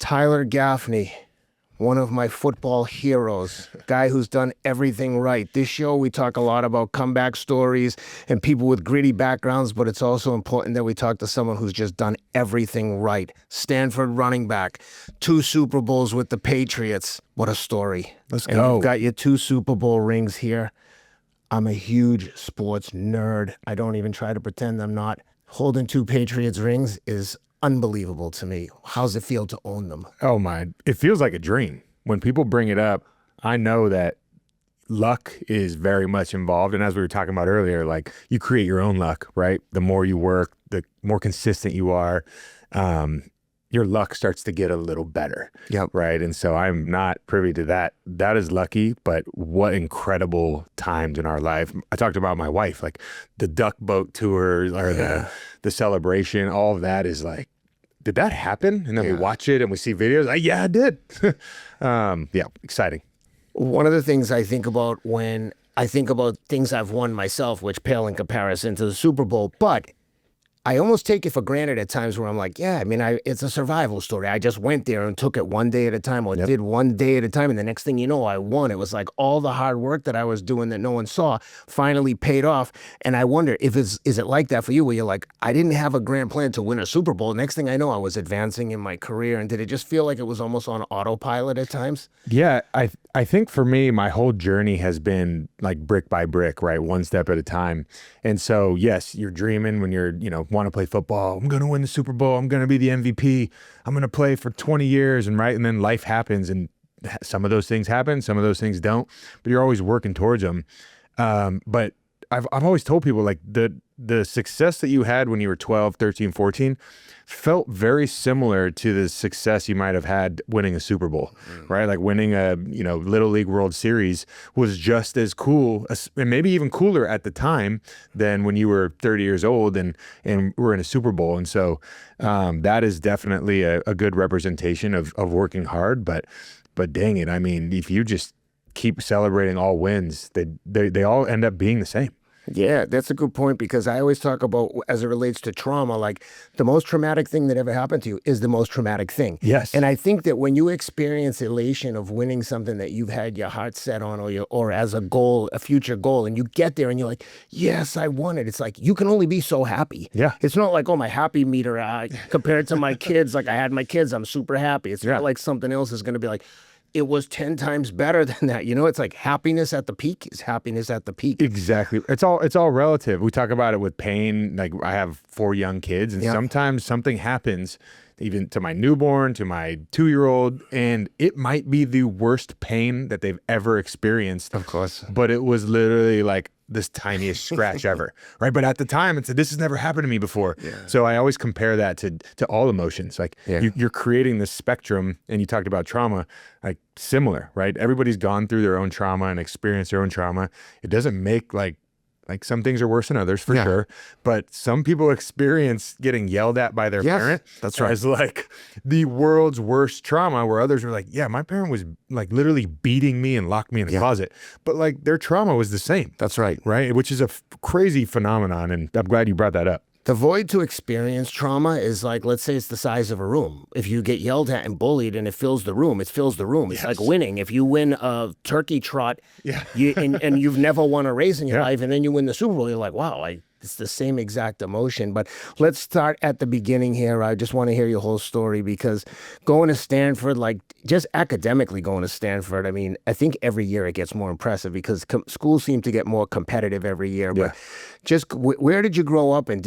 Tyler Gaffney, one of my football heroes, guy who's done everything right. This show, we talk a lot about comeback stories and people with gritty backgrounds, but it's also important that we talk to someone who's just done everything right. Stanford running back, 2 Super Bowls with the Patriots. What a story. Let's And go. you've got your 2 Super Bowl rings here. I'm a huge sports nerd. I don't even try to pretend I'm not. Holding 2 Patriots rings is unbelievable to me. How's it feel to own them? Oh my, it feels like a dream. When people bring it up, I know that luck is very much involved. And as we were talking about earlier, like you create your own luck, right? The more you work, the more consistent you are, your luck starts to get a little better. Yep. Right. And so I'm not privy to that. That is lucky, but what incredible times in our life. I talked about my wife, like the duck boat tour or the celebration, all of that is like, did that happen? And then we watch it and we see videos. Like, yeah, it did. Yeah, exciting. One of the things I think about when I think about things I've won myself, which pale in comparison to the Super Bowl, but I almost take it for granted at times where I'm like, yeah, I mean, it's a survival story. I just went there and took it one day at a time, or did one day at a time. And the next thing you know, I won. It was like all the hard work that I was doing that no one saw finally paid off. And I wonder if is it like that for you, where you're like, I didn't have a grand plan to win a Super Bowl. Next thing I know, I was advancing in my career. And did it just feel like it was almost on autopilot at times? Yeah, I think for me, my whole journey has been like brick by brick, right? One step at a time. And so, yes, you're dreaming when you're, want to play football. I'm going to win the Super Bowl. I'm going to be the MVP. I'm going to play for 20 years. And then life happens and some of those things happen. Some of those things don't, but you're always working towards them. But I've always told people like the success that you had when you were 12, 13, 14 felt very similar to the success you might have had winning a Super Bowl, right? Like winning a, Little League World Series was just as cool, and maybe even cooler at the time than when you were 30 years old and were in a Super Bowl. And so that is definitely a good representation of working hard. But dang it, I mean, if you just keep celebrating all wins, they all end up being the same. Yeah, that's a good point, because I always talk about, as it relates to trauma, like the most traumatic thing that ever happened to you is the most traumatic thing. Yes. And I think that when you experience elation of winning something that you've had your heart set on, or as a goal, a future goal, and you get there and you're like, yes, I won it. It's like, you can only be so happy. Yeah. It's not like, oh, my happy meter, compared to my kids, like I had my kids, I'm super happy. It's not like something else is going to be like, it was 10 times better than that. It's like happiness at the peak is happiness at the peak. Exactly. It's all relative. We talk about it with pain. Like I have 4 young kids, and sometimes something happens even to my newborn, to my 2-year-old, and it might be the worst pain that they've ever experienced. Of course. But it was literally like this tiniest scratch ever, right? But at the time, it's this has never happened to me before. Yeah. So I always compare that to all emotions. Like you're creating this spectrum, and you talked about trauma, like similar, right? Everybody's gone through their own trauma and experienced their own trauma. It doesn't make like some things are worse than others for sure, but some people experience getting yelled at by their parent. That's right. As like the world's worst trauma, where others are like, yeah, my parent was like literally beating me and locked me in the closet, but like their trauma was the same. That's right. Right. Which is a crazy phenomenon. And I'm glad you brought that up. The void to experience trauma is like, let's say it's the size of a room. If you get yelled at and bullied and it fills the room, it fills the room. It's like winning. If you win a turkey trot and you've never won a race in your life, and then you win the Super Bowl, you're like, wow, it's the same exact emotion. But let's start at the beginning here. I just want to hear your whole story, because going to Stanford, like just academically going to Stanford, I mean, I think every year it gets more impressive, because schools seem to get more competitive every year. But just where did you grow up, and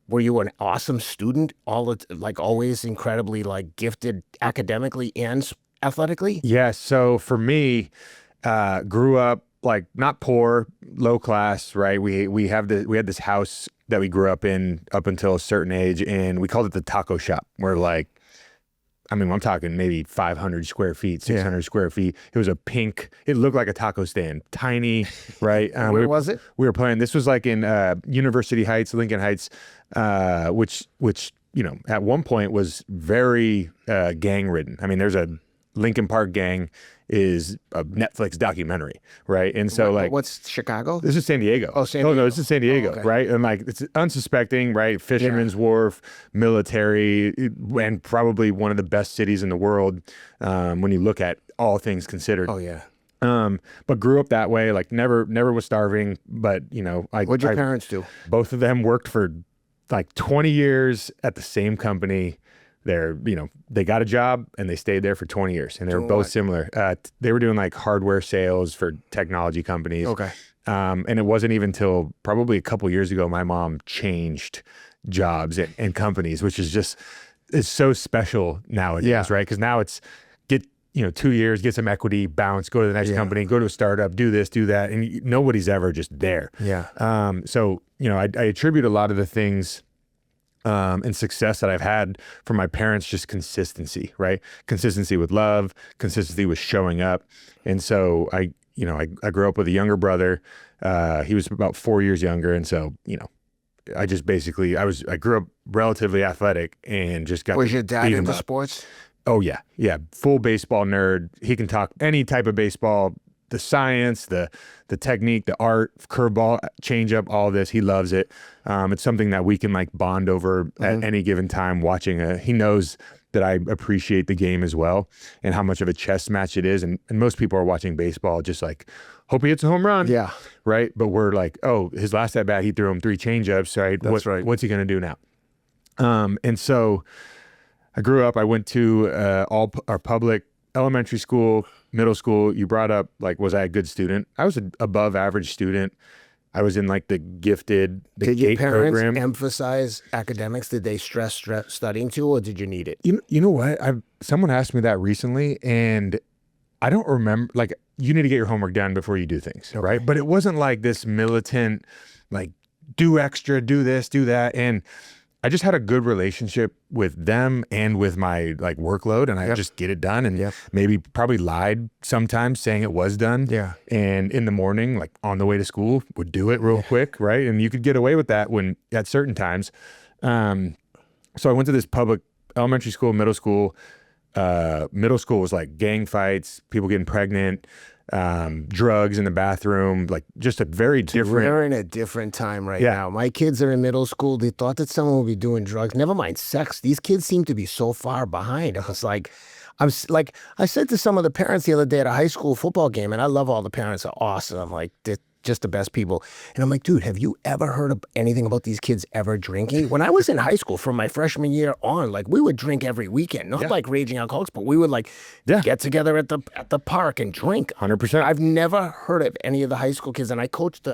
were you an awesome student, always incredibly like gifted academically and athletically? Yeah. So for me, grew up like not poor, low class, right? We had this house that we grew up in up until a certain age, and we called it the taco shop. Where like, I mean, I'm talking maybe 500 square feet, 600 square feet. It was a pink, it looked like a taco stand, tiny, right? Where was it? We were playing, this was like in University Heights, Lincoln Heights, which at one point was very gang ridden. I mean, there's a Lincoln Park Gang is a Netflix documentary, right? And so like, what's Chicago? This is San Diego. Oh, San Diego. No, this is San Diego, okay. right? And like, it's unsuspecting, right? Fisherman's Wharf, military, and probably one of the best cities in the world when you look at all things considered. Oh yeah. But grew up that way, like never was starving, but you know, what'd your parents do? Both of them worked for like 20 years at the same company. They got a job and they stayed there for 20 years, and they were both similar. They were doing like hardware sales for technology companies. Okay. And it wasn't even till probably a couple years ago, my mom changed jobs and companies, which is so special nowadays, right? Because now it's 2 years, get some equity, bounce, go to the next company, go to a startup, do this, do that. And nobody's ever just there. Yeah. So, I attribute a lot of the things and success that I've had from my parents, just consistency, right? Consistency with love, consistency with showing up. And so I grew up with a younger brother. He was about 4 years younger. And so, I just basically, I grew up relatively athletic and just got. Was your dad into sports? Oh yeah. Yeah. Full baseball nerd. He can talk any type of baseball, the science, the technique, the art, curveball, changeup, all this. He loves it. It's something that we can like bond over at any given time watching. He knows that I appreciate the game as well and how much of a chess match it is. And most people are watching baseball just like, hope he hits a home run. Yeah. Right. But we're like, oh, his last at bat, he threw him 3 changeups. Right. That's right. What's he going to do now? And so I grew up, I went to all our public elementary school, middle school. You brought up, like, was I a good student? I was an above average student. I was in like the gifted, the Did your GATE parents program. emphasize academics? Did they stress studying too, or did you need it? You know what? Someone asked me that recently, and I don't remember, like, you need to get your homework done before you do things, right? But it wasn't like this militant, like, do extra, do this, do that. And I just had a good relationship with them and with my like workload, and I just get it done, and maybe probably lied sometimes saying it was done. Yeah. And in the morning, like on the way to school, would do it real quick, right? And you could get away with that when at certain times. So I went to this public elementary school, middle school. Middle school was like gang fights, people getting pregnant, drugs in the bathroom, like just a very different. We're in a different time right now. My kids are in middle school. They thought that someone would be doing drugs. Never mind sex. These kids seem to be so far behind. I was like, I said to some of the parents the other day at a high school football game, and I love all the parents, are awesome. Like, they're just the best people. And I'm like, dude, have you ever heard of anything about these kids ever drinking? When I was in high school, from my freshman year on, like, we would drink every weekend. Not like raging alcoholics, but we would like get together at the park and drink. 100%. I've never heard of any of the high school kids, and I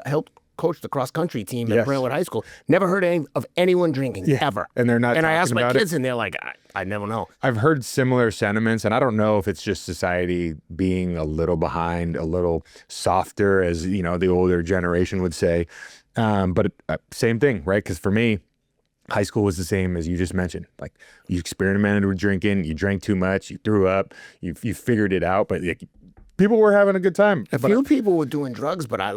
helped coach the cross country team at Brentwood High School. Never heard of anyone drinking ever. And they're not. And I asked my kids, it. and they're like, I never know. I've heard similar sentiments, and I don't know if it's just society being a little behind, a little softer, as the older generation would say. But same thing, right? Because for me, high school was the same as you just mentioned. Like, you experimented with drinking, you drank too much, you threw up, you figured it out, but people were having a good time. A few people were doing drugs, but I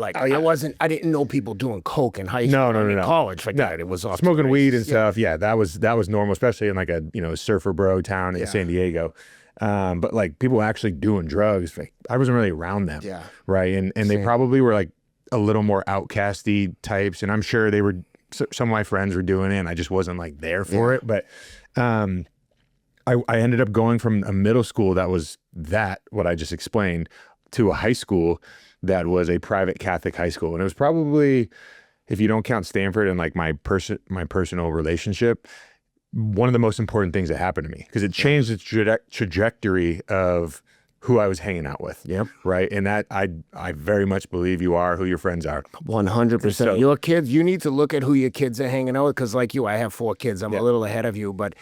didn't know people doing coke in high school. No. College, forget it. It was off smoking weed and stuff. Yeah, that was normal, especially in like a surfer bro town in San Diego. But like people actually doing drugs, like, I wasn't really around them. Yeah. Right. And they probably were like a little more outcasty types, and I'm sure some of my friends were doing it, and I just wasn't like there for it. But I ended up going from a middle school that was what I just explained, to a high school that was a private Catholic high school. And it was probably, if you don't count Stanford and like my personal relationship, one of the most important things that happened to me, because it changed the trajectory of who I was hanging out with. Yep. Right. And that I very much believe you are who your friends are. 100%. Your kids, you need to look at who your kids are hanging out with, because like you, I have 4 kids. I'm a little ahead of you, but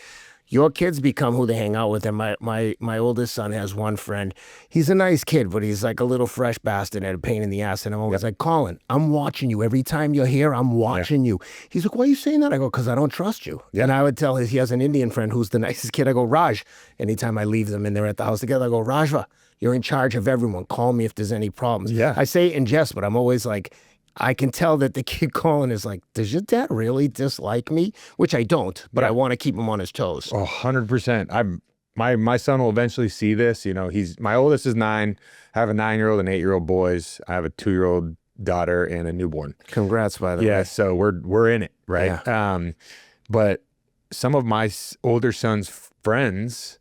your kids become who they hang out with. And my oldest son has one friend. He's a nice kid, but he's like a little fresh bastard and a pain in the ass. And I'm always like, Colin, I'm watching you. Every time you're here, I'm watching you. He's like, why are you saying that? I go, because I don't trust you. And I would tell he has an Indian friend who's the nicest kid. I go, Raj. Anytime I leave them and they're at the house together, I go, Rajva, you're in charge of everyone. Call me if there's any problems. Yeah. I say it in jest, but I'm always like, I can tell that the kid calling is like, does your dad really dislike me? Which I don't, but I want to keep him on his toes. 100%. my son will eventually see this. You know, my oldest is 9. I have a 9-year-old and 8-year-old boys. I have a 2-year-old daughter and a newborn. Congrats, by the way. Yeah, so we're in it, right? Yeah. But some of my older son's friends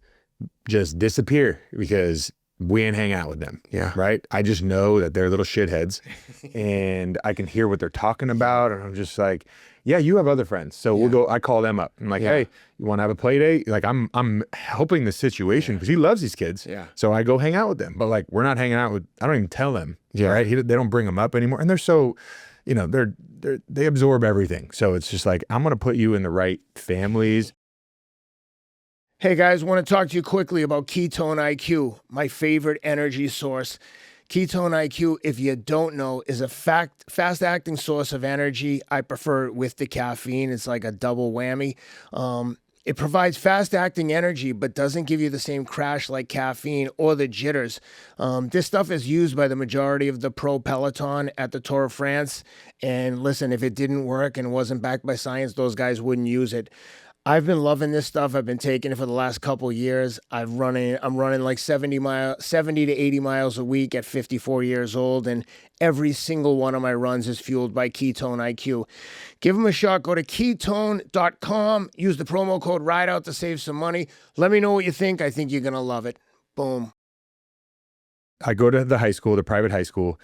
just disappear because we ain't hang out with them. Yeah. Right. I just know that they're little shitheads and I can hear what they're talking about. And I'm just like, yeah, you have other friends. So we'll go, I call them up. I'm like, hey, you want to have a play date? Like I'm helping the situation because he loves these kids. Yeah. So I go hang out with them, but like, we're not hanging out with, I don't even tell them. Yeah. Right. They don't bring them up anymore. And they're so, you know, they absorb everything. So it's just like, I'm going to put you in the right families. Hey guys, want to talk to you quickly about Ketone-IQ, my favorite energy source. Ketone-IQ, if you don't know, is a fast-acting source of energy. I prefer it with the caffeine. It's like a double whammy. It provides fast-acting energy, but doesn't give you the same crash like caffeine or the jitters. This stuff is used by the majority of the pro peloton at the Tour of France. And listen, if it didn't work and wasn't backed by science, those guys wouldn't use it. I've been loving this stuff. I've been taking it for the last couple of years. I'm running like 70 to 80 miles a week at 54 years old, and every single one of my runs is fueled by Ketone-IQ. Give them a shot. Go to ketone.com. Use the promo code Rideout to save some money. Let me know what you think. I think you're going to love it. Boom. I go to the private high school.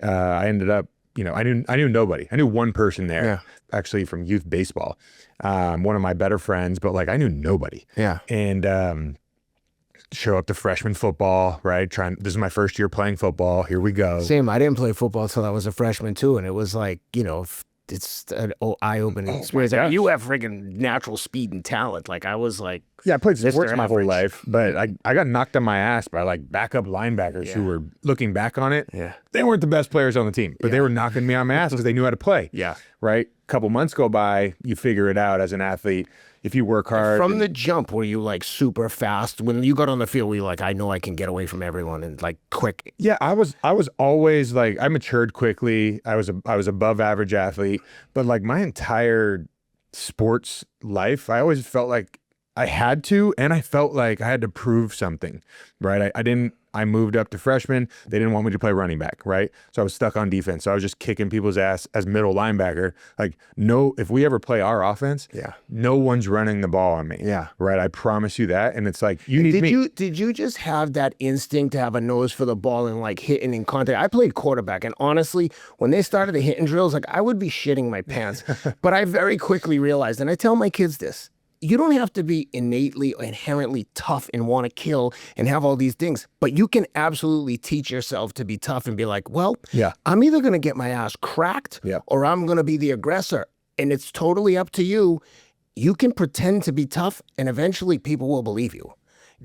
I ended up, you know, I knew nobody. I knew one person there, actually from youth baseball. One of my better friends, but like I knew nobody. Yeah. And show up to freshman football, right? This is my first year playing football. Here we go. Same. I didn't play football until I was a freshman too, and it was like, you know, it's an eye-opening experience. Like, you have friggin' natural speed and talent. Like I was like, yeah, I played sports my whole life, but I got knocked on my ass by like backup linebackers who were looking back on it. Yeah, they weren't the best players on the team, but they were knocking me on my ass because they knew how to play. Yeah, right. Couple months go by, you figure it out as an athlete. If you work hard. From the jump, were you like super fast? When you got on the field, were you like, I know I can get away from everyone and like quick? Yeah, I was always like, I matured quickly. I was above average athlete, but like my entire sports life, I always felt like I had to, and I felt like I had to prove something, right? I moved up to freshman. They didn't want me to play running back, right? So I was stuck on defense. So I was just kicking people's ass as middle linebacker. Like, no, if we ever play our offense, no one's running the ball on me. Yeah. Right? I promise you that. And it's like, you need me. Did you just have that instinct to have a nose for the ball and like hitting in contact? I played quarterback, and honestly, when they started the hitting drills, like I would be shitting my pants. But I very quickly realized, and I tell my kids this, you don't have to be innately or inherently tough and want to kill and have all these things, but you can absolutely teach yourself to be tough and be like, well, I'm either going to get my ass cracked or I'm going to be the aggressor. And it's totally up to you. You can pretend to be tough and eventually people will believe you.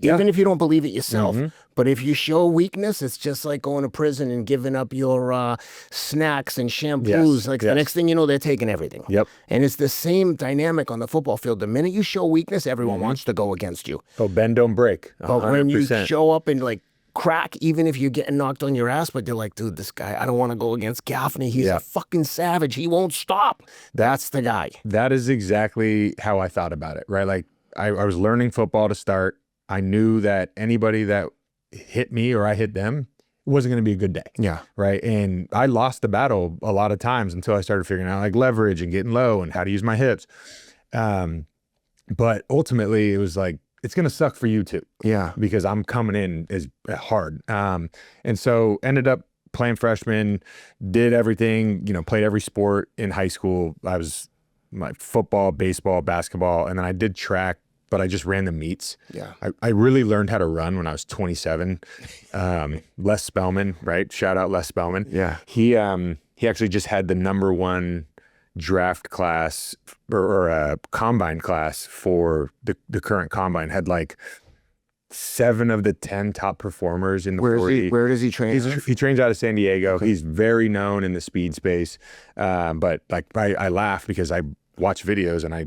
Even if you don't believe it yourself. But if you show weakness, it's just like going to prison and giving up your snacks and shampoos. The next thing you know, they're taking everything. And it's the same dynamic on the football field. The minute you show weakness, everyone wants to go against you. Oh, bend, don't break. 100%. But when you show up and like crack, even if you're getting knocked on your ass, but they're like, dude, this guy, I don't want to go against Gaffney. He's a fucking savage. He won't stop. That's the guy. That is exactly how I thought about it, right? Like I was learning football to start. I knew that anybody that hit me or I hit them wasn't going to be a good day. Yeah. Right. And I lost the battle a lot of times until I started figuring out like leverage and getting low and how to use my hips. But ultimately it was like, it's going to suck for you too. Yeah. Because I'm coming in as hard. And so ended up playing freshman, did everything, you know, played every sport in high school. I was my football, baseball, basketball, and then I did track, but I just ran the meets. Yeah. I really learned how to run when I was 27. Les Spellman, right? Shout out Les Spellman. Yeah. He actually just had the #1 draft class or combine class for the current combine. Had like 7 of the 10 top performers in the 40. Where does he train? He trains out of San Diego. Okay. He's very known in the speed space. But like I laugh because I watch videos and I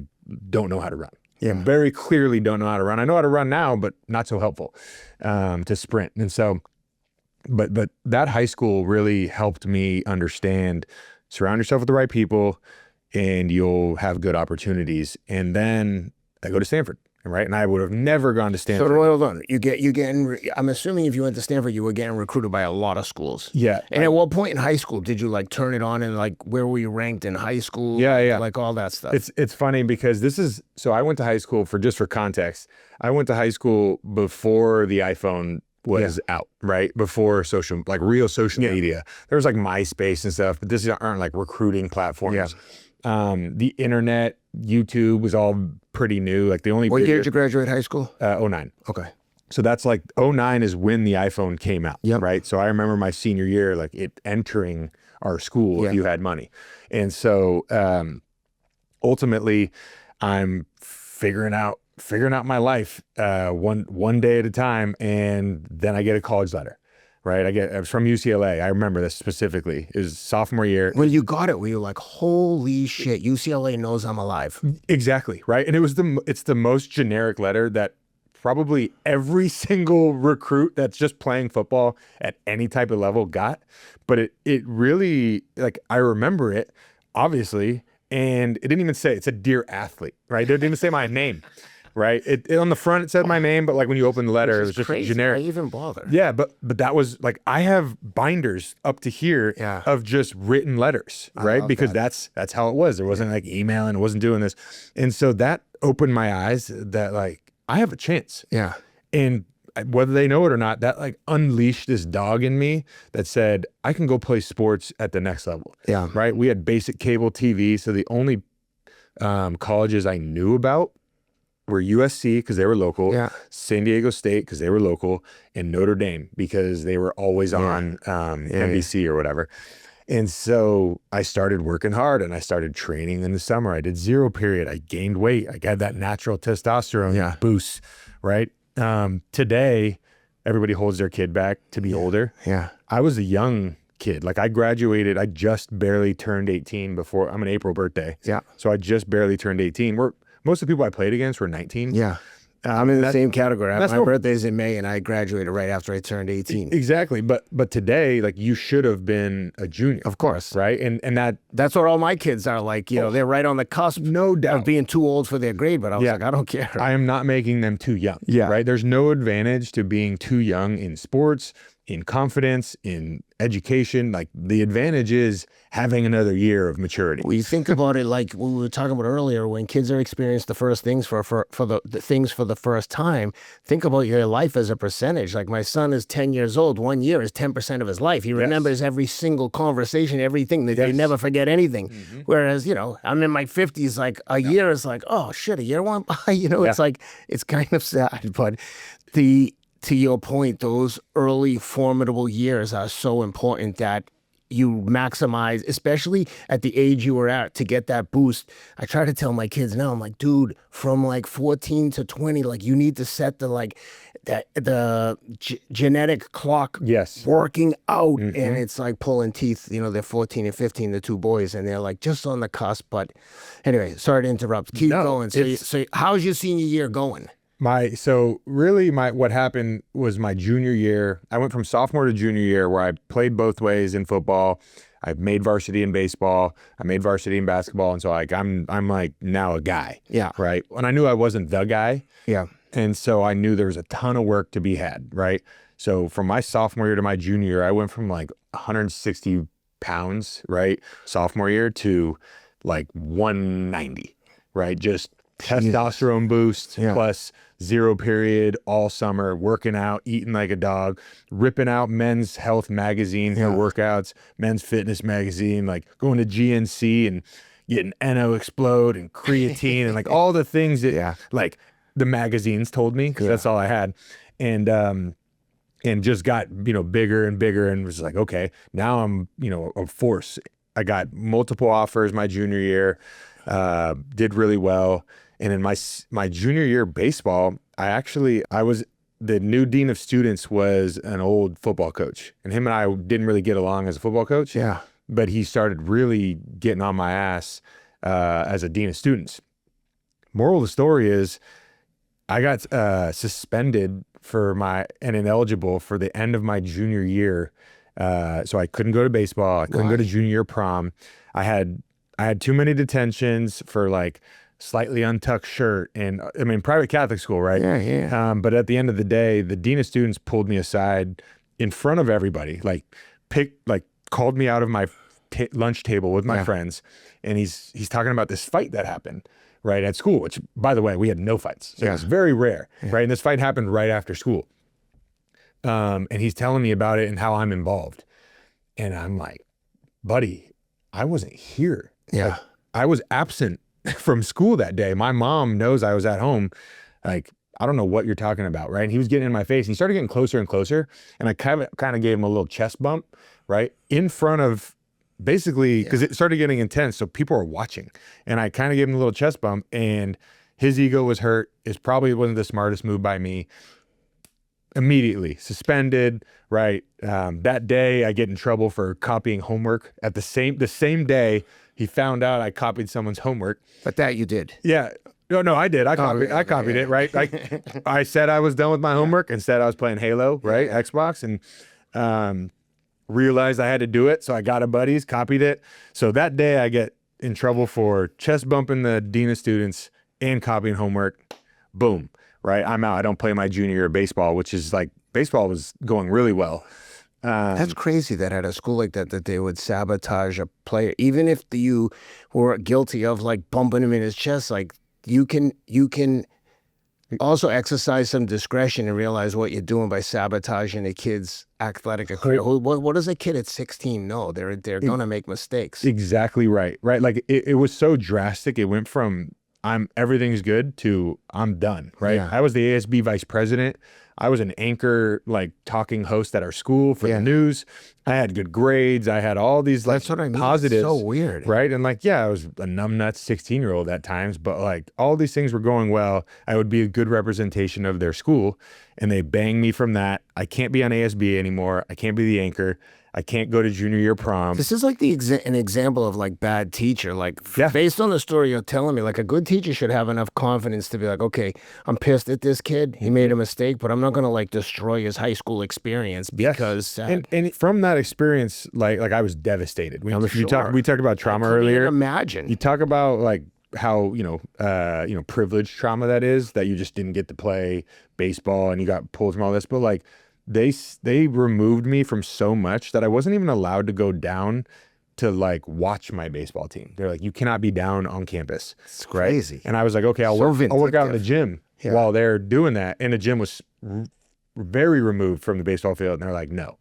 don't know how to run. Yeah, very clearly don't know how to run. I know how to run now, but not so helpful to sprint. And so, but that high school really helped me understand, surround yourself with the right people and you'll have good opportunities. And then I go to Stanford right? And I would have never gone to Stanford. So hold on, I'm assuming if you went to Stanford, you were getting recruited by a lot of schools. Yeah. And at what point in high school did you like turn it on and like where were you ranked in high school? Yeah. Like all that stuff. It's funny because so I went to high school for context. I went to high school before the iPhone was out, right? Before real social media. There was like MySpace and stuff, but these aren't like recruiting platforms. The internet, YouTube was all pretty new. Like the only What year did you graduate high school? 09. Okay. So that's like 09 is when the iPhone came out, right? So I remember my senior year, like it entering our school if you had money. And so ultimately I'm figuring out my life one day at a time, and then I get a college letter. Right, I was from UCLA. I remember this specifically. It was sophomore year. When you got it, were you like, "Holy shit, UCLA knows I'm alive"? Exactly, right. And it's the most generic letter that probably every single recruit that's just playing football at any type of level got. But it really, like, I remember it obviously, and it didn't even say it's a dear athlete, right? It didn't even say my name. Right. It on the front it said my name, but like when you open the letter, it was just crazy. generic. Why even bother? Yeah, but that was like I have binders up to here of just written letters, right? Because that's how it was. There wasn't like emailing, it wasn't doing this. And so that opened my eyes that like I have a chance. Yeah. And whether they know it or not, that like unleashed this dog in me that said, I can go play sports at the next level. Yeah. Right. We had basic cable TV. So the only colleges I knew about were USC because they were local, San Diego State because they were local, and Notre Dame because they were always on NBC or whatever. And so I started working hard and I started training in the summer. I did 0 period. I gained weight. I got that natural testosterone boost, right? Today, everybody holds their kid back to be older. Yeah. I was a young kid. Like I graduated, I just barely turned 18 before, I'm an April birthday. Yeah. So I just barely turned 18. Most of the people I played against were 19. Yeah. I'm in the same category. My birthday's in May and I graduated right after I turned 18. Exactly. But today, like you should have been a junior. Of course. Right. And that's what all my kids are like, you know, they're right on the cusp. No doubt. Of being too old for their grade, but I was like, I don't care. I am not making them too young. Yeah. Right. There's no advantage to being too young in sports, in confidence, in education. Like the advantage is having another year of maturity. Well, you think about it like we were talking about earlier, when kids are experiencing the first things for the things for the first time, think about your life as a percentage. Like my son is 10 years old. 1 year is 10% of his life. He remembers every single conversation, everything. They never forget anything. Mm-hmm. Whereas, you know, I'm in my 50s, like a year is like, oh shit, a year went by. You know, it's like, it's kind of sad. But to your point, those early formidable years are so important that you maximize, especially at the age you were at, to get that boost. I try to tell my kids now, I'm like, dude, from like 14 to 20, like you need to set the genetic clock working out. Mm-hmm. And it's like pulling teeth. You know, they're 14 and 15, the two boys, and they're like just on the cusp. But anyway, sorry to interrupt. Keep going. So how's your senior year going? What happened was my junior year, I went from sophomore to junior year where I played both ways in football. I made varsity in baseball. I made varsity in basketball. And so like, I'm like now a guy. Yeah. Right. And I knew I wasn't the guy. Yeah. And so I knew there was a ton of work to be had. Right. So from my sophomore year to my junior year, I went from like 160 pounds, right, sophomore year to like 190, right? Just testosterone boost plus 0 period all summer, working out, eating like a dog, ripping out Men's Health magazine for workouts, Men's Fitness magazine, like going to GNC and getting NO Explode and creatine and like all the things that like the magazines told me, because that's all I had. And just got, bigger and bigger, and was like, okay, now I'm, a force. I got multiple offers my junior year, did really well. And in my junior year baseball, I was the new dean of students was an old football coach, and him and I didn't really get along as a football coach. Yeah. But he started really getting on my ass as a dean of students. Moral of the story is I got suspended and ineligible for the end of my junior year. So I couldn't go to baseball. I couldn't go to junior year prom. I had too many detentions for like slightly untucked shirt, and I mean, private Catholic school, right? Yeah, yeah. But at the end of the day, the dean of students pulled me aside in front of everybody, like called me out of my lunch table with my friends, and he's talking about this fight that happened right at school, which, by the way, we had no fights, so it was very rare, right? And this fight happened right after school, and he's telling me about it and how I'm involved, and I'm like, buddy, I wasn't here. Yeah. Like, I was absent from school that day. My mom knows I was at home. Like, I don't know what you're talking about, right? And he was getting in my face. And he started getting closer and closer. And I kind of gave him a little chest bump, right? In front of, basically, because it started getting intense. So people were watching. And I kind of gave him a little chest bump. And his ego was hurt. It probably wasn't the smartest move by me. Immediately suspended, right? That day I get in trouble for copying homework. At the same day, he found out I copied someone's homework. But that you did. Yeah. No, I did. I copied it, right? I said I was done with my homework and said I was playing Halo, right? Xbox, and realized I had to do it. So I got a buddies, copied it. So that day I get in trouble for chest bumping the dean of students and copying homework. Boom. Right, I'm out. I don't play my junior year of baseball, which is like, baseball was going really well. That's crazy that at a school like that they would sabotage a player, even if you were guilty of like bumping him in his chest. Like you can also exercise some discretion and realize what you're doing by sabotaging a kid's athletic career. What does a kid at 16 know? They're gonna make mistakes. Exactly right. Right, like it was so drastic. It went from everything's good to I'm done, right? Yeah. I was the ASB vice president. I was an anchor, like talking host at our school for the news. I had good grades. I had all these like That's what I mean. positives. It's so weird. Right? And like, yeah, I was a numbnuts 16-year-old at times, but like all these things were going well. I would be a good representation of their school, and they banged me from that. I can't be on ASB anymore. I can't be the anchor. I can't go to junior year prom. This is like an example of like bad teacher. Like based on the story you're telling me, like a good teacher should have enough confidence to be like, okay, I'm pissed at this kid. He made a mistake, but I'm not going to like destroy his high school experience because. And from that experience, like I was devastated. We talked about trauma earlier. Imagine. You talk about like how privileged trauma that is, that you just didn't get to play baseball and you got pulled from all this, but like. They removed me from so much that I wasn't even allowed to go down to like watch my baseball team. They're like, you cannot be down on campus. It's crazy. And I was like, okay, I'll work out in the gym while they're doing that. And the gym was very removed from the baseball field. And they're like, no.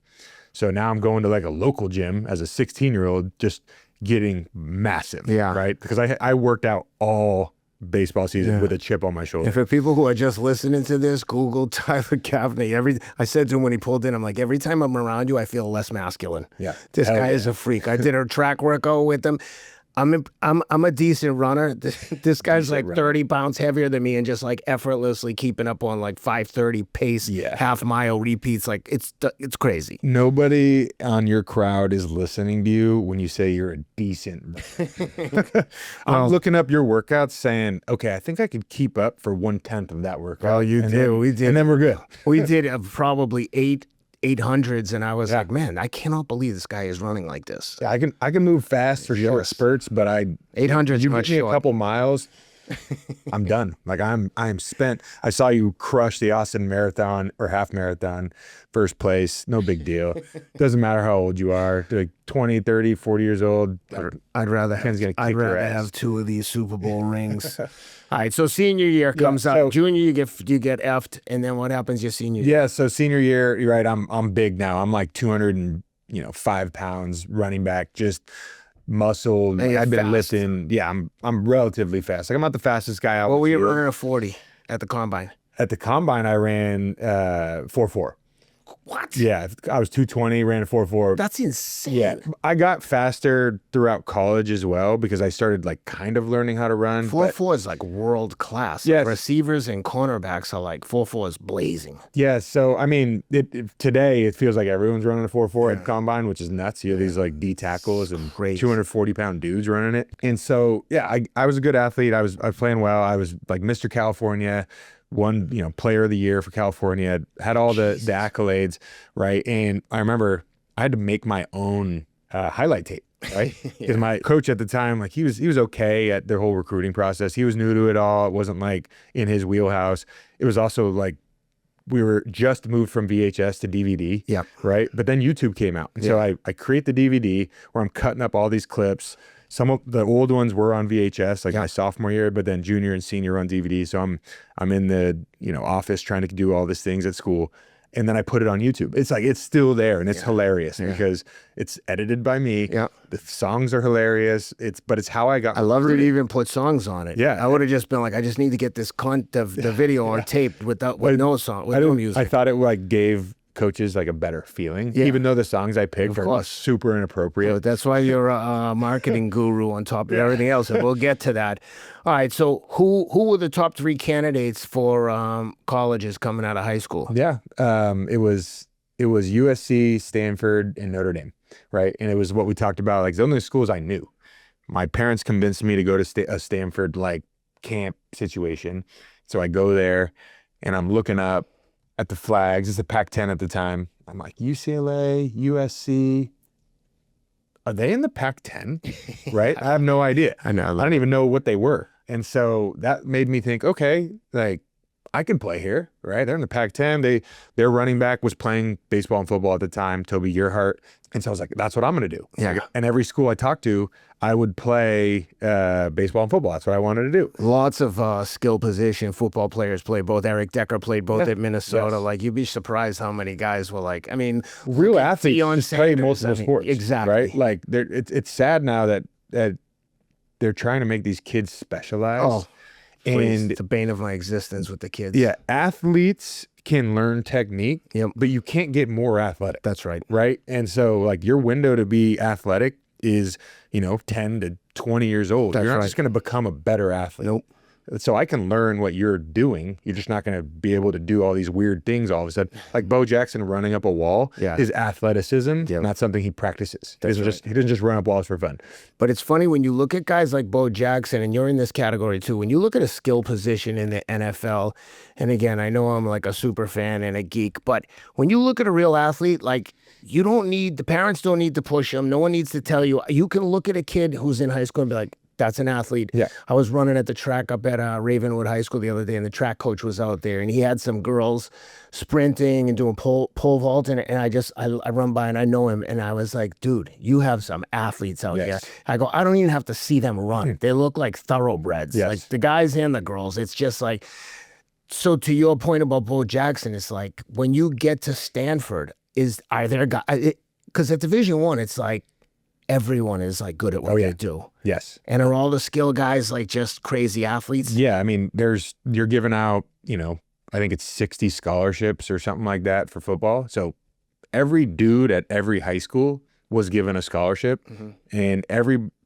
So now I'm going to like a local gym as a 16-year-old, just getting massive. Yeah. Right. Because I worked out all baseball season with a chip on my shoulder. And for people who are just listening to this, Google Tyler Gaffney. I said to him when he pulled in, I'm like, every time I'm around you, I feel less masculine. Yeah, this guy is a freak. I did a track workout with him. I'm a decent runner. This guy's like 30 pounds heavier than me and just like effortlessly keeping up on like 5:30 pace, half mile repeats. Like it's crazy. Nobody on your crowd is listening to you when you say you're a decent runner. I'm looking up your workouts saying, okay, I think I could keep up for 1/10 of that workout. Well, we did. And then we're good. We did probably 800s, and I was like, man, I cannot believe this guy is running like this. Yeah, I can move fast for short spurts, but 800 you give me a couple miles, I'm done. Like I'm spent. I saw you crush the Austin Marathon or half marathon, first place. No big deal. Doesn't matter how old you are. Like 20, 30, 40 years old. I'd rather have 2 of these Super Bowl rings. All right, so senior year comes up. Junior, you get effed, and then what happens your senior year? Yeah, so senior year, you're right. I'm big now. I'm like 205 pounds, running back, just muscle. I've been lifting. Yeah, I'm relatively fast. Like I'm not the fastest guy out. What were you running a 40 at the combine? At the combine, I ran 4.4. What? Yeah, I was 220, ran a 4.4. That's insane. Yeah, I got faster throughout college as well because I started like kind of learning how to run. 4.4 is like world class. Yes. Receivers and cornerbacks are like 4.4 is blazing. Yeah, so I mean, today it feels like everyone's running a 4.4 at combine, which is nuts. You have these like D tackles and 240-pound dudes running it. And so yeah, I was a good athlete. I was playing well. I was like Mr. California. Won, player of the year for California, had all the accolades, right? And I remember I had to make my own highlight tape. right? Because my coach at the time, like he was okay at their whole recruiting process. He was new to it all. It wasn't like in his wheelhouse. It was also like we were just moved from VHS to DVD, right? But then YouTube came out. And so I create the DVD where I'm cutting up all these clips. Some of the old ones were on VHS, like my sophomore year, but then junior and senior on DVD. So I'm in the office trying to do all these things at school, and then I put it on YouTube. It's like it's still there, and it's hilarious because it's edited by me. Yeah, the songs are hilarious. But it's how I got. I love that you even put songs on it. Yeah, I would have just been like, I just need to get this the video on tape with no song, with no music. I thought it like gave coaches like a better feeling, even though the songs I picked are super inappropriate. So that's why you're a marketing guru on top of everything else, and we'll get to that. All right, so who were the top 3 candidates for colleges coming out of high school? Yeah, it was USC, Stanford, and Notre Dame, right? And it was what we talked about, like the only schools I knew. My parents convinced me to go to a Stanford like camp situation, so I go there, and I'm looking up at the flags. It's the Pac-10 at the time. I'm like, UCLA, USC, are they in the Pac-10? Right? I have no idea. I know. I don't even know what they were. And so that made me think, okay, like I can play here, right? They're in the Pac-10. Their running back was playing baseball and football at the time, Toby Gerhart. And so I was like, that's what I'm going to do. Yeah. And every school I talked to, I would play baseball and football. That's what I wanted to do. Lots of skill position football players play both. Eric Decker played both at Minnesota. Like, you'd be surprised how many guys were like, I mean, real athletes play multiple sports. Exactly. Right? Like, it's sad now that they're trying to make these kids specialize. Oh, and it's a bane of my existence with the kids. Yeah, athletes can learn technique, but you can't get more athletic. That's right. Right? And so like your window to be athletic is, 10 to 20 years old. You're not just going to become a better athlete. Nope. So I can learn what you're doing. You're just not going to be able to do all these weird things all of a sudden. Like Bo Jackson running up a wall, his athleticism, not something he practices. He doesn't just run up walls for fun. But it's funny when you look at guys like Bo Jackson, and you're in this category too, when you look at a skill position in the NFL, and again, I know I'm like a super fan and a geek, but when you look at a real athlete, like the parents don't need to push them. No one needs to tell you. You can look at a kid who's in high school and be like, that's an athlete. Yeah. I was running at the track up at Ravenwood High School the other day, and the track coach was out there, and he had some girls sprinting and doing pole vault, and I run by and I know him, and I was like, dude, you have some athletes out here. I go, I don't even have to see them run. They look like thoroughbreds. Like the guys and the girls. It's just like, so to your point about Bo Jackson, it's like when you get to Stanford, are there guys, because at Division I, it's like, everyone is like good at what they do. Yes. And are all the skill guys like just crazy athletes? Yeah. I mean, you're giving out, I think it's 60 scholarships or something like that for football. So every dude at every high school was given a scholarship, and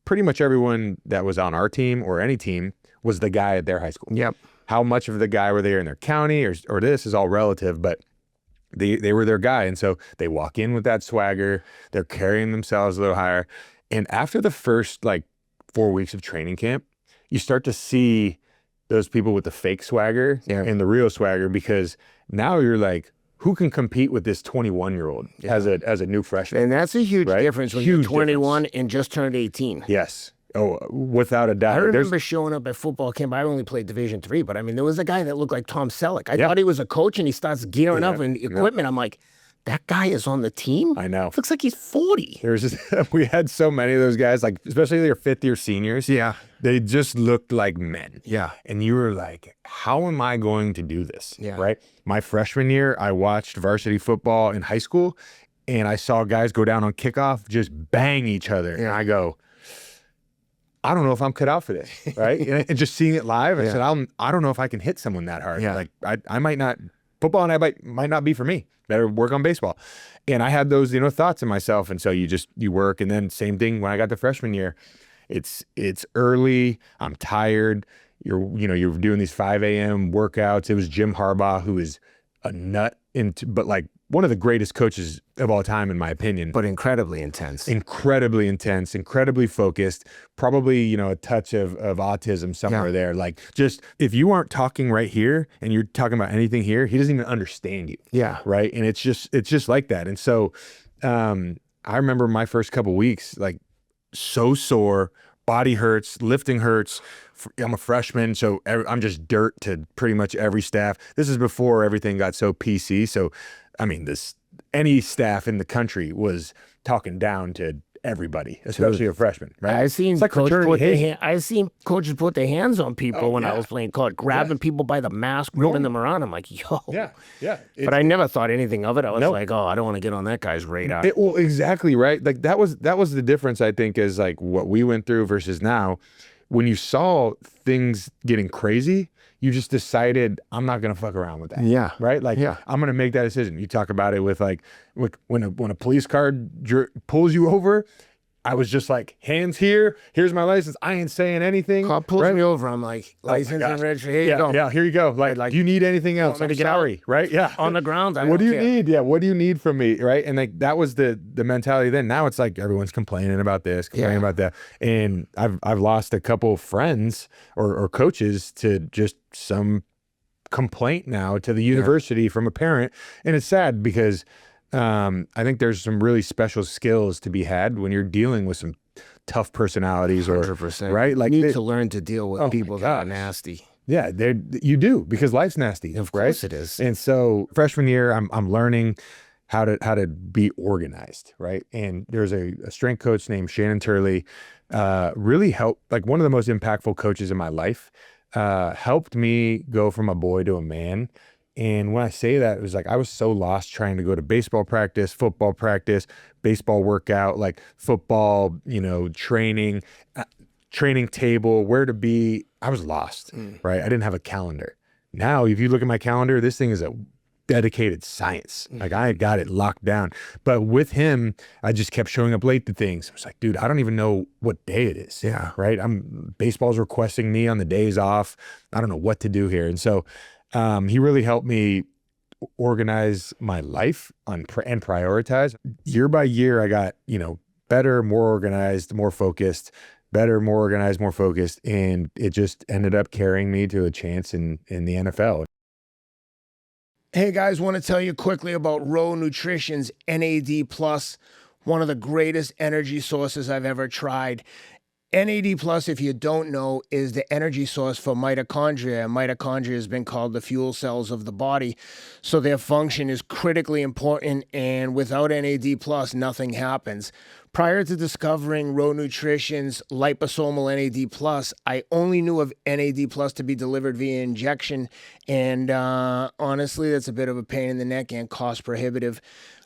pretty much everyone that was on our team or any team was the guy at their high school. Yep. How much of the guy were they in their county or this is all relative, but they were their guy. And so they walk in with that swagger, they're carrying themselves a little higher. And after the first like 4 weeks of training camp, you start to see those people with the fake swagger and the real swagger, because now you're like, who can compete with this 21-year-old as a new freshman? And that's a huge difference when you're 21 and just turned 18. Yes. Oh, without a doubt. I remember showing up at football camp. I only played Division III, but I mean, there was a guy that looked like Tom Selleck. I thought he was a coach, and he starts gearing up in equipment. I'm like, that guy is on the team? I know. Looks like he's 40. We had so many of those guys, like especially their fifth-year seniors. Yeah. They just looked like men. Yeah. And you were like, how am I going to do this? Yeah. Right? My freshman year, I watched varsity football in high school, and I saw guys go down on kickoff, just bang each other. And I go, I don't know if I'm cut out for this, right? And just seeing it live, I said, I don't know if I can hit someone that hard. Yeah. Like I might not, football and I might not be for me. Better work on baseball. And I had those, thoughts in myself. And so you work. And then same thing when I got to freshman year, it's early, I'm tired. You're doing these 5 a.m. workouts. It was Jim Harbaugh, who is a nut but like one of the greatest coaches of all time, in my opinion. But incredibly intense. Incredibly intense, incredibly focused, probably, a touch of autism somewhere there. Like, just if you aren't talking right here and you're talking about anything here, he doesn't even understand you. Yeah. Right. And it's just like that. And so I remember my first couple weeks, like so sore, body hurts, lifting hurts. I'm a freshman, so I'm just dirt to pretty much every staff. This is before everything got so PC. So, I mean, any staff in the country was talking down to everybody, especially a freshman, right? I seen like I seen coaches put their hands on people when I was playing college, grabbing people by the mask, ripping them around. I'm like, yo. Yeah. But I never thought anything of it. I was like, oh, I don't want to get on that guy's radar. Well, exactly, right? Like that was the difference, I think, is like what we went through versus now. When you saw things getting crazy, you just decided, I'm not going to fuck around with that. Yeah. Right? Like, I'm going to make that decision. You talk about it with like, when a police car pulls you over, I was just like, hands here, here's my license. I ain't saying anything. Cop pulls me over. I'm like, license and registration. Here you go. Yeah, here you go. Like, do you need anything else? I'm sorry, right? Yeah. On the ground. What do you need? Yeah, what do you need from me? Right? And like that was the mentality then. Now it's like everyone's complaining about this, complaining about that. And I've lost a couple of friends or coaches to just some complaint now to the university from a parent. And it's sad because I think there's some really special skills to be had when you're dealing with some tough personalities, or 100%. Right? Like you need to learn to deal with people that are nasty. Yeah, you do, because life's nasty. Of course it is. And so freshman year, I'm learning how to be organized, right? And there's a strength coach named Shannon Turley, really helped, like one of the most impactful coaches in my life, helped me go from a boy to a man. And when I say that, it was like I was so lost trying to go to baseball practice, football practice, baseball workout, like football, training table, where to be. I was lost, right? I didn't have a calendar. Now, if you look at my calendar, this thing is a dedicated science. Like I got it locked down. But with him, I just kept showing up late to things. I was like, dude, I don't even know what day it is. Yeah. Right? Baseball's requesting me on the days off. I don't know what to do here. And so he really helped me organize my life and prioritize. Year by year, I got, better, more organized, more focused, better, more organized, more focused. And it just ended up carrying me to a chance in the NFL. Hey guys, want to tell you quickly about Row Nutrition's NAD+, one of the greatest energy sources I've ever tried. NAD+, if you don't know, is the energy source for mitochondria. Mitochondria has been called the fuel cells of the body, so their function is critically important, and without NAD+, nothing happens. Prior to discovering Row Nutrition's liposomal NAD+, I only knew of NAD+ to be delivered via injection, and honestly, that's a bit of a pain in the neck and cost prohibitive.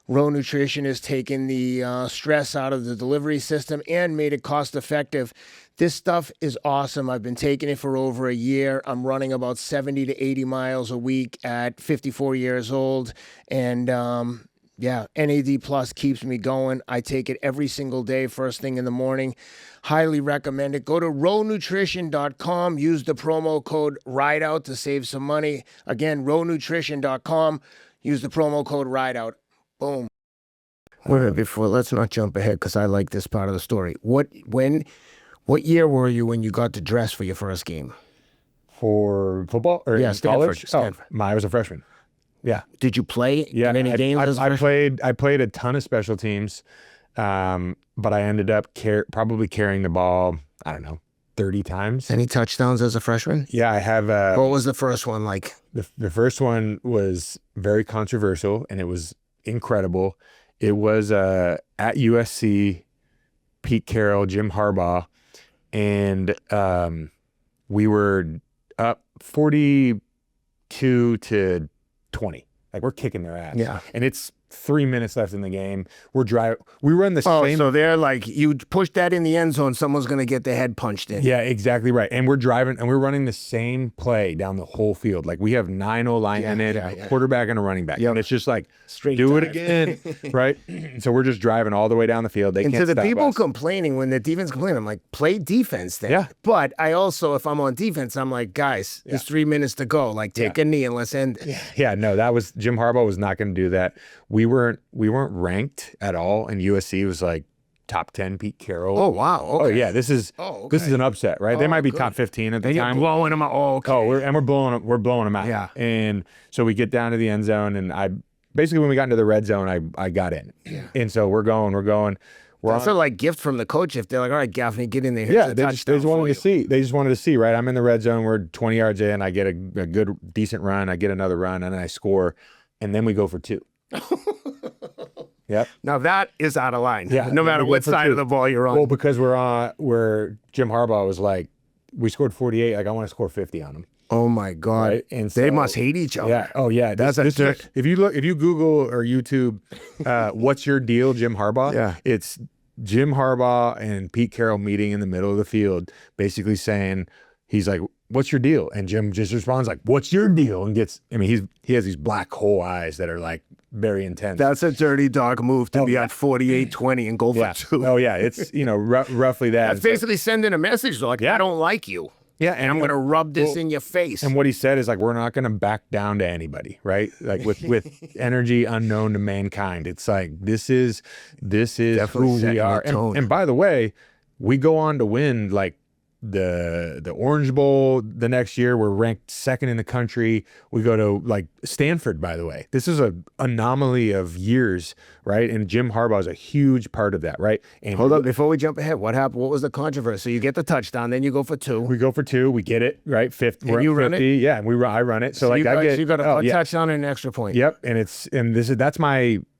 Row Nutrition has taken the stress out of the delivery system and made it cost effective. This stuff is awesome. I've been taking it for over a year. I'm running about 70 to 80 miles a week at 54 years old. And NAD Plus keeps me going. I take it every single day, first thing in the morning. Highly recommend it. Go to rownutrition.com. Use the promo code Rideout to save some money. Again, rownutrition.com. Use the promo code Rideout. Boom. Wait, let's not jump ahead because I like this part of the story. What year were you when you got to dress for your first game? For football or in college? Stanford. I was a freshman. Yeah. Did you play in any games? I played a ton of special teams, but I ended up probably carrying the ball, I don't know, 30 times. Any touchdowns as a freshman? Yeah, I have. What was the first one like? The first one was very controversial, and it was incredible. It was at USC, Pete Carroll, Jim Harbaugh, and we were up 42 to 20. Like we're kicking their ass. Yeah. And it's 3 minutes left in the game. We're driving. We run the same. So they're like, you push that in the end zone, someone's going to get their head punched in. Yeah, exactly right. And we're driving and we're running the same play down the whole field. Like we have 9 O-line in it, a quarterback and a running back. Yep. And it's just like, do it again, right? So we're just driving all the way down the field. They can't stop us. And to the people complaining, when the defense complain, I'm like, play defense then. Yeah. But I also, if I'm on defense, I'm like, guys, there's 3 minutes to go. Like take a knee and let's end it. Yeah, no, that was, Jim Harbaugh was not going to do that. We weren't ranked at all, and USC was like top 10 Pete Carroll. Oh wow. Okay. Oh yeah, this is an upset, right? They might be top 15 at the time. Blowing them out. Oh, okay. We're blowing them out. Yeah. And so we get down to the end zone, and I basically, when we got into the red zone, I got in. Yeah. And so we're going. That's a like gift from the coach if they're like, all right, Gaffney, get in there. Yeah, they just wanted to see. They just wanted to see, right? I'm in the red zone. We're 20 yards in. I get a good, decent run. I get another run, and then I score, and then we go for 2. Yep. Now that is out of line. Yeah. No matter what side of the ball you're on. Well, because where Jim Harbaugh was like, we scored 48. Like I want to score 50 on them. Oh my God! Right? And they must hate each other. Yeah. Oh yeah. If you Google or YouTube, what's your deal, Jim Harbaugh? Yeah. It's Jim Harbaugh and Pete Carroll meeting in the middle of the field, basically saying, he's like, "What's your deal?" And Jim just responds like, "What's your deal?" And he has these black hole eyes that are like very intense. That's a dirty dog move to be at 48-20 and go for 2. Oh yeah. It's roughly that. That's basically sending a message like, I don't like you. Yeah, and I'm going to rub this in your face. And what he said is like, we're not going to back down to anybody, right? Like with energy unknown to mankind. It's like, this is Definitely who we are. And by the way, we go on to win like the Orange Bowl the next year. We're ranked 2nd in the country. We go to like Stanford, by the way. This is an anomaly of years, right? And Jim Harbaugh is a huge part of that, right? And hold up, before we jump ahead, what happened? What was the controversy? So you get the touchdown, then you go for 2. We go for 2. We get it, right? 50. And you run it? Yeah, and I run it. So like you got a touchdown and an extra point. Yep, and that's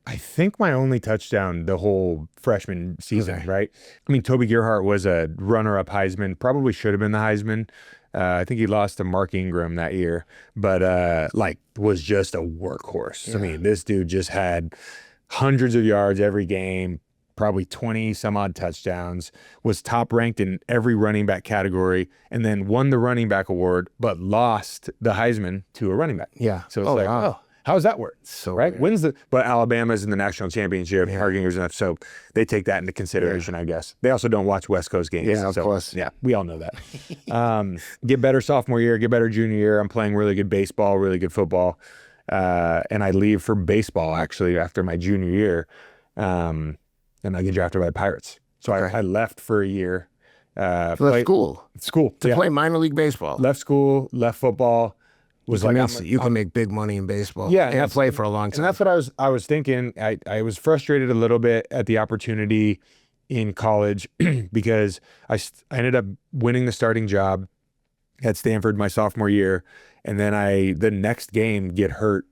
I think my only touchdown the whole freshman season, right? I mean, Toby Gerhart was a runner-up Heisman, probably should have been the Heisman. I think he lost to Mark Ingram that year, but was just a workhorse. Yeah. I mean, this dude just had hundreds of yards every game, probably 20 some odd touchdowns, was top ranked in every running back category, and then won the running back award, but lost the Heisman to a running back. Yeah. So it's how does that work? So right? Weird. But Alabama's in the national championship, Harginger's enough, so they take that into consideration, I guess. They also don't watch West Coast games. Yeah, of course. Yeah, we all know that. Get better sophomore year, get better junior year. I'm playing really good baseball, really good football. And I leave for baseball, actually, after my junior year. And I get drafted by the Pirates. So I left for a year. Left school? School. To play minor league baseball? Left school, left football. You can make big money in baseball. Yeah, and play for a long time. And that's what I was thinking. I was frustrated a little bit at the opportunity in college because I ended up winning the starting job at Stanford my sophomore year, and then the next game get hurt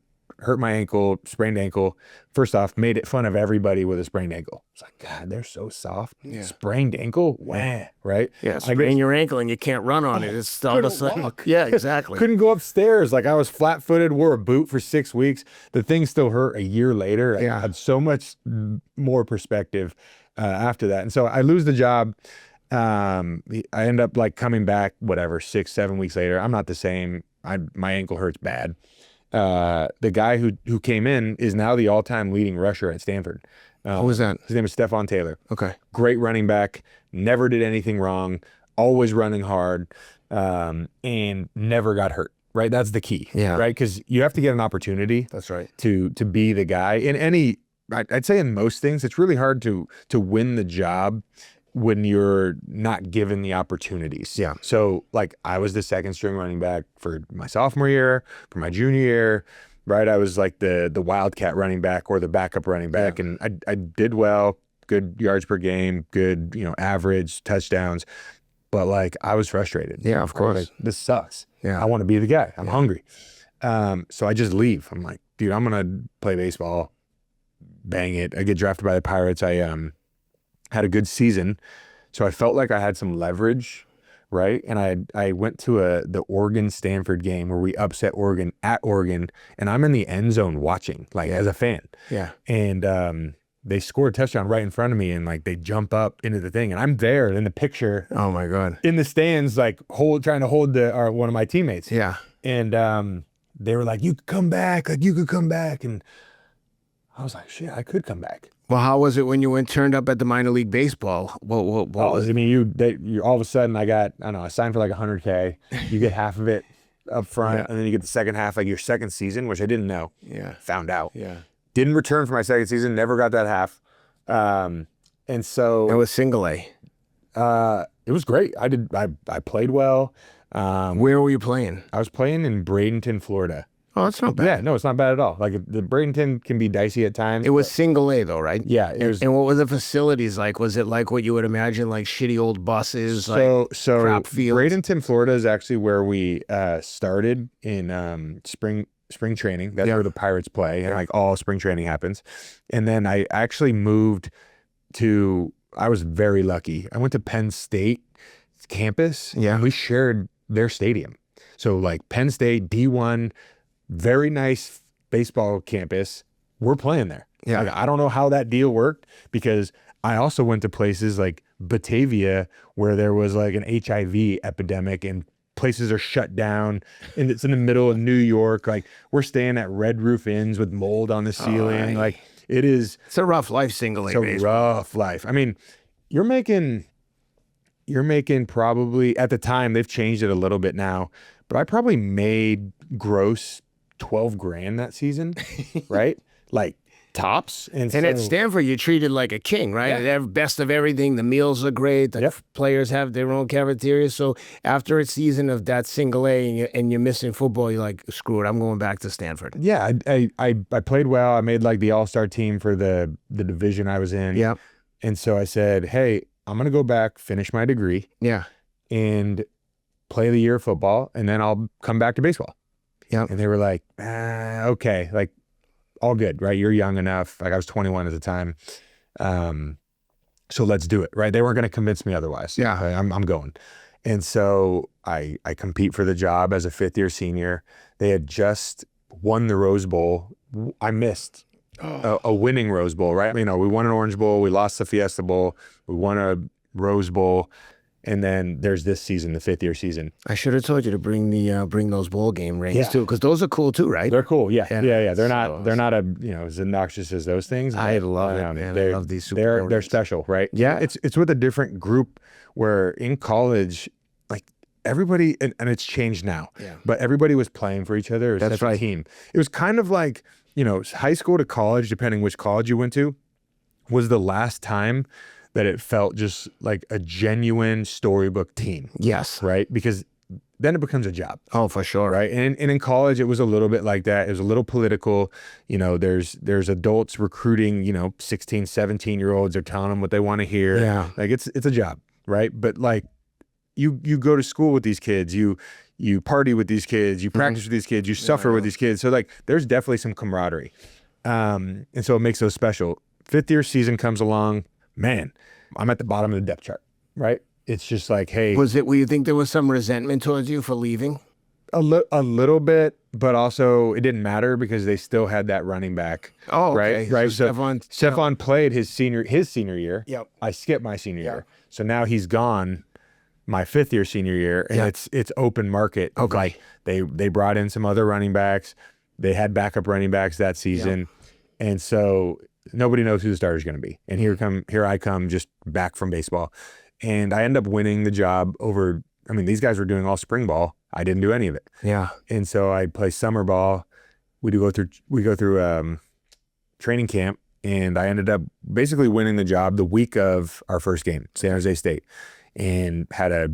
my ankle, sprained ankle. First off, made fun of everybody with a sprained ankle. It's like, God, they're so soft. Yeah. Sprained ankle? Wah, right? Yeah, sprain your ankle and you can't run on it. It's all of a sudden. Walk. Yeah, exactly. Couldn't go upstairs. Like I was flat-footed, wore a boot for 6 weeks. The thing still hurt a year later. I had so much more perspective after that. And so I lose the job. I end up like coming back, 6-7 weeks later. I'm not the same. My ankle hurts bad. The guy who came in is now the all-time leading rusher at Stanford. Who was that? His name is Stephon Taylor. Okay. Great running back, never did anything wrong, always running hard, and never got hurt. Right? That's the key. Yeah. Right? Because you have to get an opportunity. That's right. To be the guy. I'd say in most things, it's really hard to win the job when you're not given the opportunities. Yeah. So like I was the second string running back for my sophomore year, for my junior year, right? I was like the wildcat running back or the backup running back. And I did well, good yards per game, good, average touchdowns. But like I was frustrated. Yeah, of course. Like, this sucks. Yeah. I want to be the guy. I'm hungry. So I just leave. I'm like, dude, I'm going to play baseball. Bang it. I get drafted by the Pirates. I had a good season, so I felt like I had some leverage, right? And I went to the Oregon-Stanford game where we upset Oregon at Oregon, and I'm in the end zone watching, like as a fan. Yeah. And they scored a touchdown right in front of me, and like they jump up into the thing, and I'm there in the picture. Oh my God. In the stands, like trying to hold one of my teammates. Yeah. And they were like, "You could come back, and I was like, "Shit, I could come back." Well, how was it when you turned up at the minor league baseball? What was it? I mean, you all of a sudden I signed for like $100K. You get half of it up front, and then you get the second half, like your second season, which I didn't know. Yeah. Found out. Yeah. Didn't return for my second season. Never got that half. And so it was single A. It was great. I played well. Where were you playing? I was playing in Bradenton, Florida. Oh, that's not bad. Yeah, no, it's not bad at all. Like the Bradenton can be dicey at times. It was single A though, right? Yeah, it was. And what were the facilities like? Was it like what you would imagine, like shitty old buses, So crap fields? Bradenton, Florida is actually where we started in spring training. That's where the Pirates play, and like all spring training happens. And then I actually moved to. I was very lucky. I went to Penn State campus. Yeah, and we shared their stadium. So like Penn State D1, very nice baseball campus. We're playing there. Yeah, like, I don't know how that deal worked because I also went to places like Batavia where there was like an HIV epidemic and places are shut down and it's in the middle of New York. Like we're staying at Red Roof Inns with mold on the ceiling. Like it's a rough life, single A baseball. It's a rough life. I mean, you're making probably, at the time, they've changed it a little bit now, but I probably made gross 12 grand that season, right? Like tops. And at Stanford, you're treated like a king, right? Yeah. They have best of everything. The meals are great. The players have their own cafeteria. So after a season of that single A and you're missing football, you're like, screw it, I'm going back to Stanford. Yeah, I played well. I made like the all-star team for the division I was in. Yeah. And so I said, hey, I'm going to go back, finish my degree. Yeah. And play the year of football, and then I'll come back to baseball. Yeah. And they were like, okay, like all good, right? You're young enough. Like I was 21 at the time. So let's do it, right? They weren't going to convince me otherwise. Yeah. I'm going. And so I compete for the job as a fifth-year senior. They had just won the Rose Bowl. I missed a winning Rose Bowl, right? You know, we won an Orange Bowl. We lost the Fiesta Bowl. We won a Rose Bowl. And then there's this season, the fifth-year season. I should have told you to bring those bowl game rings too, because those are cool too, right? They're cool, yeah. They're not as obnoxious as those things. I love it, man. I love these Super Bowl they're rings. special, right? Yeah, it's with a different group where in college, like everybody, and it's changed now. Yeah. But everybody was playing for each other. That's right. A team. It was kind of like, high school to college, depending which college you went to, was the last time that it felt just like a genuine storybook team. Yes. Right? Because then it becomes a job. Oh, for sure. Right. And in college, it was a little bit like that. It was a little political. There's adults recruiting, 16, 17-year-olds. They're telling them what they want to hear. Yeah. Like it's a job. Right. But like you go to school with these kids, you party with these kids, you practice with these kids, you suffer with these kids. So like there's definitely some camaraderie. And so it makes those special. Fifth-year season comes along. Man, I'm at the bottom of the depth chart, right? It's just like, hey. Will you think there was some resentment towards you for leaving? A little bit, but also it didn't matter because they still had that running back. Oh, right, okay. right. So Stephon played his senior year. Yep. I skipped my senior year, so now he's gone. My fifth-year senior year, and it's open market. Okay. Like they brought in some other running backs. They had backup running backs that season, and so nobody knows who the starter is going to be. And here I come just back from baseball. And I end up winning the job over, these guys were doing all spring ball. I didn't do any of it. Yeah. And so I play summer ball. We go through training camp, and I ended up basically winning the job the week of our first game, San Jose State, and had a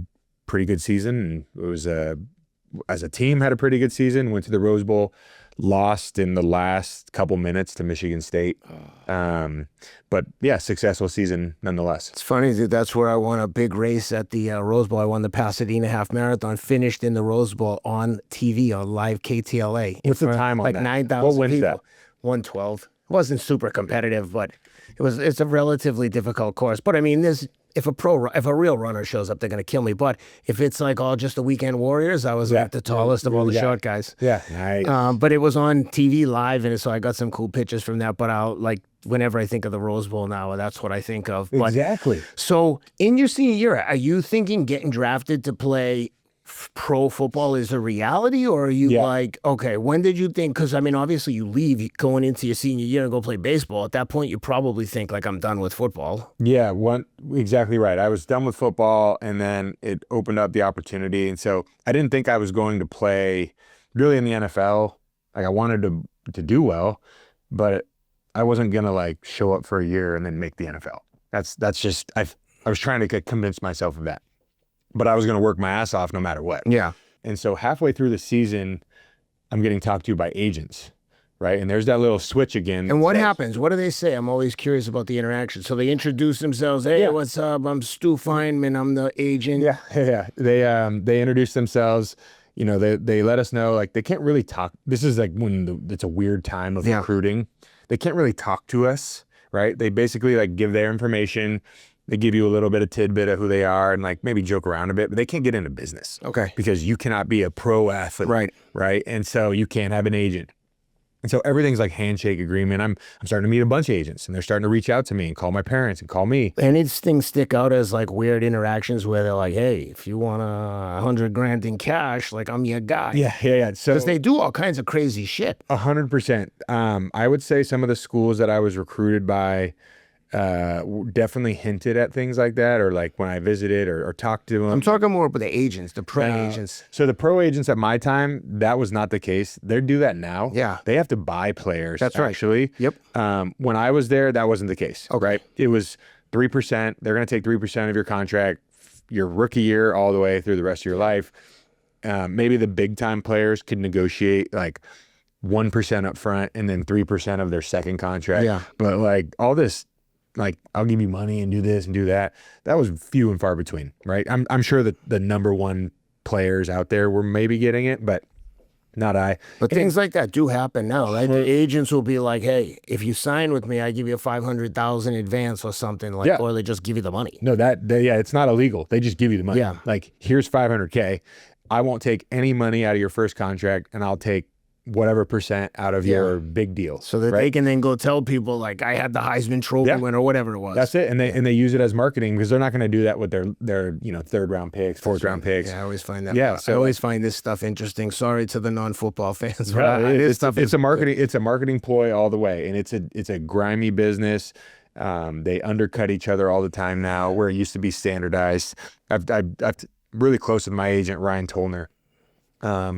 pretty good season. And it was as a team had a pretty good season, went to the Rose Bowl. Lost in the last couple minutes to Michigan State. But yeah, successful season nonetheless. It's funny, dude. That's where I won a big race at the Rose Bowl. I won the Pasadena Half Marathon, finished in the Rose Bowl on TV on live KTLA. What's the time on like that? 9,000 What wins people. that? 112. It wasn't super competitive, but it's a relatively difficult course. But if a real runner shows up, they're going to kill me. But if it's like all just the weekend warriors, I was like the tallest of all the short guys. Yeah. Nice. But it was on TV live, and so I got some cool pictures from that. But whenever I think of the Rose Bowl now, that's what I think of. But, exactly. So in your senior year, are you thinking getting drafted to play pro football is a reality, or are you like, okay, when did you think, because obviously you leave going into your senior year and go play baseball. At that point, you probably think like, I'm done with football. Yeah, exactly right. I was done with football, and then it opened up the opportunity. And so I didn't think I was going to play really in the NFL. Like I wanted to do well, but I wasn't going to like show up for a year and then make the NFL. That's just, I was trying to convince myself of that. But I was going to work my ass off no matter what. Yeah. And so halfway through the season, I'm getting talked to by agents, right? And there's that little switch again. And what happens? What do they say? I'm always curious about the interaction. So they introduce themselves. Hey, what's up? I'm Stu Feynman. I'm the agent. Yeah. They introduce themselves. You know, they let us know, like, they can't really talk. This is like when it's a weird time of recruiting. They can't really talk to us, right? They basically like give their information. They give you a little bit of tidbit of who they are and like maybe joke around a bit, but they can't get into business. Okay. Because you cannot be a pro athlete. Right. And so you can't have an agent. And so everything's like handshake agreement. I'm starting to meet a bunch of agents, and they're starting to reach out to me and call my parents and call me. And these things stick out as like weird interactions where they're like, hey, if you want $100,000 in cash, like I'm your guy. Yeah. So because they do all kinds of crazy shit. 100%. I would say some of the schools that I was recruited by definitely hinted at things like that, or like when I visited or talked to them. I'm talking more about the agents, the pro agents. So the pro agents at my time, that was not the case. They do that now. Yeah. They have to buy players. That's right. Actually. Yep. When I was there, that wasn't the case. Okay. Right. It was 3%. They're going to take 3% of your contract, your rookie year, all the way through the rest of your life. Maybe the big time players could negotiate like 1% up front and then 3% of their second contract. Yeah. But like all this, like, I'll give you money and do this and do that. That was few and far between, right? I'm sure that the number one players out there were maybe getting it, but not I. But things like that do happen now, right? The agents will be like, hey, if you sign with me, I give you $500,000 advance or something, like, or they just give you the money. No, it's not illegal. They just give you the money. Yeah. Like, here's $500K. I won't take any money out of your first contract, and I'll take whatever percent out of your big deal. So that they can then go tell people like I had the Heisman Trophy winner or whatever it was. That's it. And they use it as marketing because they're not going to do that with their third round picks, fourth round picks. Yeah, I always find that. Yeah. So I always find this stuff interesting. Sorry to the non-football fans. It's a marketing ploy all the way. And it's a grimy business. They undercut each other all the time now where it used to be standardized. I'm really close with my agent, Ryan Tolner.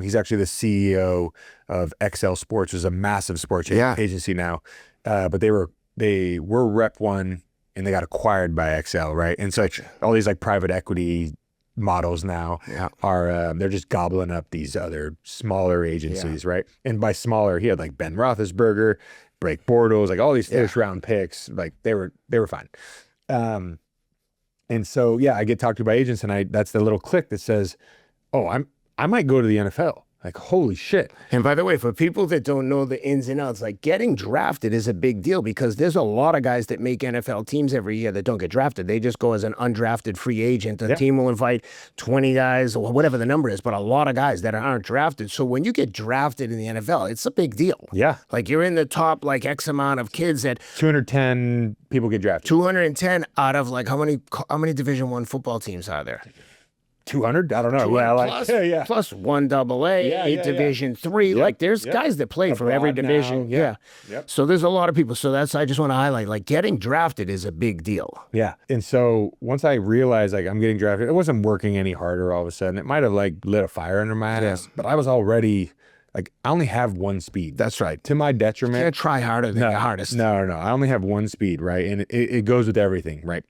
He's actually the CEO of XL Sports, which is a massive sports agency now. But they were Rep 1 and they got acquired by XL, right? And so all these like private equity models now are they're just gobbling up these other smaller agencies, right? And by smaller, he had like Ben Roethlisberger, Blake Bortles, like all these first round picks, like they were fine. And so I get talked to by agents, and that's the little click that says, oh, I might go to the NFL. Like, holy shit. And by the way, for people that don't know the ins and outs, like getting drafted is a big deal because there's a lot of guys that make NFL teams every year that don't get drafted. They just go as an undrafted free agent. The team will invite 20 guys or whatever the number is, but a lot of guys that aren't drafted. So when you get drafted in the NFL, it's a big deal. Yeah. Like you're in the top like X amount of kids that 210 people get drafted. 210 out of like how many Division I football teams are there? 200? I don't know. Plus one AA, Division III. Like there's guys that play for every division. Yep. So there's a lot of people. So I just want to highlight, like getting drafted is a big deal. Yeah. And so once I realized like I'm getting drafted, it wasn't working any harder all of a sudden. It might have like lit a fire under my ass, but I was already like, I only have one speed. That's right. To my detriment. You can't try harder than the hardest. No. I only have one speed, right? And it goes with everything, right?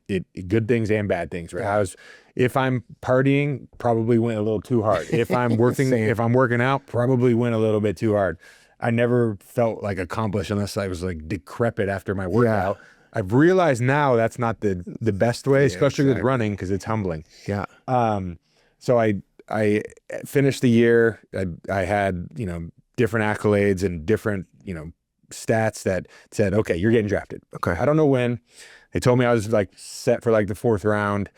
Good things and bad things, right? If I'm partying, probably went a little too hard. If I'm working out, probably went a little bit too hard. I never felt like accomplished unless I was like decrepit after my workout. I've realized now that's not the best way, especially with running, because it's humbling. Yeah. So I finished the year. I had, different accolades and different, stats that said, okay, you're getting drafted. Okay. I don't know when. They told me I was like set for like the 4th round.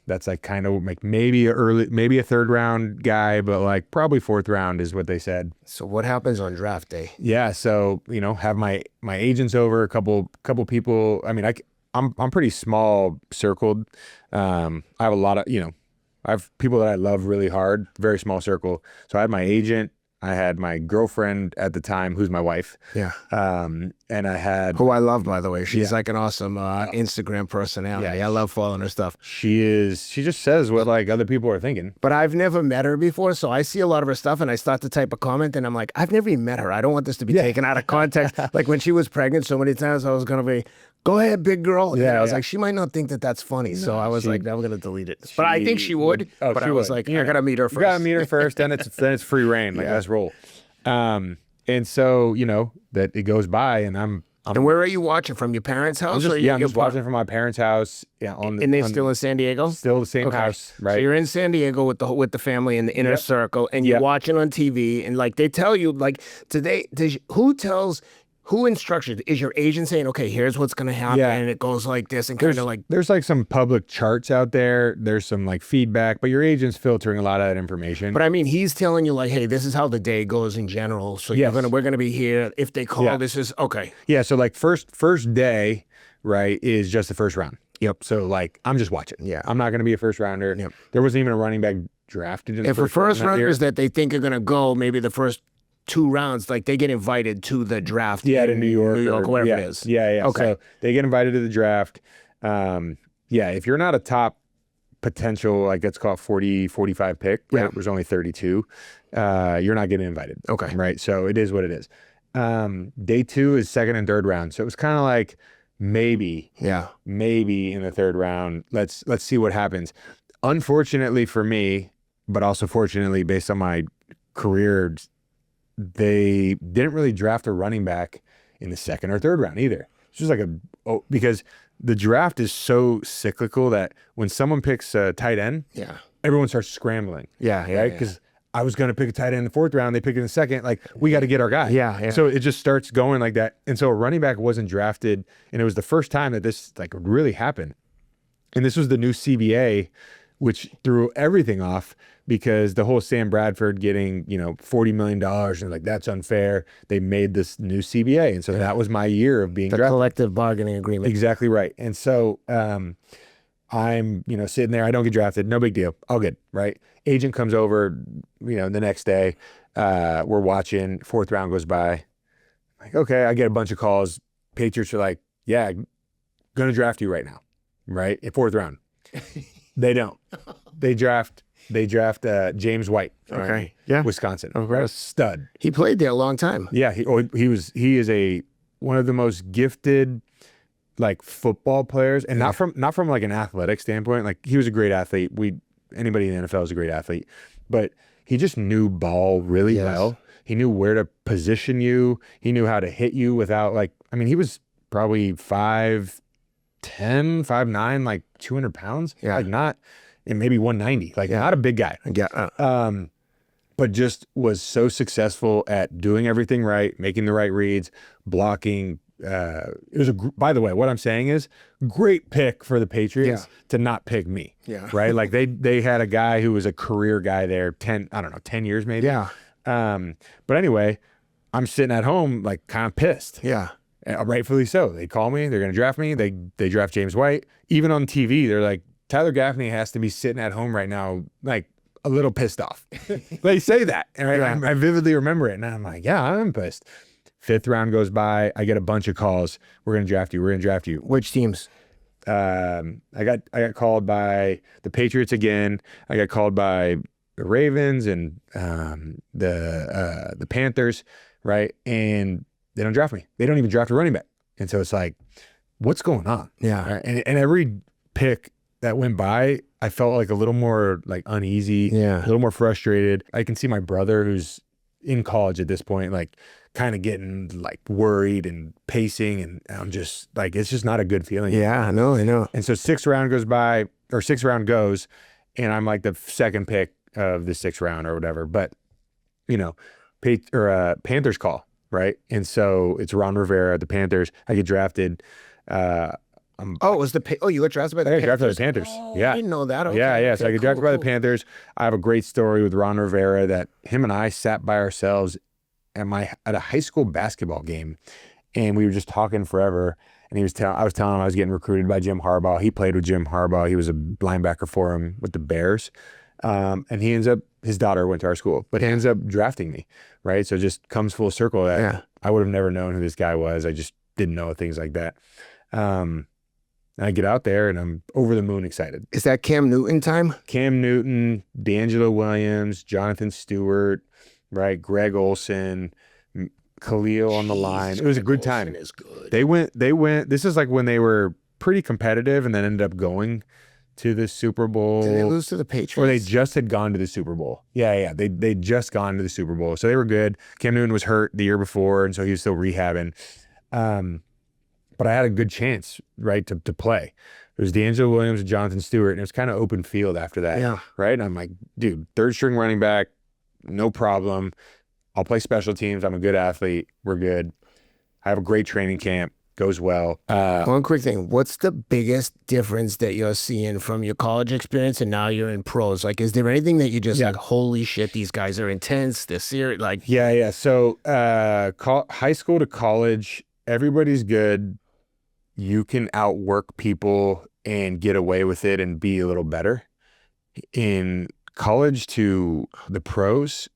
That's like kind of like maybe a third round guy, but like probably 4th round is what they said. So what happens on draft day? Yeah. So, have my agents over, a couple people. I mean, I'm pretty small circled. I have a lot of, I have people that I love really hard, very small circle. So I had my agent, I had my girlfriend at the time, who's my wife. Yeah. And I had... Who I love, by the way. She's like an awesome Instagram personality. Yeah, I love following her stuff. She just says what like other people are thinking. But I've never met her before, so I see a lot of her stuff and I start to type a comment and I'm like, I've never even met her. I don't want this to be taken out of context. Like when she was pregnant, so many times I was going to be Go ahead, big girl. And Yeah, I was yeah. like, she might not think that that's funny. So I was like, I'm going to delete it. But I think she would. Oh, but she I was would. like, I got to meet her first. You got to meet her first, then it's free reign. Like, let's roll. And so, you know, that it goes by and I'm and where are you watching? From your parents' house? I'm just watching from my parents' house. Yeah, and they're still in San Diego? Still the same house, right? So you're in San Diego with the family in the inner circle, and you're watching on TV, and like they tell you, like today, who instructs you? Is your agent saying, okay, here's what's going to happen, and it goes like this, and kind of like... There's like some public charts out there. There's some like feedback, but your agent's filtering a lot of that information. But I mean, he's telling you like, hey, this is how the day goes in general. So we're gonna be here. If they call, this is okay. Yeah. So like first day, right, is just the first round. Yep. So like I'm just watching. Yeah. I'm not gonna be a first rounder. Yep. There wasn't even a running back drafted in the first rounders that they think are gonna go maybe the first 2 rounds, like they get invited to the draft. Yeah, to New York, wherever it is. Yeah. Okay. So they get invited to the draft. If you're not a top potential, like let's call it 40, 45 pick, right? There's only 32. You're not getting invited. Okay. Right. So it is what it is. Day 2 is second and third round. So it was kind of like maybe in the third round, let's see what happens. Unfortunately for me, but also fortunately based on my career, they didn't really draft a running back in the second or third round either. It's just like because the draft is so cyclical that when someone picks a tight end, everyone starts scrambling. Right? Because I was going to pick a tight end in the fourth round. They pick it in the second. Like, we got to get our guy. So it just starts going like that. And so a running back wasn't drafted. And it was the first time that this like really happened. And this was the new CBA, which threw everything off because the whole Sam Bradford getting, $40 million and like, that's unfair. They made this new CBA. And so that was my year of being drafted. Collective bargaining agreement. Exactly right. And so I'm, sitting there. I don't get drafted. No big deal. I'll get, right? Agent comes over, the next day. We're watching. Fourth round goes by. Like, okay, I get a bunch of calls. Patriots are like, yeah, going to draft you right now. Right? In fourth round. They don't. They draft James White. Okay. Yeah. Wisconsin. Okay. A stud. He played there a long time. Yeah. He is one of the most gifted like football players, and not from like an athletic standpoint. Like, he was a great athlete. Anybody in the NFL is a great athlete, but he just knew ball really well. He knew where to position you. He knew how to hit you without he was probably 5'10", 5'9", like 200 pounds. Yeah. Like not, and maybe 190, like not a big guy. Yeah. But just was so successful at doing everything right, making the right reads, blocking. It was by the way, what I'm saying is great pick for the Patriots to not pick me. Yeah. Right. Like they had a guy who was a career guy there 10 years maybe. Yeah. But anyway, I'm sitting at home, like kind of pissed. Yeah. Rightfully so. They call me, they're going to draft me. They draft James White. Even on TV, they're like, Tyler Gaffney has to be sitting at home right now, like a little pissed off. They say that. And I vividly remember it. And I'm like, yeah, I'm pissed. Fifth round goes by. I get a bunch of calls. We're going to draft you. We're going to draft you. Which teams? I got called by the Patriots again. I got called by the Ravens and the Panthers, right? And they don't draft me. They don't even draft a running back. And so it's like, what's going on? Yeah. Right? And every pick that went by, I felt like a little more like uneasy, a little more frustrated. I can see my brother, who's in college at this point, like kind of getting like worried and pacing, and I'm just like, it's just not a good feeling. Yeah, I know. And so sixth round goes, and I'm like the second pick of the sixth round or whatever. But Panthers call, right? And so it's Ron Rivera, the Panthers. I get drafted. You got drafted by the Panthers? Drafted by the Panthers. I didn't know that. Okay. Yeah. So I get drafted by the Panthers. I have a great story with Ron Rivera that him and I sat by ourselves at a high school basketball game, and we were just talking forever. And I was telling him I was getting recruited by Jim Harbaugh. He played with Jim Harbaugh. He was a linebacker for him with the Bears. And his daughter went to our school, but he ends up drafting me, right? So it just comes full circle that I would have never known who this guy was. I just didn't know things like that. And I get out there and I'm over the moon excited. Is that Cam Newton time? Cam Newton, D'Angelo Williams, Jonathan Stewart, right? Greg Olson, Khalil on the line. It was a good time. Is good. They went. This is like when they were pretty competitive and then ended up going to the Super Bowl. Did they lose to the Patriots? Or they just had gone to the Super Bowl. Yeah. They'd just gone to the Super Bowl. So they were good. Cam Newton was hurt the year before, and so he was still rehabbing. But I had a good chance, right, to play. It was D'Angelo Williams and Jonathan Stewart, and it was kind of open field after that. Yeah. Right? And I'm like, dude, third string running back, no problem. I'll play special teams. I'm a good athlete. We're good. I have a great training camp. Goes well. One quick thing. What's the biggest difference that you're seeing from your college experience and now you're in pros? Like, is there anything that you just like, holy shit, these guys are intense, they're serious? Like, yeah. So high school to college, everybody's good. You can outwork people and get away with it and be a little better. In college to the pros,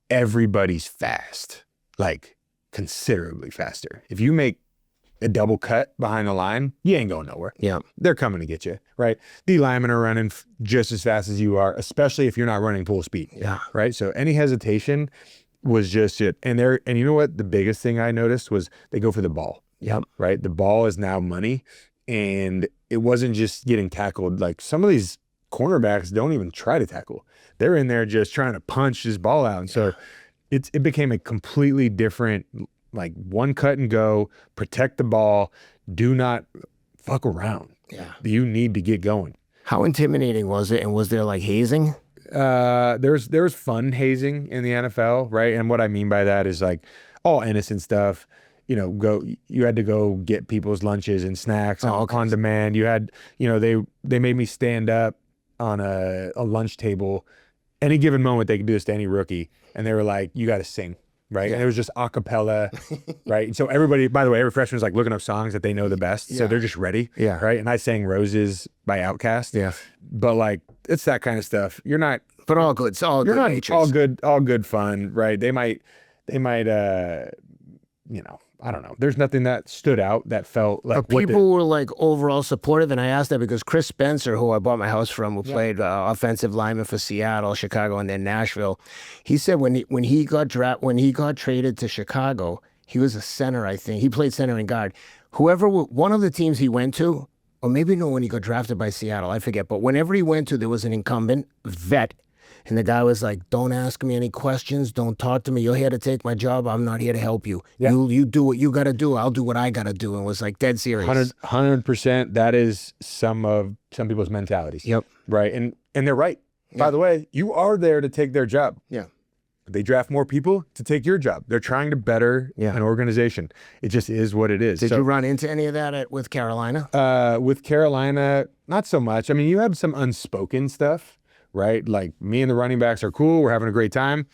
everybody's fast, like considerably faster. If you make a double cut behind the line, you ain't going nowhere. Yeah. They're coming to get you, right? The linemen are running just as fast as you are, especially if you're not running full speed. Yeah. Right? So any hesitation was just it. And you know what? The biggest thing I noticed was they go for the ball. Yep. Right? The ball is now money. And it wasn't just getting tackled. Like some of these cornerbacks don't even try to tackle. They're in there just trying to punch this ball out. And so it became a completely different, like one cut and go, protect the ball, do not fuck around. Yeah. You need to get going. How intimidating was it? And was there like hazing? There's fun hazing in the NFL, right? And what I mean by that is like all innocent stuff. You know, you had to go get people's lunches and snacks on demand. You had, they made me stand up on a lunch table. Any given moment, they could do this to any rookie. And they were like, you got to sing, right? Yeah. And it was just a cappella, right? And so everybody, by the way, every freshman's like looking up songs that they know the best. Yeah. So they're just ready, right? And I sang Roses by Outkast. Yeah. But like, it's that kind of stuff. You're not. But all good. It's all you're good. Not natures. all good fun, right? They might, I don't know. There's nothing that stood out that felt like people were like overall supportive, and I asked that because Chris Spencer, who I bought my house from, who played offensive lineman for Seattle, Chicago, and then Nashville, he said when he got traded to Chicago, he was a center. I think he played center and guard. One of the teams he went to, or maybe no, when he got drafted by Seattle, I forget. But whenever he went to, there was an incumbent vet. And the guy was like, don't ask me any questions. Don't talk to me. You're here to take my job. I'm not here to help you. Yeah. You do what you got to do. I'll do what I got to do. And was like dead serious. 100%. That is some people's mentalities. Yep. Right. And they're right. Yeah. By the way, you are there to take their job. Yeah. They draft more people to take your job. They're trying to better an organization. It just is what it is. Did you run into any of that with Carolina? With Carolina, not so much. I mean, you have some unspoken stuff. Right? Like me and the running backs are cool. We're having a great time,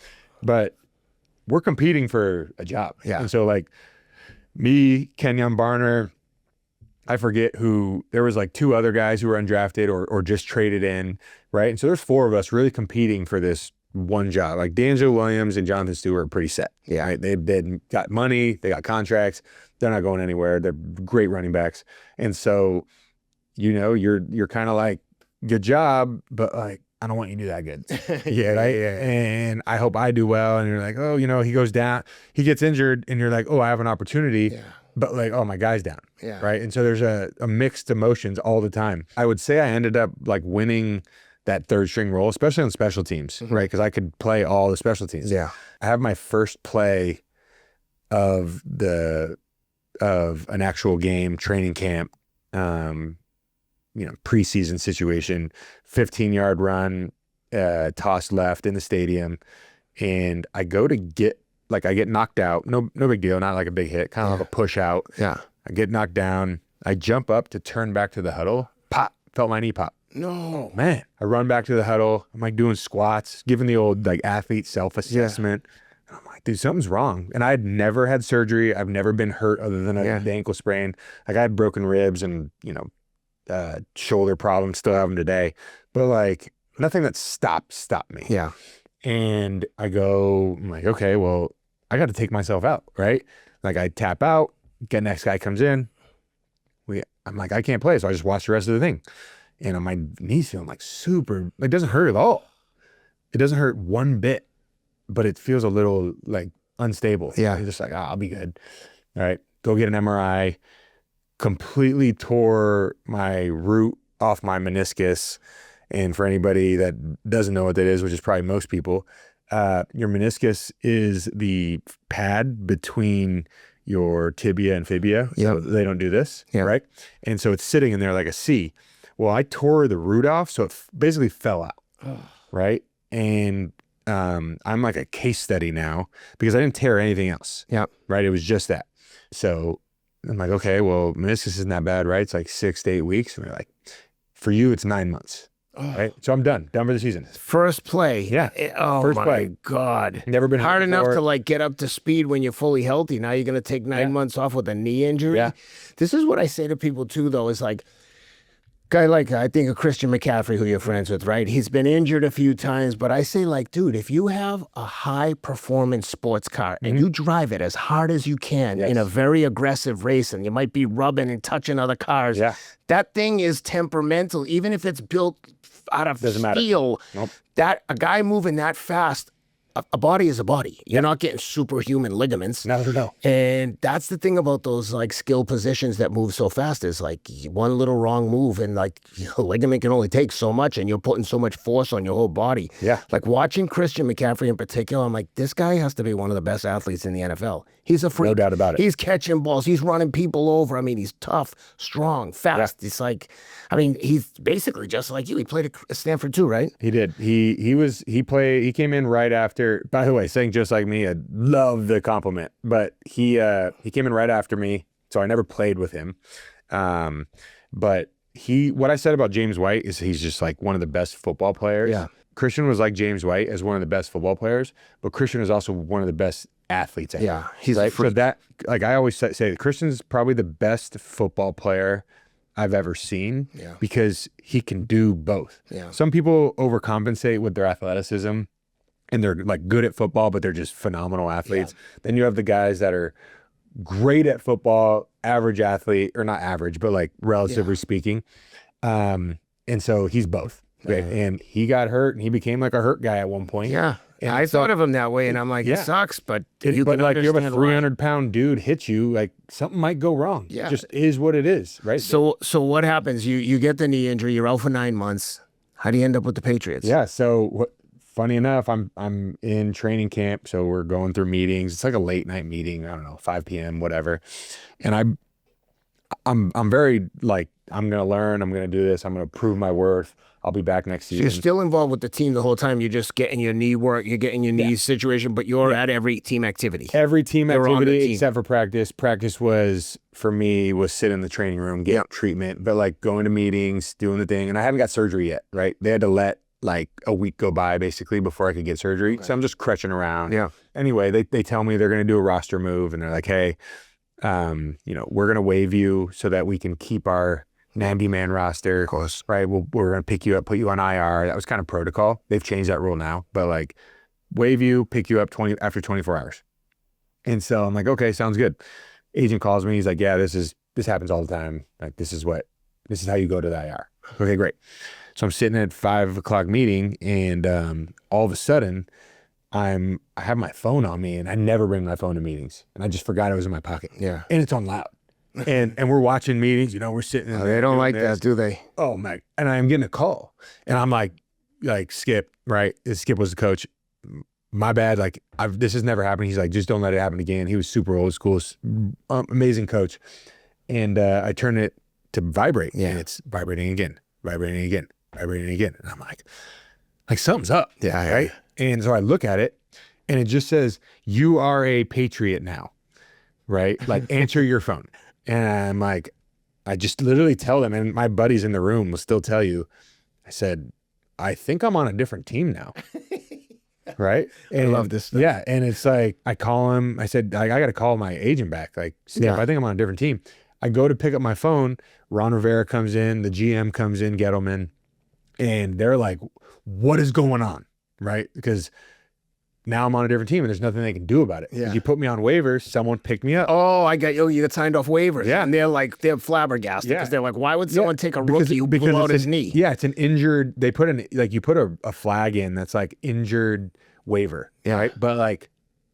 but we're competing for a job. Yeah. And so like me, Kenyon Barner, I forget who, there was like two other guys who were undrafted or just traded in. Right. And so there's four of us really competing for this one job. Like D'Angelo Williams and Jonathan Stewart are pretty set. Yeah. Right? They've got money. They got contracts. They're not going anywhere. They're great running backs. And so, you're kind of like, good job, but like, I don't want you to do that good. Right? Yeah. And I hope I do well. And you're like, oh, he goes down, he gets injured, and you're like, oh, I have an opportunity. Yeah. But like, oh, my guy's down. Yeah. Right. And so there's a mixed emotions all the time. I would say I ended up like winning that third string role, especially on special teams, right? Because I could play all the special teams. Yeah. I have my first play of an actual game, training camp, preseason situation, 15-yard run, toss left in the stadium. And I go to I get knocked out. No big deal. Not like a big hit, kind of like a push out. Yeah. I get knocked down. I jump up to turn back to the huddle. Pop, felt my knee pop. No. Man. I run back to the huddle. I'm like doing squats, giving the old like athlete self-assessment. Yeah. I'm like, dude, something's wrong. And I had never had surgery. I've never been hurt other than the ankle sprain. Like I had broken ribs and, shoulder problems, still have them today, but like nothing that stopped me. Yeah. And I'm like, okay, well, I got to take myself out, right? Like I tap out, next guy comes in. I'm like, I can't play. So I just watch the rest of the thing. And on my knees feeling like super, it doesn't hurt at all. It doesn't hurt one bit, but it feels a little like unstable. Yeah. You're just like, I'll be good. All right, go get an MRI. Completely tore my root off my meniscus. And for anybody that doesn't know what that is, which is probably most people, your meniscus is the pad between your tibia and fibia. Yep. So they don't do this, Yep. right? And so it's sitting in there like a C. Well, I tore the root off, so it basically fell out, right? And I'm like a case study now because I didn't tear anything else. Yeah. Right? It was just that. So I'm like, okay, well, meniscus isn't that bad, right? It's like 6 to 8 weeks. And we're like, for you, it's 9 months. Right? So I'm done for the season. First play. Yeah. Oh, First my play. God. Never been hard hurt enough before. to like get up to speed when you're fully healthy. Now you're going to take 9 months off with a knee injury. Yeah. This is what I say to people too, though, is like, guy like, I think of Christian McCaffrey, who you're friends with, right? He's been injured a few times, but I say like, dude, if you have a high performance sports car and you drive it as hard as you can in a very aggressive race, and you might be rubbing and touching other cars, that thing is temperamental, even if it's built out of steel. That a guy moving that fast, a body is a body. You're not getting superhuman ligaments. No. And that's the thing about those like skill positions that move so fast is like one little wrong move and like your ligament can only take so much and you're putting so much force on your whole body. Yeah. Like watching Christian McCaffrey in particular, I'm like, this guy has to be one of the best athletes in the NFL. He's a freak. No doubt about it. He's catching balls. He's running people over. I mean, he's tough, strong, fast. It's like, I mean, he's basically just like you. He played at Stanford too, right? He did. He came in right after, by the way, saying just like me, I love the compliment, but he came in right after me. So I never played with him. But what I said about James White is he's just like one of the best football players. Yeah. Christian was like James White as one of the best football players, but Christian is also one of the best athletes. He's right. So that, like I always say, Christian's probably the best football player I've ever seen because he can do both. Yeah. Some people overcompensate with their athleticism and they're like good at football, but they're just phenomenal athletes. Then you have the guys that are great at football, average athlete, or not average, but like relatively speaking. And so he's both. Right? And he got hurt and he became like a hurt guy at one point. Yeah. And I thought of him that way, and I'm like, it sucks, but you but can like you have a understand 300-pound dude hit you, like something might go wrong. Yeah. It just is what it is, right? So what happens? You get the knee injury, you're out for 9 months. How do you end up with the Patriots? Yeah. So funny enough, I'm in training camp, so we're going through meetings. It's like a late night meeting. I don't know, 5 p.m., whatever. And I'm very like, I'm gonna learn. I'm gonna do this. I'm gonna prove my worth. I'll be back next season. You're still involved with the team the whole time. You're just getting your knee work. You're getting your knee situation, but you're at every team activity. Every team You're on the activity team. except for practice. Practice was, for me, was sit in the training room, get treatment, but like going to meetings, doing the thing. And I haven't got surgery yet, right? They had to let like a week go by basically before I could get surgery. So I'm just crutching around. Yeah. Anyway, they tell me they're going to do a roster move and they're like, hey, we're going to waive you so that we can keep our 90-man roster. Of course. Right. We're going to pick you up, put you on IR. That was kind of protocol. They've changed that rule now, but like waive you, pick you up after 24 hours. And so I'm like, okay, sounds good. Agent calls me. He's like, yeah, this happens all the time. Like, this is how you go to the IR. Okay, great. So I'm sitting at 5 o'clock meeting and all of a sudden I have my phone on me and I never bring my phone to meetings. And I just forgot it was in my pocket. Yeah. And it's on loud. And we're watching meetings, we're sitting in there. They don't like this. that, do they? Oh my! And I'm getting a call, and I'm like Skip, right? Skip was the coach. My bad. Like this has never happened. He's like, just don't let it happen again. He was super old school, amazing coach. And I turn it to vibrate, and it's vibrating again, vibrating again, vibrating again. And I'm like something's up. Yeah. Right. And so I look at it, and it just says, "You are a Patriot now." Right? Like answer your phone. And I'm like, I just literally tell them, and my buddies in the room will still tell you, I said, I think I'm on a different team now. Right? And I love this stuff. Yeah. And it's like, I call him, I said, I got to call my agent back. Like, Steph, I think I'm on a different team. I go to pick up my phone. Ron Rivera comes in, the GM comes in, Gettleman, and they're like, what is going on? Right? Because now I'm on a different team and there's nothing they can do about it. Yeah. You put me on waivers, someone picked me up. Oh, I got you. You got signed off waivers. Yeah. And they're flabbergasted because they're like, why would someone take a Because rookie who blew out his knee? Yeah, it's an injured, they put you put a flag in that's like injured waiver. Yeah. Right? But like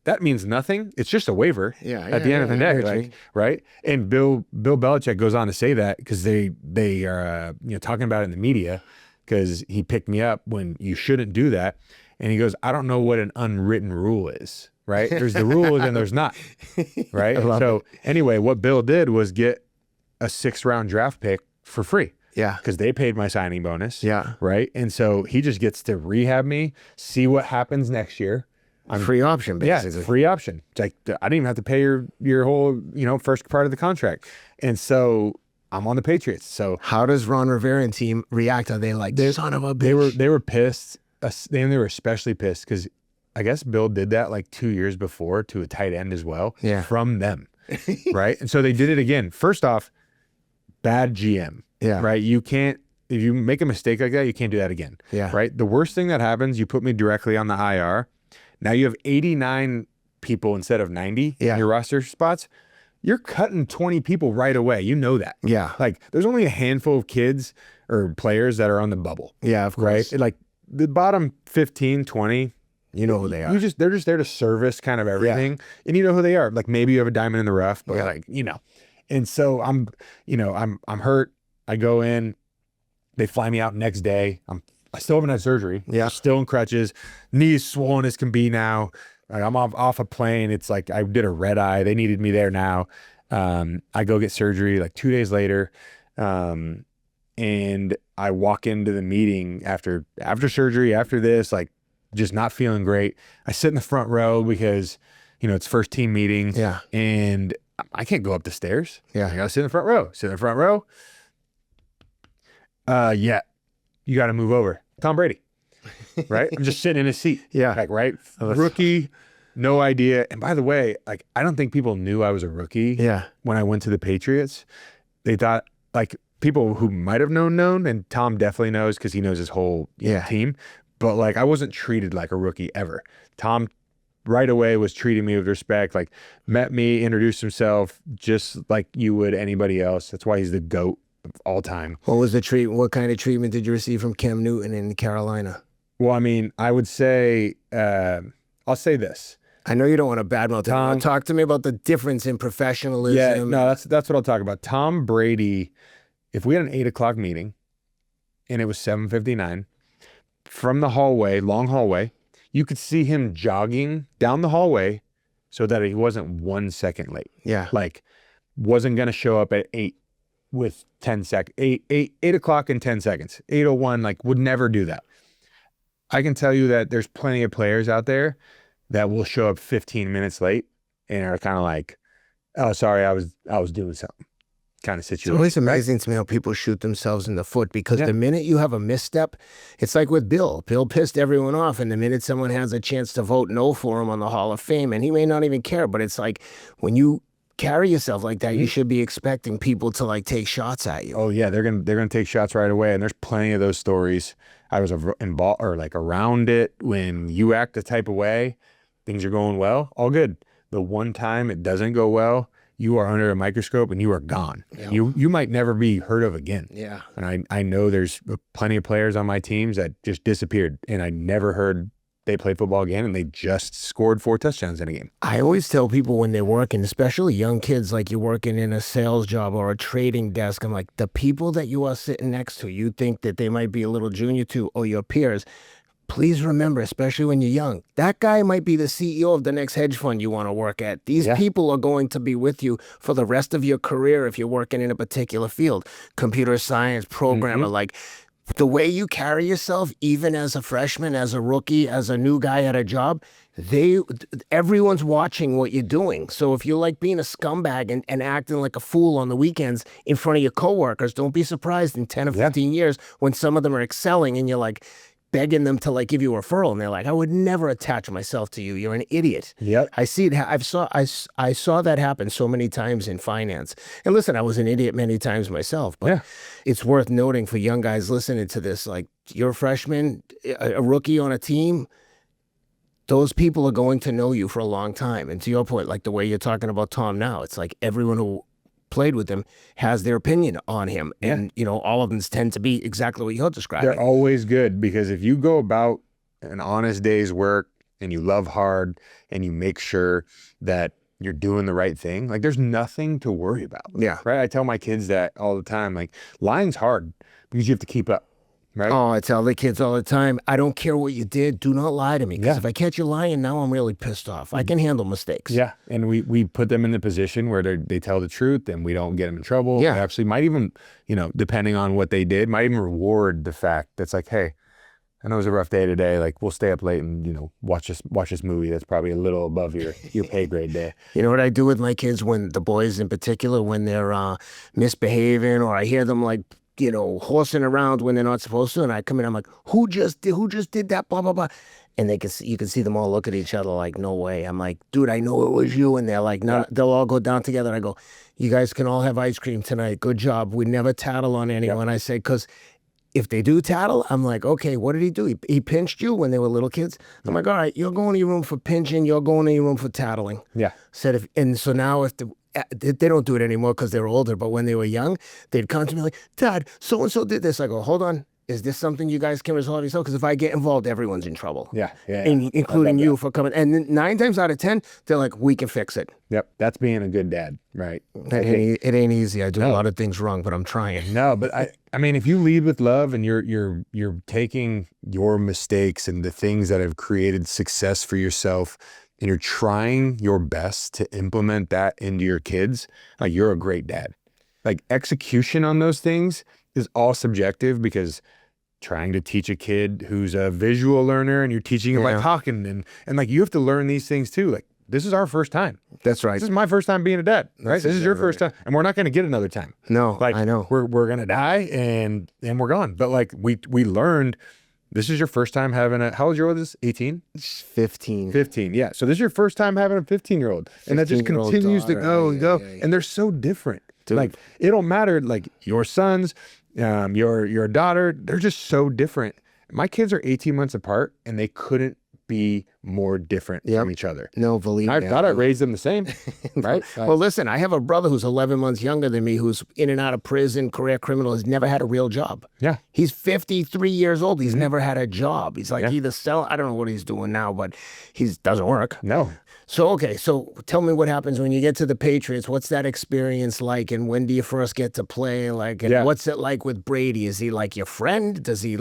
that means nothing. It's just a waiver at the end of the day, like, right? And Bill Belichick goes on to say that because they are talking about it in the media because he picked me up when you shouldn't do that. And he goes, I don't know what an unwritten rule is, right? There's the rules and there's not, right? So anyway, what Bill did was get a 6th-round draft pick for free. Yeah. Because they paid my signing bonus. Yeah. Right. And so he just gets to rehab me, see what happens next year. Free option, basically. Yeah, it's free option. It's like, I didn't even have to pay your whole, first part of the contract. And so I'm on the Patriots. So how does Ron Rivera and team react? Are they like, son of a bitch? They were pissed. And they were especially pissed because I guess Bill did that like 2 years before to a tight end as well. Yeah. From them. Right. And so they did it again. First off, bad GM. Yeah. Right. You can't, if you make a mistake like that, you can't do that again. Yeah. Right. The worst thing that happens, you put me directly on the IR. Now you have 89 people instead of 90 in your roster spots. You're cutting 20 people right away. You know that. Yeah. Like there's only a handful of kids or players that are on the bubble. Yeah, of course. Right. Like the bottom 15, 20. You know who they are. They're just there to service kind of everything. Yeah. And you know who they are. Like maybe you have a diamond in the rough, but And so I'm hurt. I go in, they fly me out next day. I still haven't had surgery. Yeah. I'm still in crutches, knees swollen as can be now. Like I'm off a plane. It's like I did a red eye. They needed me there now. I go get surgery like 2 days later. And I walk into the meeting after surgery, after this, like just not feeling great. I sit in the front row because, it's first team meeting. Yeah. And I can't go up the stairs. Yeah. I gotta sit in the front row. Yeah, you got to move over. Tom Brady, right? I'm just sitting in his seat. Yeah. Like, right? Rookie, no idea. And by the way, like, I don't think people knew I was a rookie. Yeah. When I went to the Patriots, they thought, like, people who might have known, and Tom definitely knows because he knows his whole team. But, like, I wasn't treated like a rookie ever. Tom right away was treating me with respect, like, met me, introduced himself just like you would anybody else. That's why he's the GOAT. All time. What was the treatment? What kind of treatment did you receive from Cam Newton in Carolina? Well, I mean, I would say, I'll say this. I know you don't want to badmouth him. Talk to me about the difference in professionalism. Yeah, no, that's what I'll talk about. Tom Brady, if we had an 8 o'clock meeting and it was 7:59, from the hallway, long hallway, you could see him jogging down the hallway so that he wasn't 1 second late. Yeah. Like, wasn't going to show up at 8 with 10 seconds, 8 o'clock in 10 seconds, 8:01, like would never do that. I can tell you that there's plenty of players out there that will show up 15 minutes late and are kind of like, oh, sorry, I was doing something kind of situation. It's always amazing to me how people shoot themselves in the foot because the minute you have a misstep, it's like with Bill. Bill pissed everyone off, and the minute someone has a chance to vote no for him on the Hall of Fame, and he may not even care, but it's like when you carry yourself like that, you should be expecting people to like take shots at you. Oh yeah, they're gonna take shots right away, and there's plenty of those stories. I was involved or like around it when you act the type of way, things are going well, all good. The one time it doesn't go well, you are under a microscope and you are gone. Yeah. You might never be heard of again. Yeah. And I know there's plenty of players on my teams that just disappeared, and I never heard they played football again, and they just scored 4 touchdowns in a game. I always tell people when they're working, especially young kids, like you're working in a sales job or a trading desk, I'm like, the people that you are sitting next to, you think that they might be a little junior to, or your peers, please remember, especially when you're young, that guy might be the CEO of the next hedge fund you want to work at. These people are going to be with you for the rest of your career if you're working in a particular field. Computer science, programmer, like the way you carry yourself, even as a freshman, as a rookie, as a new guy at a job, everyone's watching what you're doing. So if you like being a scumbag and acting like a fool on the weekends in front of your coworkers, don't be surprised in 10 or 15 years when some of them are excelling and you're like begging them to like give you a referral, and they're like, I would never attach myself to you. You're an idiot. Yep. I see it. I saw that happen so many times in finance. And listen, I was an idiot many times myself, but it's worth noting for young guys listening to this, like you're a freshman, a rookie on a team, those people are going to know you for a long time. And to your point, like the way you're talking about Tom now, it's like everyone who played with him has their opinion on him. And, all of them tend to be exactly what you're describing. They're always good because if you go about an honest day's work and you love hard and you make sure that you're doing the right thing, like there's nothing to worry about. Yeah. Right. I tell my kids that all the time, like lying's hard because you have to keep up. Right. Oh, I tell the kids all the time, I don't care what you did. Do not lie to me. Because if I catch you lying, now I'm really pissed off. I can handle mistakes. Yeah. And we put them in the position where they tell the truth and we don't get them in trouble. Yeah. We actually might even, depending on what they did, might even reward the fact that's like, hey, I know it was a rough day today. Like we'll stay up late and, watch this movie that's probably a little above your pay grade day. You know what I do with my kids, when the boys in particular, when they're misbehaving, or I hear them like, horsing around when they're not supposed to, and I come in, I'm like, who just did that, blah, blah, blah. And you can see them all look at each other like, no way. I'm like, dude, I know it was you. And they're like, no, they'll all go down together. I go, you guys can all have ice cream tonight. Good job. We never tattle on anyone. I say, because if they do tattle, I'm like, okay, what did he do? He pinched you when they were little kids? I'm like, all right, you're going to your room for pinching. You're going to your room for tattling. Yeah. So now if they don't do it anymore because they're older, but when they were young, they'd come to me like, Dad, so-and-so did this. I go, hold on. Is this something you guys can resolve yourself? Because if I get involved, everyone's in trouble. Yeah. Including you for coming. And then 9 times out of 10, they're like, we can fix it. Yep. That's being a good dad, right? It ain't easy. I do a lot of things wrong, but I'm trying. No, but I mean, if you lead with love and you're taking your mistakes and the things that have created success for yourself, and you're trying your best to implement that into your kids, like you're a great dad. Like execution on those things is all subjective, because trying to teach a kid who's a visual learner and you're teaching him by talking and like you have to learn these things too. Like this is our first time. That's right. This is my first time being a dad, right? This is your first time, and we're not going to get another time. No, like I know. We're going to die and we're gone. But like we learned, this is your first time having how old your oldest? 18? 15. 15, yeah. So this is your first time having a 15-year-old. And that just continues to go and go. And they're so different. Dude. Like, it don't matter, like, your sons, your daughter, they're just so different. My kids are 18 months apart, and they couldn't be more different from each other. No, believe me. I thought I raised them the same, right? Well, listen, I have a brother who's 11 months younger than me, who's in and out of prison, career criminal, has never had a real job. Yeah. He's 53 years old. He's never had a job. He's like either I don't know what he's doing now, but he doesn't work. No. So, okay, so tell me what happens when you get to the Patriots. What's that experience like, and when do you first get to play? Like, and what's it like with Brady? Is he like your friend? Is he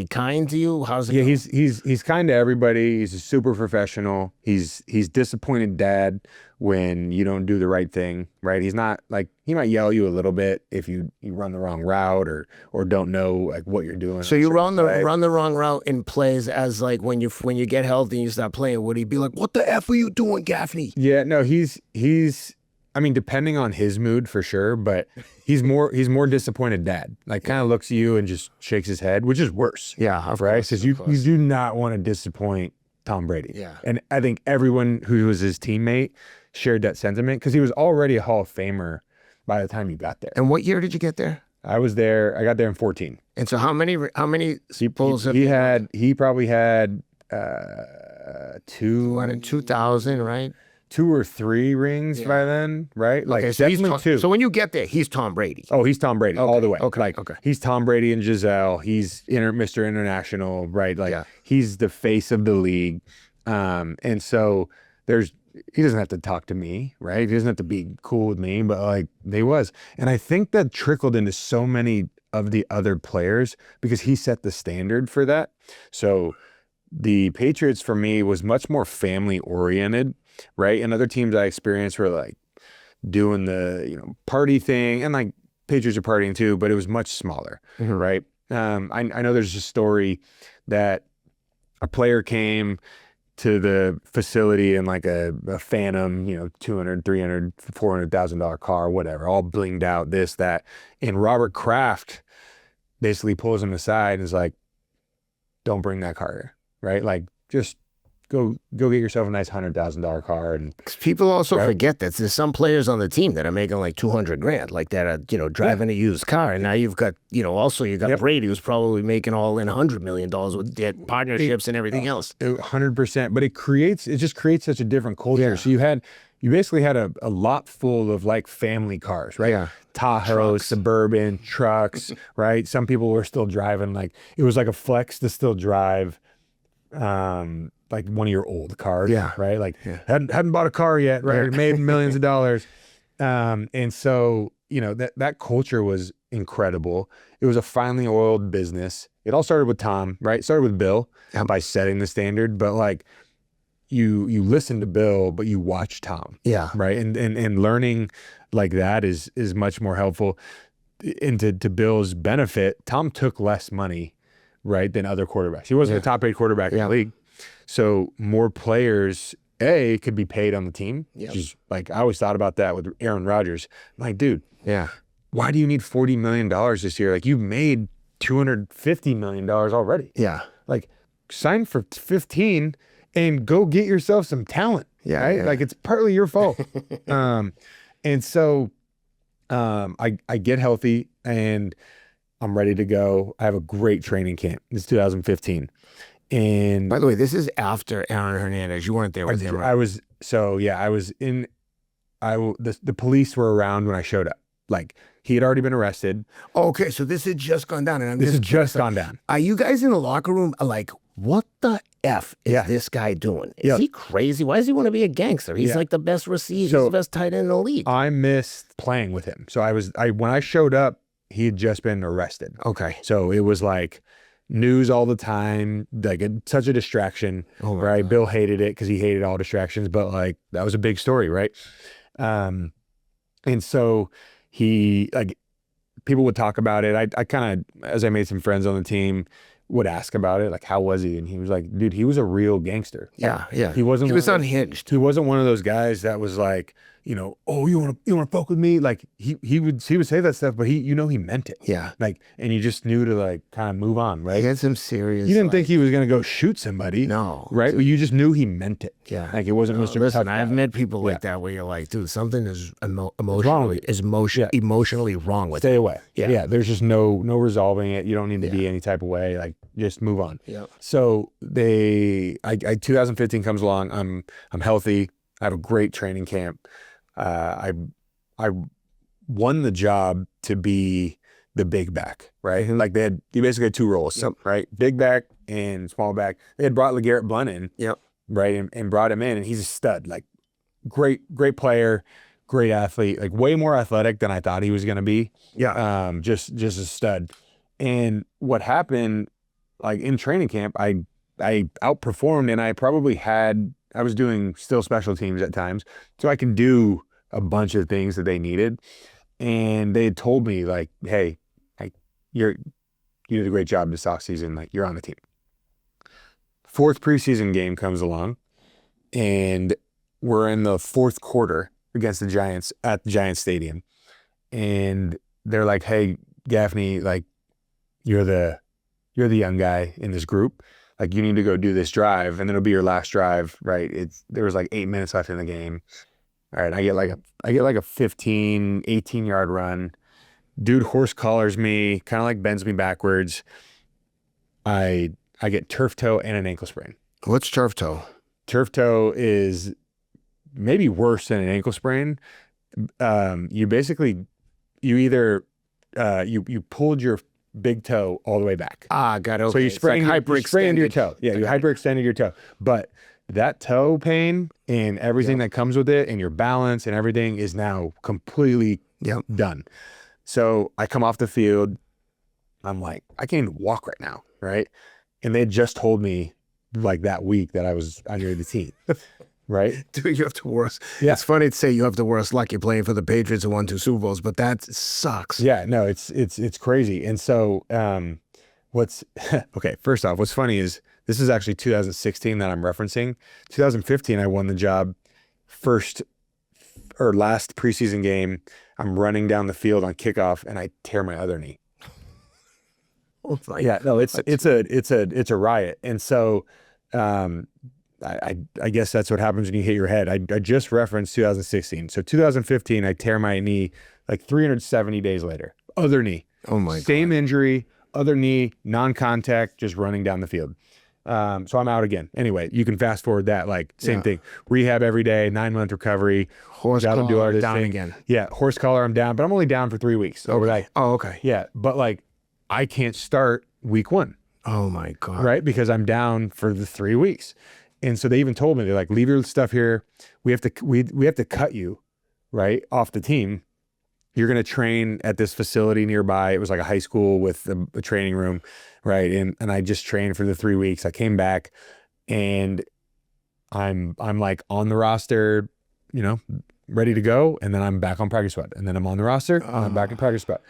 kind to you? How's it going? He's kind to everybody. He's a super professional. He's disappointed dad when you don't do the right thing, right? He's not like, he might yell at you a little bit if you run the wrong route or don't know like what you're doing. So you run the wrong route in plays, as like when you get healthy and you start playing, would he be like, what the F are you doing, Gaffney? Yeah, no, he's I mean, depending on his mood for sure, but he's more disappointed dad. Like kind of looks at you and just shakes his head, which is worse. Yeah, right? Because you do not want to disappoint Tom Brady. Yeah. And I think everyone who was his teammate shared that sentiment, because he was already a Hall of Famer by the time you got there. And what year did you get there? I got there in 14. And so how many Super Bowls he probably had 2000, right? 2 or 3 rings by then, right? Like, okay, so definitely 2. So when you get there, he's Tom Brady. Oh, he's Tom Brady all the way. Okay, He's Tom Brady and Giselle. He's Mr. International, right? Like he's the face of the league. And so he doesn't have to talk to me, right? He doesn't have to be cool with me, but like they was. And I think that trickled into so many of the other players because he set the standard for that. So the Patriots for me was much more family oriented, right? And other teams I experienced were like doing the, party thing, and like Patriots are partying too, but it was much smaller, right? I know there's a story that a player came to the facility in like a Phantom, $200,000, $300,000, $400,000 car, whatever, all blinged out, this, that. And Robert Kraft basically pulls him aside and is like, don't bring that car here, right? Like, just go get yourself a nice $100,000 car. And people also forget that there's some players on the team that are making like $200,000, like that are, driving a used car. And now you've got, also you got Brady, who's probably making all in $100 million with their partnerships and everything else. 100%. But it just creates such a different culture. So you basically had a lot full of like family cars, right? Yeah. Tahoe, Suburban, trucks, right? Some people were still driving, like it was like a flex to still drive like one of your old cars, Yeah. right? Like hadn't bought a car yet, right? Yeah. Made millions of dollars. And so, you know, that culture was incredible. It was a finely oiled business. It all started with Tom, right? It started with Bill by setting the standard, but like you listen to Bill, but you watch Tom. Yeah. Right. And learning like that is much more helpful. And to Bill's benefit, Tom took less money, right, than other quarterbacks. He wasn't a top 8 quarterback in the league. So more players, could be paid on the team. Which is like, I always thought about that with Aaron Rodgers. I'm like, dude, why do you need $40 million this year? Like, you've made $250 million already. Yeah. Like, sign for 15 and go get yourself some talent. Yeah. Right? Yeah. Like, it's partly your fault. And so I get healthy and I'm ready to go. I have a great training camp. It's 2015. And by the way, this is after Aaron Hernandez. You weren't there with him, right? I was the police were around when I showed up. Like, he had already been arrested. Okay, so this had just gone down. And this has just gone down. Are you guys in the locker room like, what the F is this guy doing? Is he crazy? Why does he want to be a gangster? He's like the best receiver, he's the best tight end in the league. I missed playing with him. So when I showed up, he had just been arrested. Okay. So it was like news all the time, like such a distraction, right? God. Bill hated it because he hated all distractions, but like that was a big story, right? And so he, like, people would talk about it. I kind of, as I made some friends on the team, would ask about it, like, how was he? And he was like, dude, he was a real gangster. Yeah, yeah. He was unhinged. He wasn't one of those guys that was like, you know, oh, you want to fuck with me? Like, he would say that stuff, but he meant it. Yeah. Like, and you just knew to like kind of move on, right? He had some serious. You didn't think he was gonna go shoot somebody. No. Right? You just knew he meant it. Yeah. Like, it wasn't Mr. Listen, I've met people like that where you're like, dude, something is emotionally wrong with Stay it. away. Yeah. There's just no resolving it. You don't need to be any type of way. Like, just move on. Yeah. So 2015 comes along. I'm healthy. I have a great training camp. I won the job to be the big back, right? And like you basically had 2 roles, right? Big back and small back. They had brought LeGarrette Blount in, right? And brought him in, and he's a stud, like great player, great athlete, like way more athletic than I thought he was going to be. Yeah. Just a stud. And what happened, like in training camp, I outperformed, and I was doing still special teams at times, so I can do a bunch of things that they needed. And they had told me like, hey, you did a great job this offseason. Like, you're on the team. 4th preseason game comes along, and we're in the 4th quarter against the Giants at the Giants Stadium. And they're like, hey, Gaffney, like, you're the young guy in this group. Like, you need to go do this drive, and it'll be your last drive, right? There was like 8 minutes left in the game. All right, I get like a 15, 18-yard run. Dude horse collars me, kind of like bends me backwards. I get turf toe and an ankle sprain. What's turf toe? Turf toe is maybe worse than an ankle sprain. You either you pulled your big toe all the way back. Ah, got it. Okay. So you sprained your toe. Yeah, you Okay. hyperextended your toe. But that toe pain and everything that comes with it, and your balance and everything, is now completely done. So I come off the field. I'm like, I can't even walk right now, right? And they just told me like that week that I was under the team, right? Dude, you have the worst. Yeah. It's funny to say you have the worst luck. You're playing for the Patriots and won 2 Super Bowls, but that sucks. Yeah, no, it's crazy. And so okay, first off, what's funny is this is actually 2016 that I'm referencing. 2015, I won the job. Last preseason game, I'm running down the field on kickoff, and I tear my other knee. Yeah, no, it's a riot. And so I guess that's what happens when you hit your head. I just referenced 2016. So 2015, I tear my knee like 370 days later. Other knee. Oh my God. Same injury, other knee, non-contact, just running down the field. So I'm out again. Anyway, you can fast forward that, like, same thing. Rehab every day, 9-month recovery. Horse collar, down again. Yeah, horse collar, I'm down, but I'm only down for 3 weeks overnight. Oh, okay. Yeah, but like, I can't start week 1. Oh my God. Right? Because I'm down for the 3 weeks. And so they even told me, they're like, leave your stuff here. We have to cut you, right, off the team. You're going to train at this facility nearby. It was like a high school with a training room, right? And I just trained for the 3 weeks. I came back and I'm like on the roster, you know, ready to go. And then I'm back on practice squad. And then I'm on the roster and I'm back in practice squad.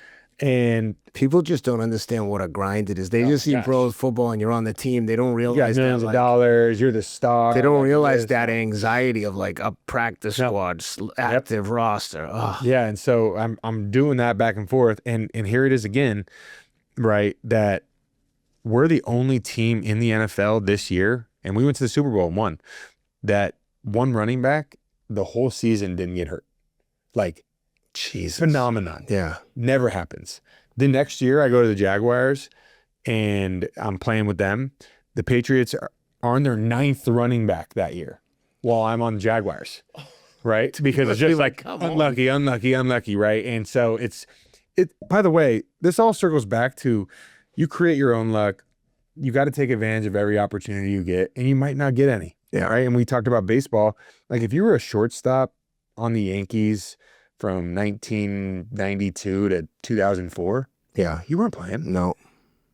And people just don't understand what a grind it is. They just see pro football and you're on the team. They don't realize you got millions of dollars. You're the star. They don't realize that anxiety of like a practice squad, active roster. Ugh. Yeah, and so I'm doing that back and forth, and here it is again, right? That we're the only team in the NFL this year, and we went to the Super Bowl and won. That one running back the whole season didn't get hurt. Like, Jesus. Phenomenon. Yeah. Never happens. The next year I go to the Jaguars and I'm playing with them. The Patriots are on their 9th running back that year while I'm on the Jaguars, right? Because it's just like unlucky, right? And so it, by the way, this all circles back to you create your own luck. You got to take advantage of every opportunity you get, and you might not get any. Yeah. Right. And we talked about baseball. Like if you were a shortstop on the Yankees from 1992 to 2004, yeah, you weren't playing. No.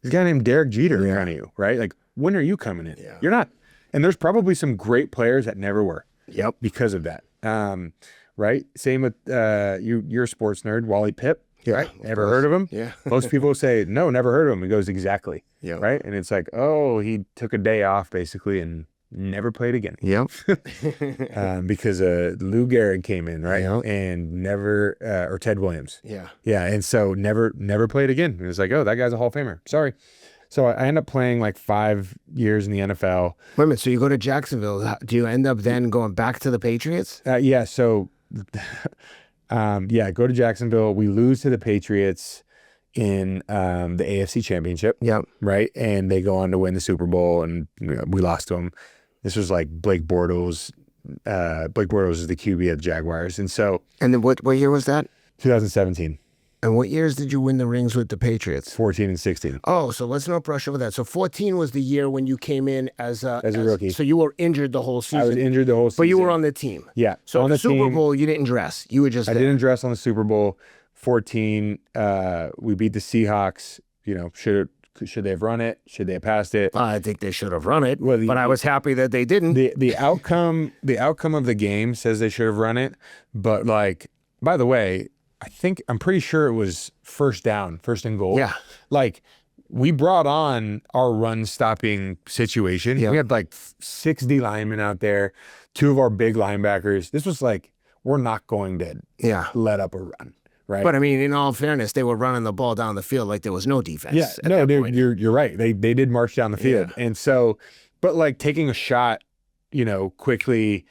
There's a guy named Derek Jeter in front of you, right? Like, when are you coming in? Yeah. You're not. And there's probably some great players that never were. Yep. Because of that. Right? Same with you're a sports nerd, Wally Pipp. Yeah. Right? Ever heard of him? Yeah. Most people say, no, never heard of him. He goes, exactly. Yeah. Right? And it's like, oh, he took a day off basically and never played again. Yep. Because Lou Gehrig came in, right? Yep. And never, or Ted Williams. Yeah. Yeah. And so never played again. It was like, oh, that guy's a Hall of Famer. Sorry. So I end up playing like 5 years in the NFL. Wait a minute. So you go to Jacksonville. Do you end up then going back to the Patriots? Yeah. So, go to Jacksonville. We lose to the Patriots in the AFC Championship. Yep. Right. And they go on to win the Super Bowl, and we lost to them. This was like Blake Bortles. Blake Bortles is the QB of the Jaguars. And so. And then what year was that? 2017. And what years did you win the rings with the Patriots? 14 and 16. Oh, so let's not brush over that. So 14 was the year when you came in as a rookie. So you were injured the whole season. I was injured the whole season. But you were on the team. Yeah. So on the Super Bowl, you didn't dress. You were just I didn't dress on the Super Bowl. 14, we beat the Seahawks. You know, should they have run it? Should they have passed it? I think they should have run it, well, but I was happy that they didn't. The outcome of the game says they should have run it. But like, by the way, I'm pretty sure it was first and goal. Yeah. Like, we brought on our run stopping situation. Yeah. We had like 6 D linemen out there, 2 of our big linebackers. This was like, we're not going to let up a run. Right. But I mean, in all fairness, they were running the ball down the field like there was no defense. Yeah, no, you're right. They did march down the field. Yeah. And so, but like taking a shot, quickly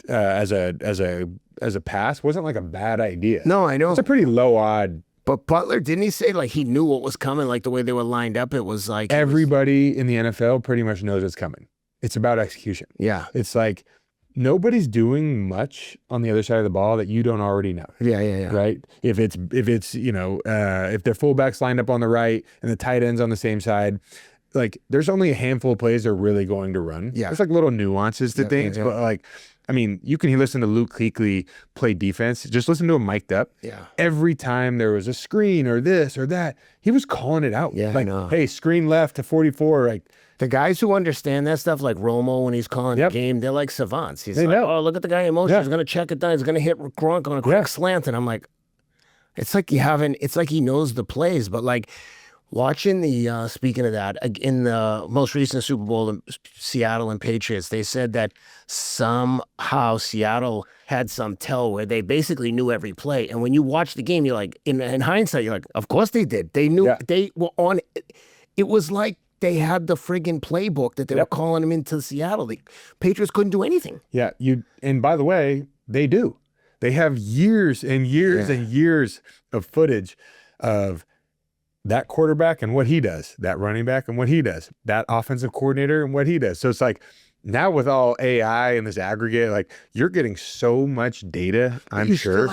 as a pass wasn't like a bad idea. No, I know. It's a pretty low odd. But Butler, didn't he say like he knew what was coming, like the way they were lined up? It was like everybody in the NFL pretty much knows it's coming. It's about execution. Yeah. It's like nobody's doing much on the other side of the ball that you don't already know. Yeah. Right? If it's if their fullbacks lined up on the right and the tight ends on the same side, like there's only a handful of plays they're really going to run. Yeah. There's like little nuances to things, but like, I mean, you can listen to Luke Kuechly play defense. Just listen to him mic'd up. Yeah. Every time there was a screen or this or that, he was calling it out. Yeah, like, I know. Hey, screen left to 44. Like, the guys who understand that stuff, like Romo when he's calling the game, they're like savants. He's like, oh, look at the guy in motion. He's going to check it down. He's going to hit Gronk on a quick slant. And I'm like, it's like he knows the plays. But like watching speaking of that, in the most recent Super Bowl, Seattle and Patriots, they said that somehow Seattle had some tell where they basically knew every play. And when you watch the game, you're like, in hindsight, you're like, of course they did. They knew they were on. It was like, they had the friggin' playbook that they were calling them into Seattle. The Patriots couldn't do anything. Yeah, and by the way, they do. They have years and years and years of footage of that quarterback and what he does, that running back and what he does, that offensive coordinator and what he does. So it's like now with all AI and this aggregate, like you're getting so much data, I'm sure.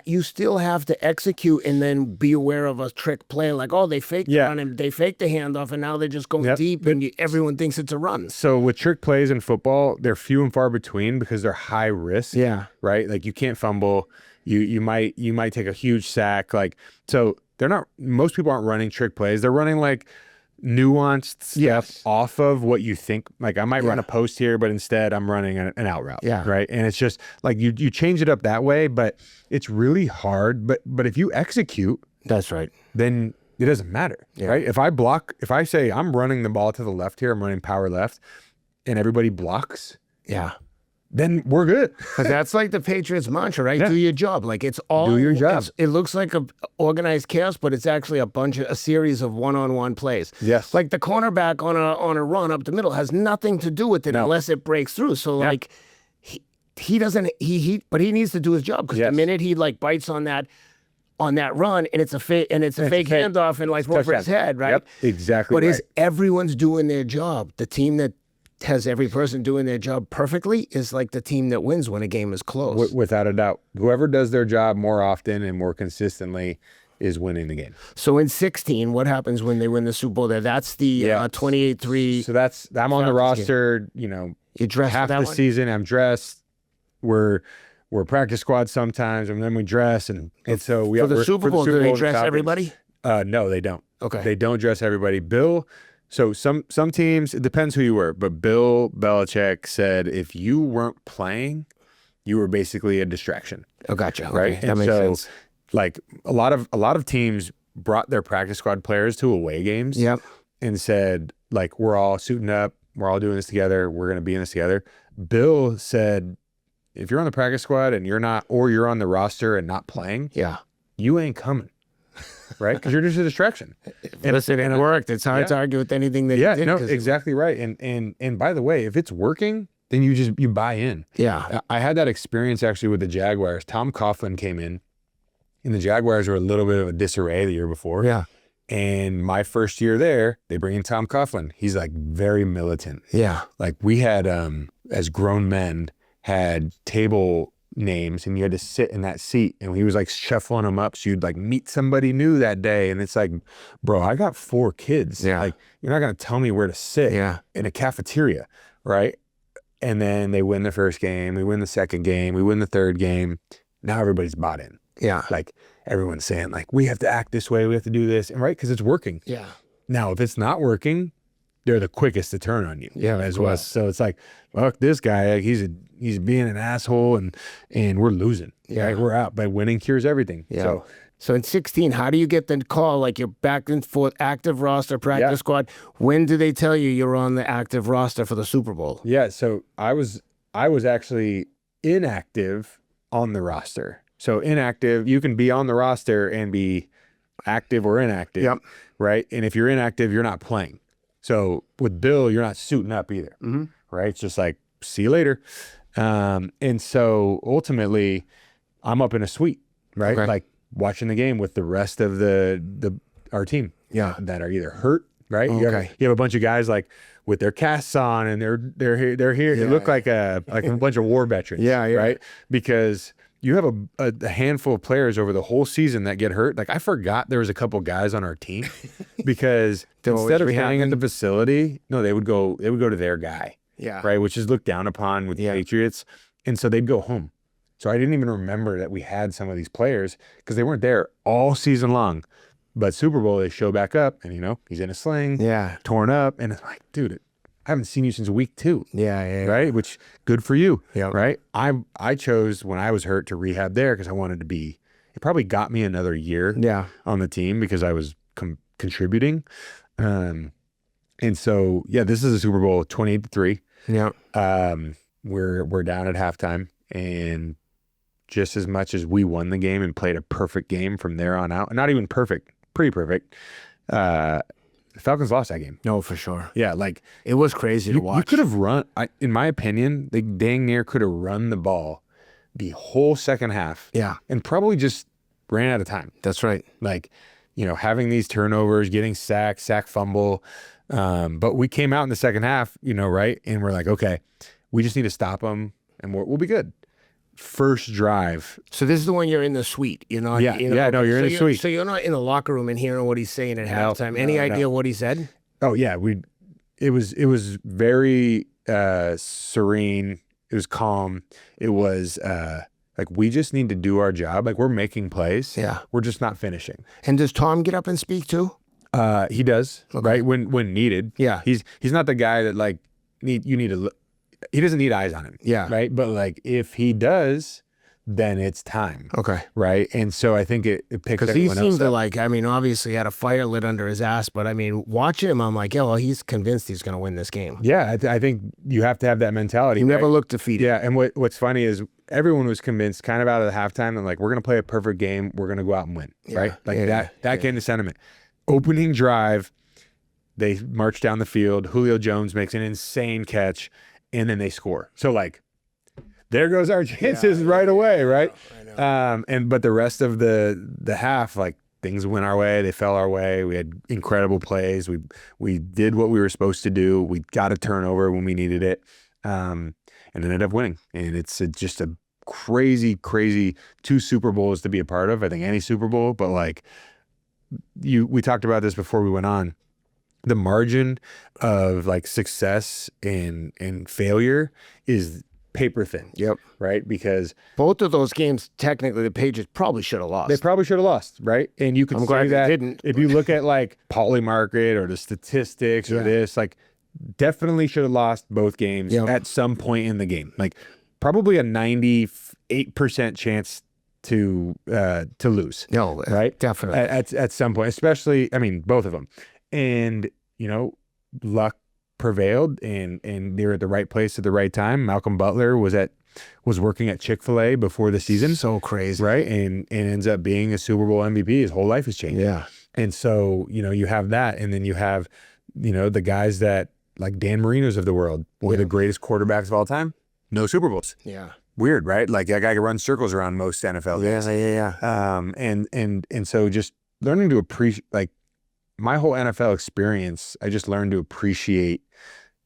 You still have to execute and then be aware of a trick play. Like, oh, they faked the run and they faked the handoff and now they're just going deep and everyone thinks it's a run. So with trick plays in football, they're few and far between because they're high risk. Yeah. Right? Like you can't fumble. You might take a huge sack. Like, so most people aren't running trick plays. They're running like nuanced stuff off of what you think. Like I might run a post here, but instead I'm running an out route. Yeah. Right. And it's just like you change it up that way, but it's really hard. But if you execute, that's right, then it doesn't matter. Yeah. Right. If I say I'm running the ball to the left here, I'm running power left, and everybody blocks. Yeah. Then we're good. Because that's like the Patriots mantra, right? Do your job. Like it's all do your job. It looks like a organized chaos, but it's actually a series of one-on-one plays. Yes. Like the cornerback on a run up the middle has nothing to do with it unless it breaks through. So like he doesn't but he needs to do his job because the minute he like bites on that run and it's a fake handoff and like over his head, right? Yep. Exactly. But everyone's doing their job. The team that has every person doing their job perfectly is like the team that wins when a game is close. Without a doubt. Whoever does their job more often and more consistently is winning the game. So in 16, what happens when they win the Super Bowl there? That's the 28-3. So I'm on the roster, you dressed half the season. I'm dressed. We're practice squad sometimes, and then we dress. And so for the Super Bowl, do they dress everybody? No, they don't. Okay. They don't dress everybody. So some teams, it depends who you were, but Bill Belichick said if you weren't playing, you were basically a distraction. Oh, gotcha. Right? Okay. That makes sense. Like a lot of teams brought their practice squad players to away games and said, like, we're all suiting up, we're all doing this together, we're going to be in this together. Bill said, if you're on the practice squad and you're not, or you're on the roster and not playing, you ain't coming. Right? Because you're just a distraction. Listen, it worked. It's hard to argue with anything that you did. No, exactly right. And by the way, if it's working, then you buy in. Yeah. I had that experience actually with the Jaguars. Tom Coughlin came in, and the Jaguars were a little bit of a disarray the year before. Yeah. And my first year there, they bring in Tom Coughlin. He's like very militant. Yeah. Like we had, as grown men, had table names and you had to sit in that seat, and he was like shuffling them up so you'd like meet somebody new that day. And it's like, bro, I got 4 kids. Like you're not gonna tell me where to sit in a cafeteria, right? And then they win the first game, we win the second game, we win the third game. Now everybody's bought in. Like everyone's saying like, we have to act this way, we have to do this, and right, because it's working. Now if it's not working, they're the quickest to turn on you. As well. So it's like, fuck this guy, like he's being an asshole, and we're losing. Right? We're out. But winning cures everything. So in 16, how do you get the call? Like you're back and forth, active roster, practice squad. When do they tell you you're on the active roster for the Super Bowl? So I was actually inactive on the roster. So inactive, you can be on the roster and be active or inactive. Right? And if you're inactive, you're not playing. So with Bill, you're not suiting up either. Right? It's just like, see you later. And so ultimately I'm up in a suite, right? Like watching the game with the rest of our team that are either hurt, right? You have a bunch of guys like with their casts on and they're here. They look like a bunch of war veterans, right? Because you have a handful of players over the whole season that get hurt. Like I forgot there was a couple guys on our team because instead of staying at the facility, no, they would go to their guy. Right. Which is looked down upon with the Patriots. And so they'd go home. So I didn't even remember that we had some of these players because they weren't there all season long. But Super Bowl, they show back up and, he's in a sling, torn up. And it's like, dude, I haven't seen you since week 2. Right. Which good for you. Right. I chose when I was hurt to rehab there because I wanted to be, it probably got me another year on the team because I was contributing. And so, this is a Super Bowl 28-3. We're down at halftime, and just as much as we won the game and played a perfect game from there on out, not even perfect, pretty perfect, the Falcons lost that game. No, for sure. Like it was crazy to watch. You could have run, in my opinion, they dang near could have run the ball the whole second half. And probably just ran out of time. That's right. Like, having these turnovers, getting sack fumble, But we came out in the second half, right? And we're like, okay, we just need to stop them and we'll be good. First drive. So this is the one you're in the suite. You're not. Yeah, no, you're in the suite. So you're not in the locker room and hearing what he's saying at halftime. Any idea what he said? Oh yeah, it was very serene. It was calm. It was like, we just need to do our job. Like, we're making plays. Yeah. We're just not finishing. And does Tom get up and speak too? He does, right? When needed. Yeah. He's not the guy that like he doesn't need eyes on him. Yeah. Right. But like, if he does, then it's time. Okay. Right. And so I think it picks because he everyone else seemed to up. like, I mean, obviously had a fire lit under his ass, but I mean, watching him, I'm like, yeah, well, he's convinced he's going to win this game. Yeah. I think you have to have that mentality. He never looked defeated. Yeah. And what's funny is everyone was convinced kind of out of the halftime that like, we're going to play a perfect game. We're going to go out and win. Yeah. Right. Like that kind of sentiment. Opening drive, they march down the field. Julio Jones makes an insane catch, and then they score. So like, there goes our chances right away, right? I know. But the rest of the half, like, things went our way. They fell our way. We had incredible plays. We did what we were supposed to do. We got a turnover when we needed it, and ended up winning. And it's just a crazy, crazy 2 Super Bowls to be a part of. I think any Super Bowl, but like, we talked about this before we went on. The margin of like success and failure is paper thin. Yep. Right? Because both of those games, technically, the Patriots probably should have lost. They probably should have lost, right? And you could say that didn't. If you look at like Poly Market or the statistics or this, like, definitely should have lost both games at some point in the game. Like, probably a 98% chance to lose. No, right? Definitely. At some point, especially, I mean, both of them. And, luck prevailed and they were at the right place at the right time. Malcolm Butler was working at Chick-fil-A before the season. So crazy. Right? And ends up being a Super Bowl MVP. His whole life has changed. Yeah. And so, you have that. And then you have, the guys that like Dan Marino's of the world, one of the greatest quarterbacks of all time, no Super Bowls. Yeah. Weird, right? Like, that guy could run circles around most NFL games. Yeah. And so just learning to appreciate, like, my whole NFL experience, I just learned to appreciate,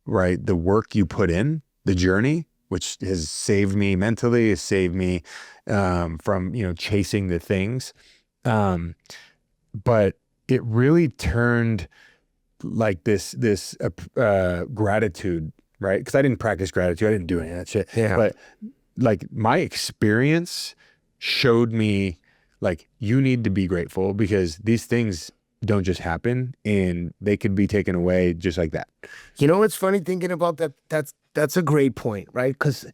right, the work you put in, the journey, which has saved me mentally, has saved me from, chasing the things. But it really turned like this gratitude, right? Because I didn't practice gratitude. I didn't do any of that shit. Yeah. But like, my experience showed me, like, you need to be grateful because these things don't just happen and they could be taken away just like that. You know what's funny thinking about that? That's a great point, right? Because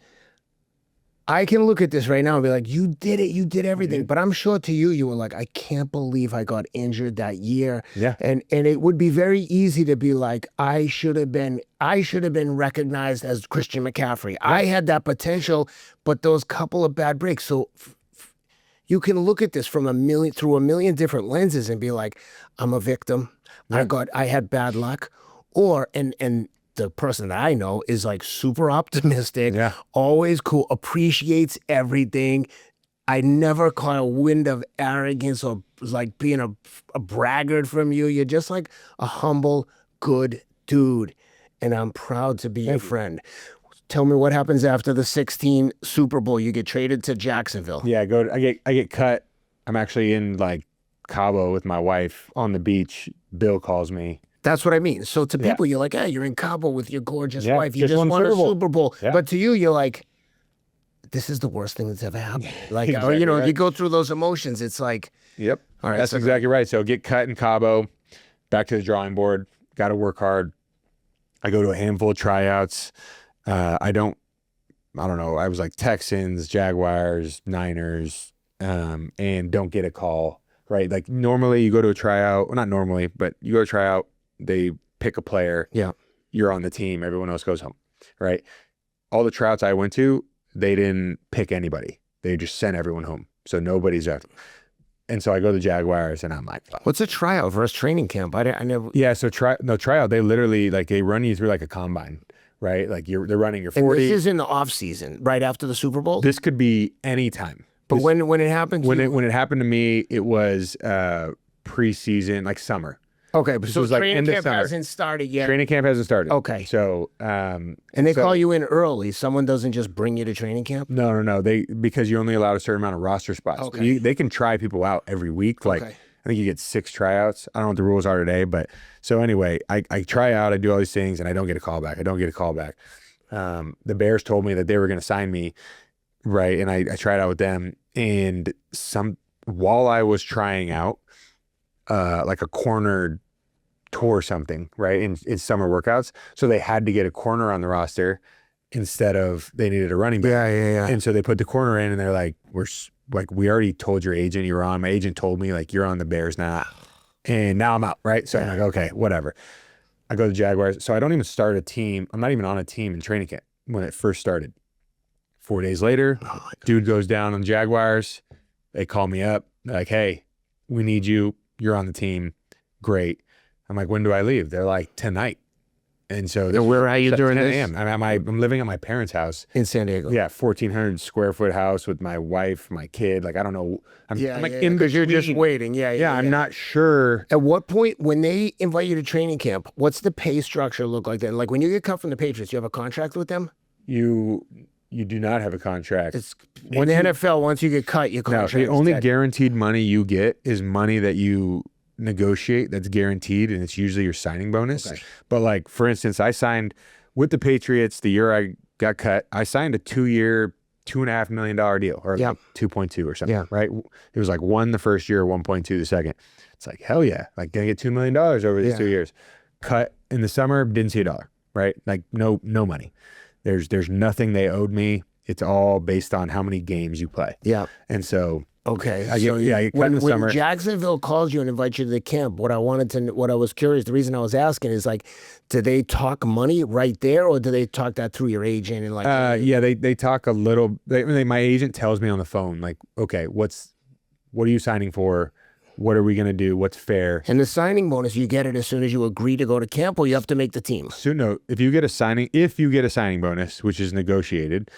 I can look at this right now and be like, you did it, you did everything. But I'm sure to you were like, I can't believe I got injured that year. Yeah. And it would be very easy to be like, I should have been recognized as Christian McCaffrey. I had that potential, but those couple of bad breaks. So you can look at this through a million different lenses and be like, I'm a victim. Yeah. I had bad luck. Or and the person that I know is like super optimistic, always cool, appreciates everything. I never caught a wind of arrogance or like being a braggart from you. You're just like a humble, good dude. And I'm proud to be your friend. Tell me what happens after the 16 Super Bowl. You get traded to Jacksonville. Yeah, I get cut. I'm actually in like Cabo with my wife on the beach. Bill calls me. That's what I mean. So to people, you're like, hey, you're in Cabo with your gorgeous wife. You just won won a Super Bowl. Yeah. But to you, you're like, this is the worst thing that's ever happened. Like, Exactly if you go through those emotions, it's like, yep. All right, That's exactly right. So get cut in Cabo, back to the drawing board, got to work hard. I go to a handful of tryouts. I don't know. I was like Texans, Jaguars, Niners, and don't get a call, right? Like, normally you go to a tryout, well, not normally, but you go to a tryout, they pick a player. Yeah. You're on the team. Everyone else goes home, right? All the tryouts I went to, they didn't pick anybody. They just sent everyone home. So nobody's left. And so I go to the Jaguars and I'm like, fuck. What's a tryout versus training camp? I never. Yeah. So tryout, they literally like, they run you through like a combine, right? Like they're running your 40. And this is in the off season, right after the Super Bowl? This could be any time. But when it happened? When it happened to me, it was preseason, like summer. Okay, but This so was like training end of camp summer. hasn't started yet. Training camp hasn't started. Okay. So, And they call you in early. Someone doesn't just bring you to training camp? no. Because you're only allowed a certain amount of roster spots. Okay. They can try people out every week. Like, Okay. I think you get 6 tryouts. I don't know what the rules are today, but so anyway, I try out, I do all these things, and I don't get a call back. The Bears told me that they were going to sign me, right? And I tried out with them, and while I was trying out, like a corner tour or something, right? In summer workouts. So they had to get a corner on the roster instead of they needed a running back. Yeah. And so they put the corner in, and they're like, we already told your agent you were on. My agent told me, like, you're on the Bears now. And now I'm out, right? So I'm like, okay, whatever. I go to the Jaguars. So I don't even start a team. I'm not even on a team in training camp when it first started. 4 days later, dude goes down on the Jaguars. They call me up. They're like, hey, we need you. You're on the team. Great. I'm like, when do I leave? They're like, tonight. And so where are you during 10 this? a.m. I'm living at my parents' house. In San Diego. Yeah, 1,400 square foot house with my wife, my kid. Like, I don't know. I'm like in because you're just between. waiting. Yeah. I'm not sure. At what point, when they invite you to training camp, what's the pay structure look like then? Like when you get cut from the Patriots, you have a contract with them? You do not have a contract. It's when the NFL, once you get cut, your No, contract the only dead. guaranteed money you get is money that you negotiate that's guaranteed, and it's usually your signing bonus. Okay. But like, for instance, I signed with the Patriots the year I got cut. I signed a 2-year, $2.5 million deal, or like 2.2 or something, right? It was like 1 the first year, 1.2 the second. It's like, hell yeah, like gonna get $2 million over these 2 years. Cut in the summer, didn't see a dollar, right? Like no money. There's nothing they owed me. It's all based on how many games you play. Yeah. And so okay, I get cut in the summer. When Jacksonville calls you and invites you to the camp, what I was curious, the reason I was asking is like, do they talk money right there, or do they talk that through your agent and like? They talk a little. My agent tells me on the phone, like, okay, what are you signing for? What are we gonna do? What's fair? And the signing bonus, you get it as soon as you agree to go to camp, or you have to make the team. So no, if you get a signing bonus, which is negotiated,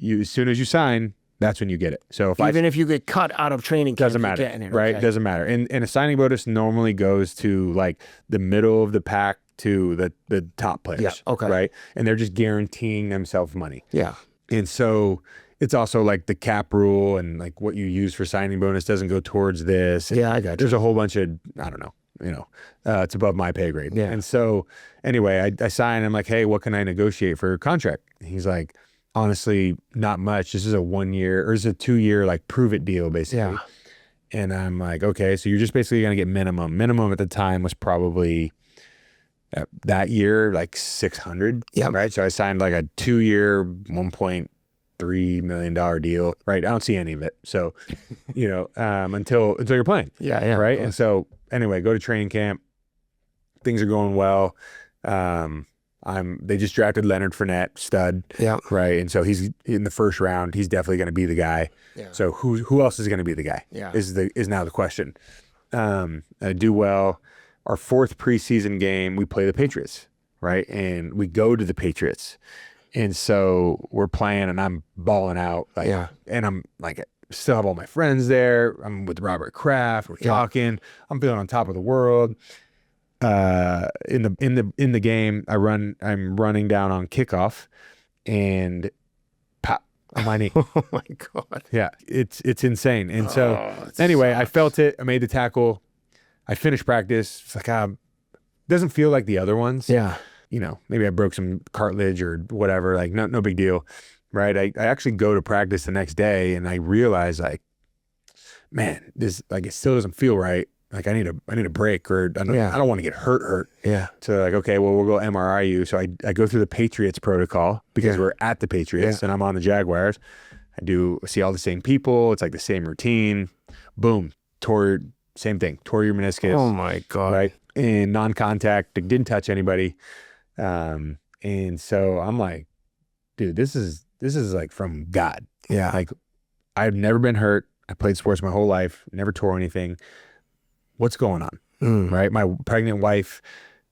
as soon as you sign, that's when you get it. So if you get cut out of training camp, doesn't matter, right? Okay. Doesn't matter. And a signing bonus normally goes to like the middle of the pack to the top players. Yeah. Okay. Right. And they're just guaranteeing themselves money. Yeah. And so it's also like the cap rule, and like what you use for signing bonus doesn't go towards this. Yeah, I got you. There's a whole bunch of, I don't know, it's above my pay grade. Yeah. And so anyway, I sign. I'm like, hey, what can I negotiate for a contract? He's like, honestly, not much. This is a 1-year or is a 2-year like prove it deal basically. Yeah. And I'm like, okay, so you're just basically gonna get minimum. Minimum at the time was probably that year like 600. Yeah. Right. So I signed like a 2-year $1.3 million deal. Right. I don't see any of it. So, until you're playing. Yeah. Right. And so anyway, go to training camp. Things are going well. They just drafted Leonard Fournette, stud. Yeah. Right. And so he's in the first round. He's definitely going to be the guy. Yeah. So who else is going to be the guy? Yeah. Is now the question. I do well. Our 4th preseason game, we play the Patriots, right? And we go to the Patriots. And so we're playing, and I'm balling out. Like, yeah. And I'm like, still have all my friends there. I'm with Robert Kraft. We're talking. I'm feeling on top of the world. In the game, I'm running down on kickoff, and pop on my knee. Oh my God. Yeah, it's insane. And so anyway, I felt it. I made the tackle. I finished practice. It's like, doesn't feel like the other ones. Yeah. Maybe I broke some cartilage or whatever. Like no big deal. Right. I actually go to practice the next day, and I realize like, man, this like it still doesn't feel right. Like I need a break, or I don't want to get hurt. Yeah. So like, okay, well, we'll go MRI you. So I go through the Patriots protocol because we're at the Patriots and I'm on the Jaguars. I see all the same people. It's like the same routine. Boom. Same thing. Tore your meniscus. Oh my God. Right. And non-contact, didn't touch anybody. And so I'm like, dude, this is like from God. Yeah. Like I've never been hurt. I played sports my whole life, never tore anything. What's going on? Right. My pregnant wife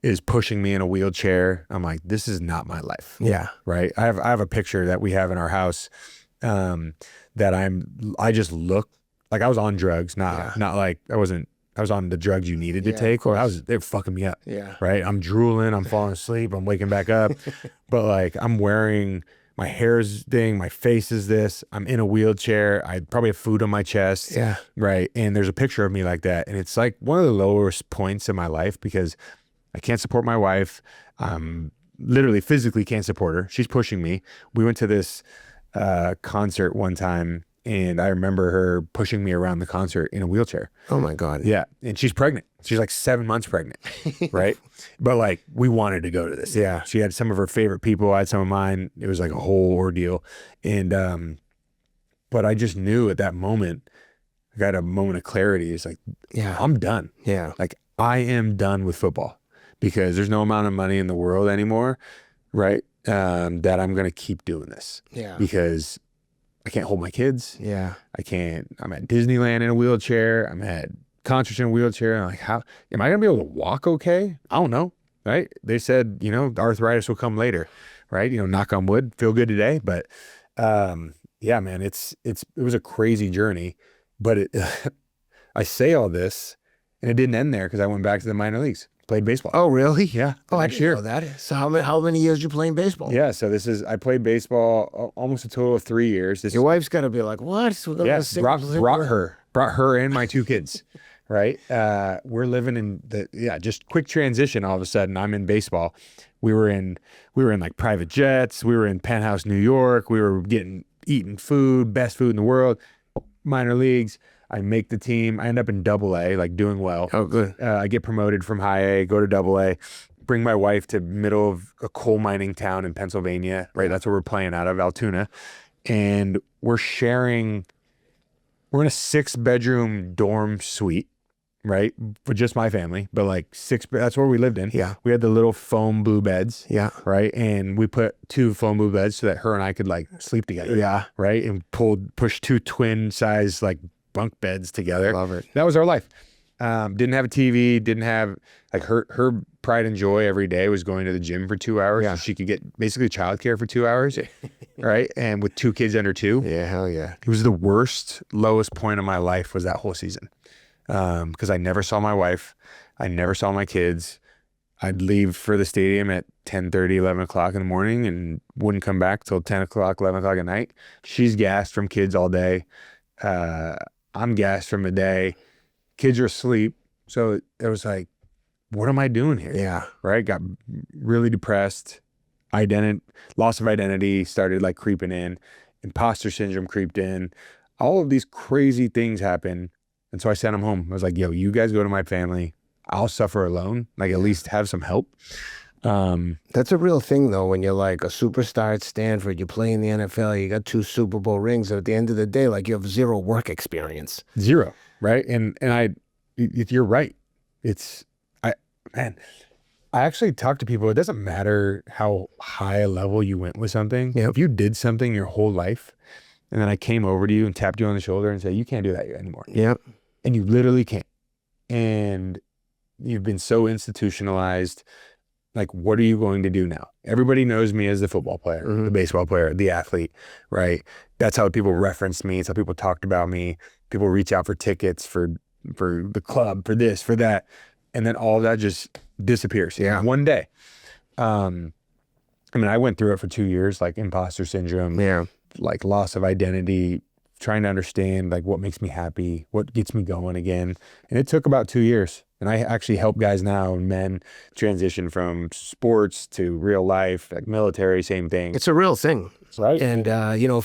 is pushing me in a wheelchair. I'm like, this is not my life. Yeah. Right. I have a picture that we have in our house, that I just look like I was on drugs, not like I wasn't on the drugs you needed to take. They're fucking me up. Yeah. Right. I'm drooling. I'm falling asleep. I'm waking back up. But like I'm wearing, my hair's thing, my face is this. I'm in a wheelchair. I probably have food on my chest. Yeah. Right. And there's a picture of me like that. And it's like one of the lowest points in my life because I can't support my wife. Literally physically can't support her. She's pushing me. We went to this concert one time and I remember her pushing me around the concert in a wheelchair. Oh my God. Yeah. And she's pregnant. She's like 7 months pregnant. Right. But like we wanted to go to this. Yeah. She had some of her favorite people. I had some of mine. It was like a whole ordeal. And, but I just knew at that moment, I got a moment of clarity. It's like, yeah, I'm done. Yeah. Like I am done with football because there's no amount of money in the world anymore. Right. That I'm going to keep doing this. Yeah. Because I can't hold my kids. Yeah. I'm at Disneyland in a wheelchair. I'm at concerts in a wheelchair. I'm like, how am I going to be able to walk okay? I don't know. Right. They said, you know, the arthritis will come later. Right. You know, knock on wood, feel good today. But, yeah, man, it was a crazy journey, but I say all this and it didn't end there because I went back to the minor leagues, played baseball. Oh, really? Yeah. Oh, I didn't know that. So how many years you playing baseball? Yeah. So I played baseball almost a total of 3 years. Your wife's got to be like, what? Yes. Brought her and my 2 kids. Right. We're living in just quick transition. All of a sudden I'm in baseball. We were in like private jets. We were in Penthouse, New York. We were eating food, best food in the world, minor leagues. I make the team. I end up in AA, like doing well. Oh, good. I get promoted from high A, go to AA, bring my wife to middle of a coal mining town in Pennsylvania, right? That's where we're playing out of, Altoona. And we're in a 6-bedroom dorm suite, right? For just my family, but like that's where we lived in. Yeah. We had the little foam blue beds. Yeah. Right. And we put 2 foam blue beds so that her and I could like sleep together. Yeah. Right. And pushed 2 twin size like bunk beds together. Love it. That was our life. Didn't have a TV, didn't have like her pride and joy every day was going to the gym for 2 hours. Yeah. So she could get basically childcare for 2 hours. Right. And with 2 kids under 2. Yeah. Hell yeah. It was the lowest point of my life was that whole season. Because I never saw my wife. I never saw my kids. I'd leave for the stadium at 10:30, 11 o'clock in the morning and wouldn't come back till 10 o'clock, 11 o'clock at night. She's gassed from kids all day. I'm gassed from the day. Kids are asleep. So it was like, what am I doing here? Yeah. Right? Got really depressed. Loss of identity started like creeping in. Imposter syndrome creeped in. All of these crazy things happened. And so I sent them home. I was like, yo, you guys go to my family. I'll suffer alone. Like at least have some help. That's a real thing though. When you're like a superstar at Stanford, you play in the NFL, you got 2 Super Bowl rings. At the end of the day, like you have 0 work experience. 0. Right. And you're right. I actually talk to people. It doesn't matter how high a level you went with something. Yep. If you did something your whole life and then I came over to you and tapped you on the shoulder and said, you can't do that anymore. Yep. And you literally can't. And you've been so institutionalized. Like, what are you going to do now? Everybody knows me as the football player, the baseball player, the athlete, right? That's how people referenced me. It's how people talked about me. People reach out for tickets for the club, for this, for that. And then all of that just disappears. Yeah. One day. I mean, I went through it for 2 years, like imposter syndrome, like loss of identity, trying to understand like what makes me happy, what gets me going again. And it took about 2 years. And I actually help guys now, men, transition from sports to real life, like military, same thing. It's a real thing. Right. And,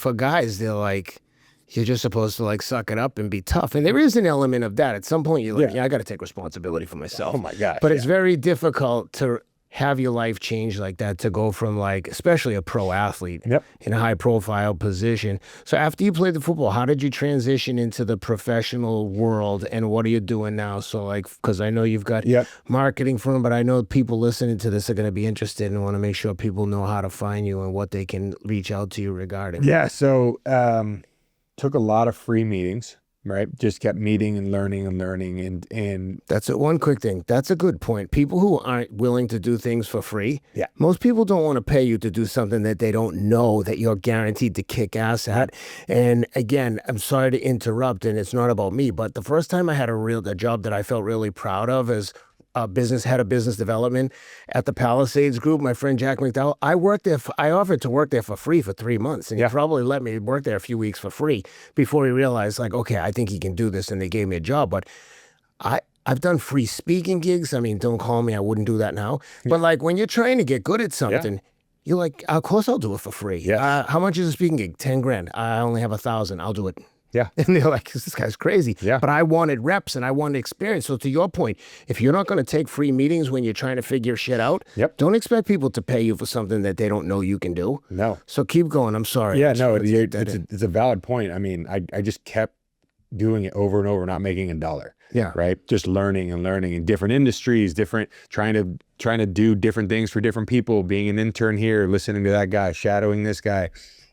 for guys, they're like, you're just supposed to like suck it up and be tough. And there is an element of that. At some point, you're like, I got to take responsibility for myself. Oh my gosh. But it's very difficult to have your life change like that, to go from like, especially a pro athlete in a high profile position. So after you played the football, how did you transition into the professional world and what are you doing now? So like, because I know you've got marketing firm, but I know people listening to this are going to be interested and want to make sure people know how to find you and what they can reach out to you regarding. Yeah. So, took a lot of free meetings, right? Just kept meeting and learning and that's it. One quick thing. That's a good point. People who aren't willing to do things for free. Yeah. Most people don't want to pay you to do something that they don't know that you're guaranteed to kick ass at. And again, I'm sorry to interrupt, and it's not about me, but the first time I had a job that I felt really proud of as head of business development at the Palisades Group, my friend Jack McDowell, I offered to work there for free for 3 months, and he probably let me work there a few weeks for free before he realized, like, okay, I think he can do this, and they gave me a job. But I've done free speaking gigs. I mean, don't call me, I wouldn't do that now. But like when you're trying to get good at something, you're like, of course I'll do it for free. How much is a speaking gig? 10 grand. I only have 1,000. I'll do it. Yeah. And they're like, this guy's crazy. Yeah. But I wanted reps and I wanted experience. So to your point, if you're not going to take free meetings when you're trying to figure shit out, don't expect people to pay you for something that they don't know you can do. No. So keep going. I'm sorry. Yeah, no, it's a valid point. I mean, I just kept doing it over and over, not making a dollar. Yeah. Right. Just learning in different industries, trying to do different things for different people, being an intern here, listening to that guy, shadowing this guy.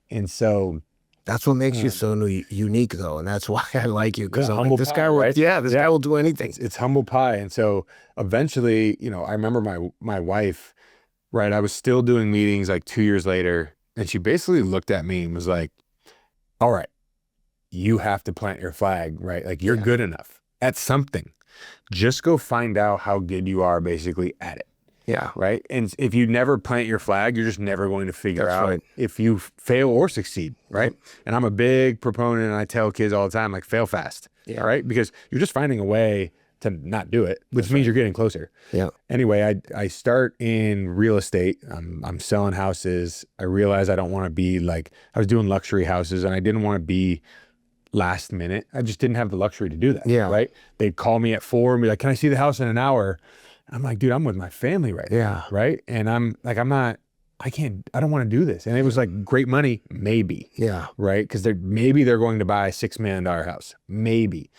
And so that's what makes you so unique, though, and that's why I like you, because this guy will do anything. It's humble pie. And so eventually, I remember my wife, right? I was still doing meetings like 2 years later, and she basically looked at me and was like, "All right, you have to plant your flag, right? Like you're good enough at something. Just go find out how good you are, basically at it." Yeah. Right. And if you never plant your flag, you're just never going to figure out if you fail or succeed. Right. And I'm a big proponent, and I tell kids all the time, like, fail fast. Yeah. Right. Because you're just finding a way to not do it, which means you're getting closer. Yeah. Anyway, I start in real estate. I'm selling houses. I realized I don't want to be like, I was doing luxury houses, and I didn't want to be last minute. I just didn't have the luxury to do that. Yeah. Right. They'd call me at 4 and be like, "Can I see the house in an hour?" I'm like, dude, I'm with my family right now. Right. And I'm like, I don't want to do this. And it was like great money, maybe. Yeah. Right. Because maybe they're going to buy a $6 million house. Maybe.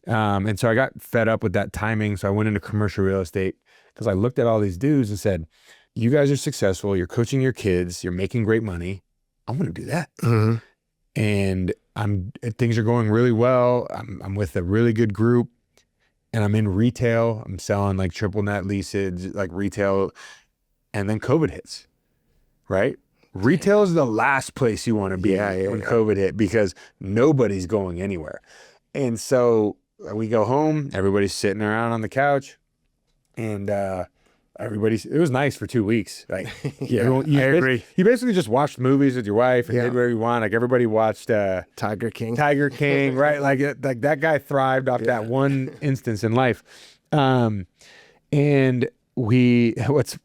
And so I got fed up with that timing. So I went into commercial real estate because I looked at all these dudes and said, you guys are successful. You're coaching your kids. You're making great money. I want to do that. Mm-hmm. And things are going really well. I'm with a really good group. And I'm in retail. I'm selling like triple net leases, like retail. And then COVID hits, right? Retail is the last place you want to be when COVID hit, because nobody's going anywhere. And so we go home, everybody's sitting around on the couch, and it was nice for 2 weeks. Like, I agree. You basically just watched movies with your wife and did whatever you want. Like everybody watched Tiger King, right? Like that guy thrived off that one instance in life. And what's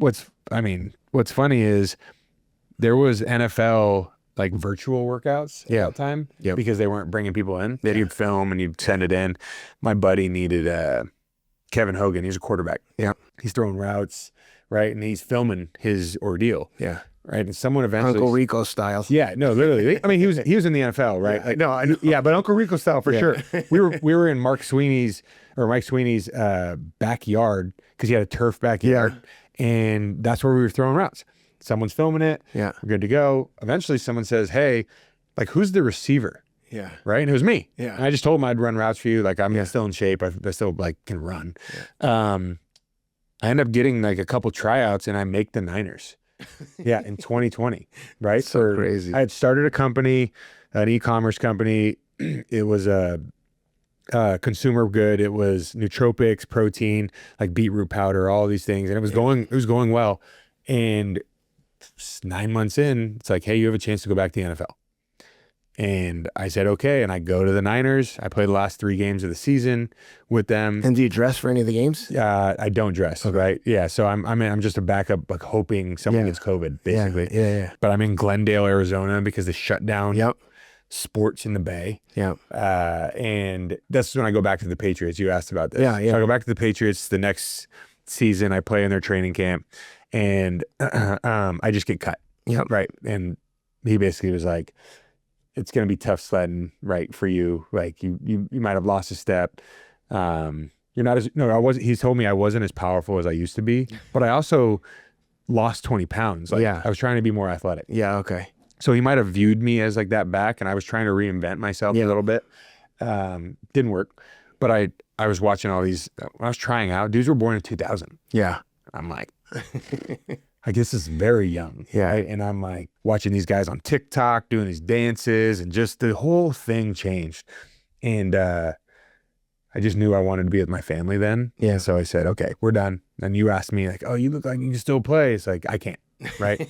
funny is there was NFL like virtual workouts at that time because they weren't bringing people in. You'd film and you'd send it in. My buddy needed Kevin Hogan. He's a quarterback. Yeah. He's throwing routes, right? And he's filming his ordeal. Yeah. Right. And someone eventually, Uncle Rico style. Yeah, no, literally. I mean, he was in the NFL, right? But Uncle Rico style for sure. We were in Mike Sweeney's backyard, because he had a turf backyard, and that's where we were throwing routes. Someone's filming it. Yeah. We're good to go. Eventually someone says, "Hey, like, who's the receiver?" Yeah. Right. And it was me. Yeah. And I just told him I'd run routes for you. Like, I'm still in shape. I still like can run. Yeah. I end up getting like a couple tryouts, and I make the Niners. In 2020. Right. So crazy. I had started a company, an e-commerce company. It was a consumer good. It was nootropics, protein, like beetroot powder, all these things. And it was going well. And 9 months in, it's like, hey, you have a chance to go back to the NFL. And I said, okay. And I go to the Niners. I play the last 3 games of the season with them. And do you dress for any of the games? I don't dress. Okay. Right. Yeah. So I'm just a backup, like hoping someone gets COVID, basically. Yeah. But I'm in Glendale, Arizona, because they shut down sports in the Bay. Yeah. And that's when I go back to the Patriots. You asked about this. Yeah. So I go back to the Patriots the next season. I play in their training camp, and I just get cut. Yeah. Right. And he basically was like, it's going to be tough sledding, right, for you. Like you might have lost a step. You're not as, no, I wasn't, he told me I wasn't as powerful as I used to be, but I also lost 20 pounds. Like, I was trying to be more athletic. Yeah. Okay. So he might've viewed me as like that back, and I was trying to reinvent myself a little bit. Didn't work. But I was watching all these, when I was trying out, dudes were born in 2000. Yeah. I'm like, I guess it's very young. Yeah. Right? And I'm like watching these guys on TikTok doing these dances, and just the whole thing changed. And I just knew I wanted to be with my family then. Yeah. So I said, okay, we're done. And you asked me like, oh, you look like you can still play. It's like, I can't, right?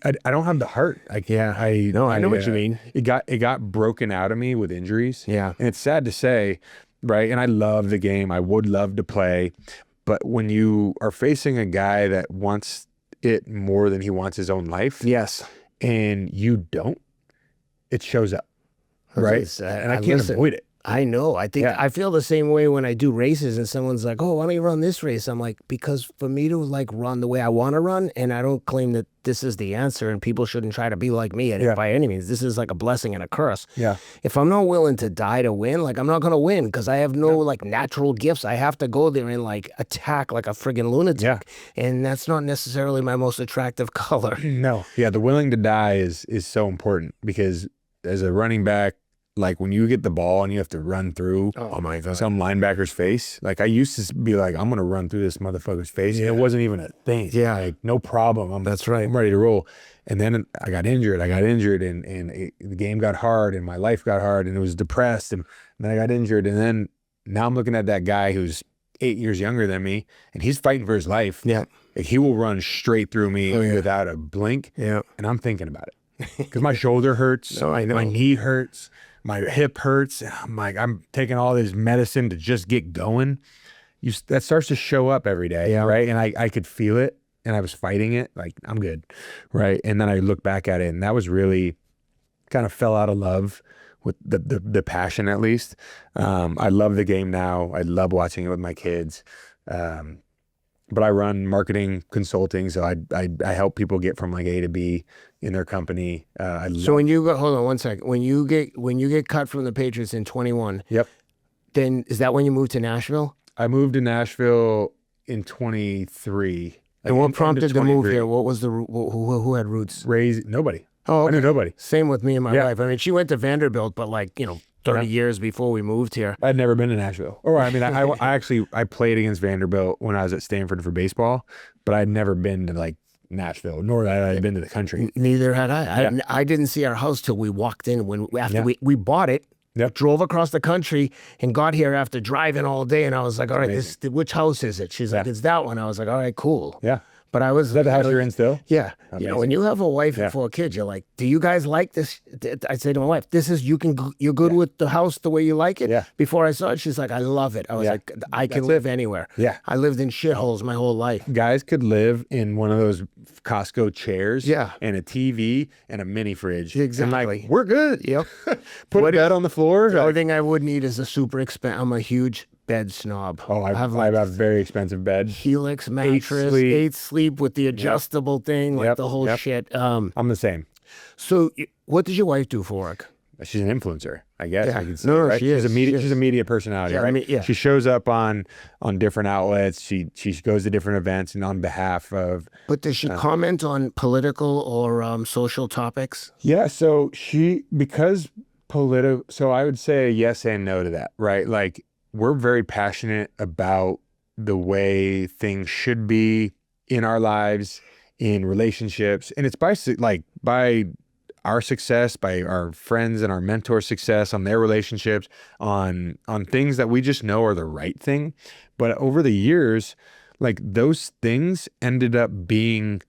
I don't have the heart. Like, I know what you mean. It got broken out of me with injuries. Yeah. And it's sad to say, right? And I love the game. I would love to play. But when you are facing a guy that wants it more than he wants his own life. Yes. And you don't, it shows up. Right. And I can't avoid it. I know. I think I feel the same way when I do races and someone's like, oh, why don't you run this race? I'm like, because for me to like run the way I want to run, and I don't claim that this is the answer and people shouldn't try to be like me by any means. This is like a blessing and a curse. Yeah. If I'm not willing to die to win, like I'm not going to win because I have no like natural gifts. I have to go there and like attack like a friggin' lunatic. Yeah. And that's not necessarily my most attractive color. No. Yeah. The willing to die is so important, because as a running back, like when you get the ball and you have to run through my God, some linebacker's face, like I used to be like, I'm going to run through this motherfucker's face. And it wasn't even a thing. Yeah. Like, no problem. That's right. I'm ready to roll. And then I got injured. And the game got hard and my life got hard and it was depressed. And then I got injured. And then now I'm looking at that guy who's 8 years younger than me and he's fighting for his life. Yeah. Like, he will run straight through me without a blink. Yeah. And I'm thinking about it because my shoulder hurts. I know. My knee hurts. My hip hurts. I'm like, I'm taking all this medicine to just get going. That starts to show up every day, right? And I could feel it, and I was fighting it. Like, I'm good, right? And then I look back at it, and that was really kind of fell out of love with the passion, at least. I love the game now. I love watching it with my kids. But I run marketing consulting, so I help people get from like A to B in their company. So when you go, hold on one second. When you get cut from the Patriots in 21, then is that when you moved to Nashville? I moved to Nashville in 23. And what prompted the move here? What was who had roots? Nobody. Oh, okay. I knew nobody. Same with me and my wife. I mean, she went to Vanderbilt, but like 30 years before we moved here. I'd never been to Nashville. Or I mean, I played against Vanderbilt when I was at Stanford for baseball, but I'd never been to like Nashville, nor had I been to the country. Neither had I. I didn't see our house till we walked in after we bought it. Drove across the country and got here after driving all day. And I was like, all right, which house is it? She's like, it's that one. I was like, all right, cool. Yeah. But I was... Is that the house you're in still? Yeah. Amazing. When you have a wife and 4 kids, you're like, do you guys like this? I say to my wife, you're good with the house the way you like it? Yeah. Before I saw it, she's like, I love it. I was like, I can live anywhere. Yeah. I lived in shitholes my whole life. Guys could live in one of those Costco chairs and a TV and a mini fridge. Exactly. Like, we're good. Yep. Put a bed on the floor. The only thing I would need is a super expensive... I'm a huge bed snob. Oh, I have a very expensive bed. Helix mattress, 8 sleep with the adjustable thing, like the whole shit. I'm the same. So what does your wife do for work? She's an influencer, I guess. Yeah. I can say, right? She is. She's a media personality, right? She shows up on different outlets. She goes to different events and on behalf of... But does she comment on political or social topics? Yeah, so so I would say yes and no to that, right? Like, we're very passionate about the way things should be in our lives, in relationships. And it's by our success, by our friends and our mentors' success, on their relationships, on things that we just know are the right thing. But over the years, like, those things ended up being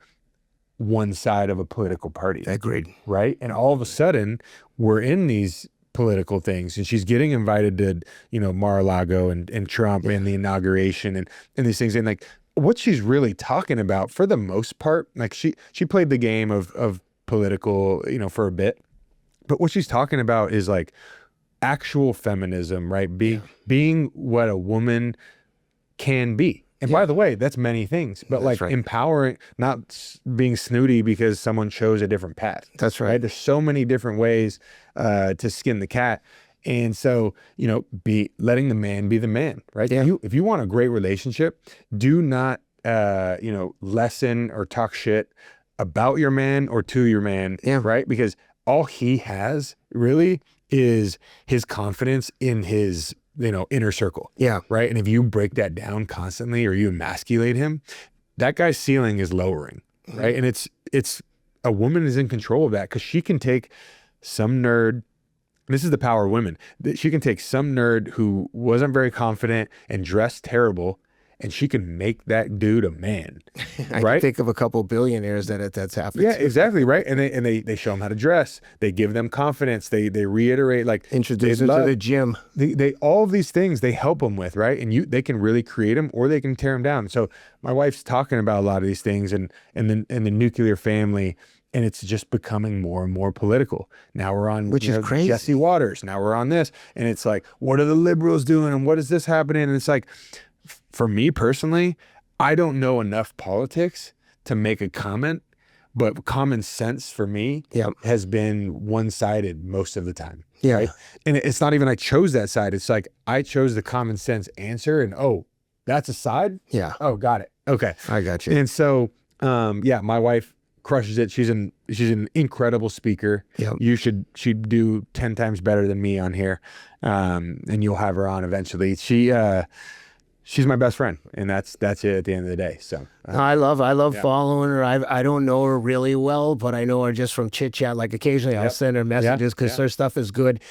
one side of a political party. Agreed. Right? And all of a sudden, we're in these political things, and she's getting invited to Mar-a-Lago and Trump and the inauguration and these things, and like what she's really talking about for the most part, like she played the game of political for a bit, but what she's talking about is like actual feminism, right? Being what a woman can be. And by the way, that's many things, but that's like empowering, not being snooty because someone chose a different path. That's right. There's so many different ways to skin the cat. And so, letting the man be the man, right? Yeah. If you want a great relationship, do not, lessen or talk shit about your man or to your man, right? Because all he has really is his confidence in his, inner circle. Yeah. Right. And if you break that down constantly or you emasculate him, that guy's ceiling is lowering. Right. And it's a woman is in control of that because she can take some nerd. This is the power of women. She can take some nerd who wasn't very confident and dressed terrible, and she can make that dude a man. I right? can think of a couple billionaires that's happened. Yeah, to. exactly. Right. And they show them how to dress. They give them confidence. They reiterate, like, Introduce them to the gym. They all of these things they help them with, right? And they can really create them or they can tear them down. So my wife's talking about a lot of these things and the nuclear family. And it's just becoming more and more political. Now we're on, which is crazy. Jesse Waters. Now we're on this. And it's like, what are the liberals doing? And what is this happening? And it's like, for me personally, I don't know enough politics to make a comment, but common sense for me has been one-sided most of the time. Yeah. Right? And it's not even I chose that side. It's like I chose the common sense answer and, oh, that's a side? Yeah. Oh, got it. Okay. I got you. And so, my wife crushes it. She's an incredible speaker. Yep. She'd do 10 times better than me on here. And you'll have her on eventually. She's my best friend, and that's it at the end of the day. So I love following her. I don't know her really well, but I know her just from chit chat. Like occasionally I'll send her messages because her stuff is good.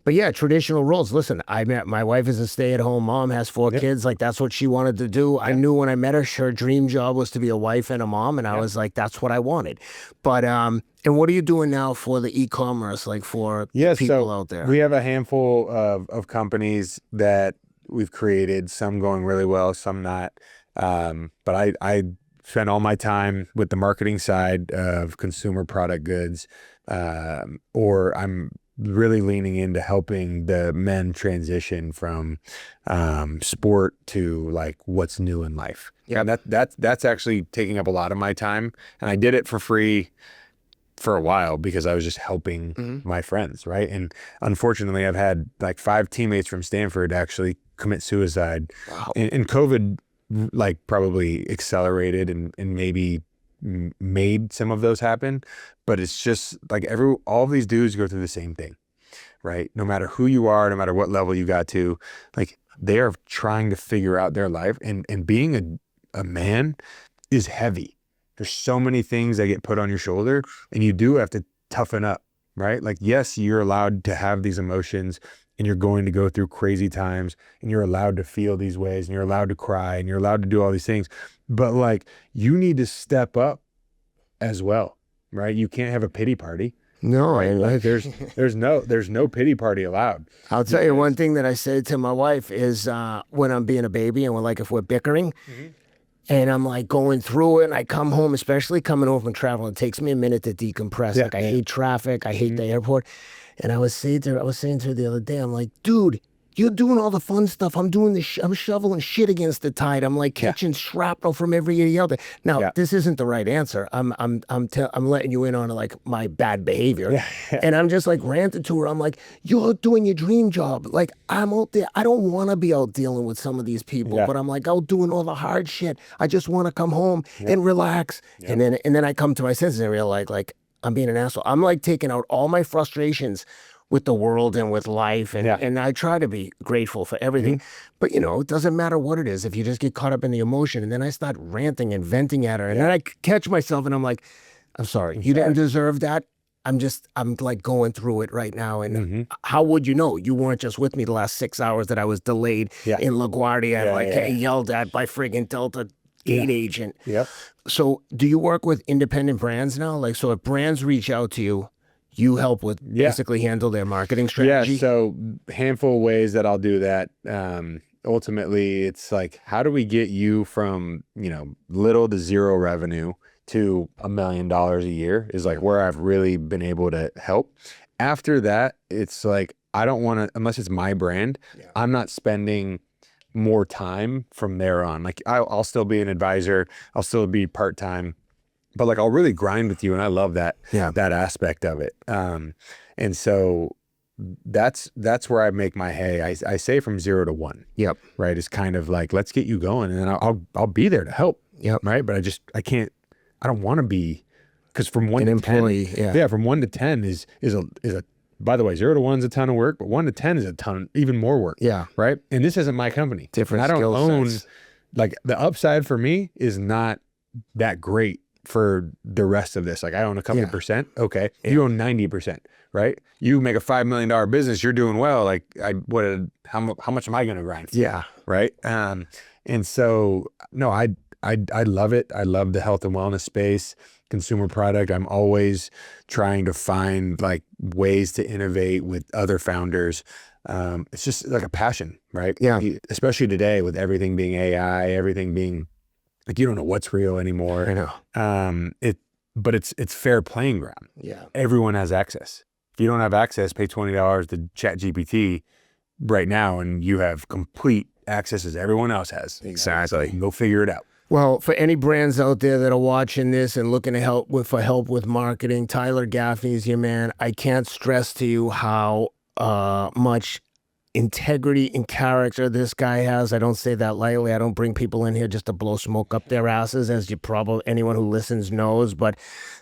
But yeah, traditional roles. Listen, my wife is a stay-at-home mom, has 4 kids. Like that's what she wanted to do. I knew when I met her, her dream job was to be a wife and a mom, and I was like, that's what I wanted. But and what are you doing now for the e-commerce, like for people out there? We have a handful of companies that we've created, some going really well, some not. But I spend all my time with the marketing side of consumer product goods, or I'm really leaning into helping the men transition from sport to like what's new in life. Yeah, that's actually taking up a lot of my time, and I did it for free for a while because I was just helping my friends, right? And unfortunately, I've had like 5 teammates from Stanford actually commit suicide. Wow. And COVID like probably accelerated and maybe made some of those happen. But it's just like all of these dudes go through the same thing, right? No matter who you are, no matter what level you got to, like they are trying to figure out their life, and being a man is heavy. There's so many things that get put on your shoulder, and you do have to toughen up, right? Like, yes, you're allowed to have these emotions, and you're going to go through crazy times, and you're allowed to feel these ways, and you're allowed to cry, and you're allowed to do all these things. But like, you need to step up as well, right? You can't have a pity party. No, right? Like there's no pity party allowed. I'll tell you one thing that I said to my wife is when I'm being a baby and if we're bickering, and I'm like going through it, and I come home, especially coming home from travel, it takes me a minute to decompress. Like I hate traffic, I hate the airport. And I was saying to her the other day, I'm like, dude, you're doing all the fun stuff. I'm doing I'm shoveling shit against the tide. I'm like catching shrapnel from every yelder. Now, this isn't the right answer. I'm letting you in on like my bad behavior. And I'm just like ranting to her. I'm like, you're doing your dream job. Like I'm out there. I don't want to be out dealing with some of these people, but I'm like out doing all the hard shit. I just want to come home and relax. And then I come to my senses and realize like I'm being an asshole. I'm like taking out all my frustrations with the world and with life. And I try to be grateful for everything. But, it doesn't matter what it is if you just get caught up in the emotion. And then I start ranting and venting at her. And then I catch myself and I'm like, I'm sorry. You didn't deserve that. I'm like going through it right now. And how would you know? You weren't just with me the last 6 hours that I was delayed in LaGuardia and yelled at by friggin' Delta gate agent. So do you work with independent brands now? Like, so if brands reach out to you, you help with basically handle their marketing strategy? Yeah, so handful of ways that I'll do that. Ultimately, it's like, how do we get you from, little to zero revenue to $1 million a year is like where I've really been able to help. After that, it's like, I don't want to, unless it's my brand, I'm not spending more time from there on. Like I'll still be an advisor. I'll still be part-time. But like I'll really grind with you, and I love that aspect of it. And so that's where I make my hay. I say from 0 to 1. Right. It's kind of like, let's get you going, and then I'll be there to help. Right. But I don't want to be, because from 1 to 10, from 1 to 10 is a by the way, 0 to 1 is a ton of work, but 1 to 10 is a ton, even more work. Yeah. Right. And this isn't my company. Different and I don't skill own, sets. like the upside for me is not that great for the rest of this. Like I own a couple percent. Okay. You own 90%, right? You make a $5 million business, you're doing well. Like how much am I going to grind for? Yeah. Right. And so, no, I love it. I love the health and wellness space, consumer product. I'm always trying to find like ways to innovate with other founders. It's just like a passion, right? Yeah. Especially today with everything being AI, everything being like, you don't know what's real anymore. I know. But it's fair playing ground. Yeah. Everyone has access. If you don't have access, pay $20 to ChatGPT right now, and you have complete access as everyone else has. Exactly. So go figure it out. Well, for any brands out there that are watching this and looking to help with marketing, Tyler Gaffney is your man. I can't stress to you how much integrity and character this guy has. I don't say that lightly. I don't bring people in here just to blow smoke up their asses, as anyone who listens knows. But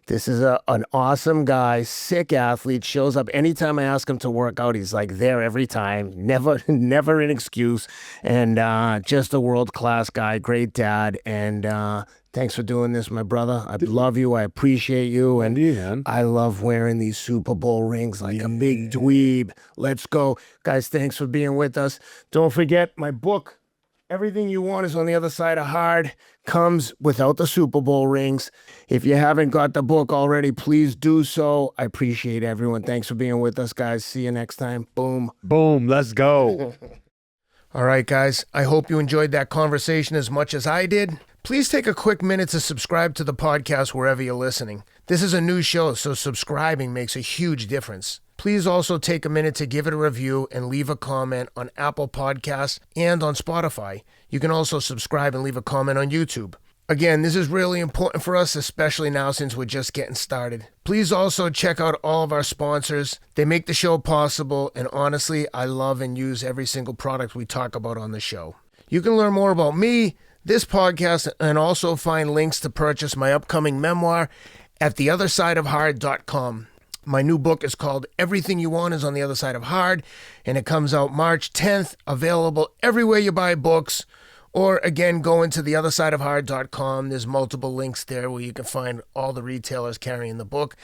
this is an awesome guy, sick athlete, shows up anytime I ask him to work out. He's like there every time, never an excuse, and just a world-class guy, great dad, and thanks for doing this, my brother. I love you. I appreciate you. And I love wearing these Super Bowl rings like a big dweeb. Let's go. Guys, thanks for being with us. Don't forget my book, Everything You Want Is on the Other Side of Hard, comes without the Super Bowl rings. If you haven't got the book already, please do so. I appreciate everyone. Thanks for being with us, guys. See you next time. Boom. Boom. Let's go. All right, guys. I hope you enjoyed that conversation as much as I did. Please take a quick minute to subscribe to the podcast wherever you're listening. This is a new show, so subscribing makes a huge difference. Please also take a minute to give it a review and leave a comment on Apple Podcasts and on Spotify. You can also subscribe and leave a comment on YouTube. Again, this is really important for us, especially now since we're just getting started. Please also check out all of our sponsors. They make the show possible, and honestly, I love and use every single product we talk about on the show. You can learn more about me, this podcast, and also find links to purchase my upcoming memoir at theothersideofhard.com. My new book is called Everything You Want Is on the Other Side of Hard, and it comes out March 10th, available everywhere you buy books. Or again, go into theothersideofhard.com. There's multiple links there where you can find all the retailers carrying the book.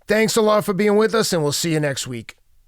Thanks a lot for being with us, and we'll see you next week.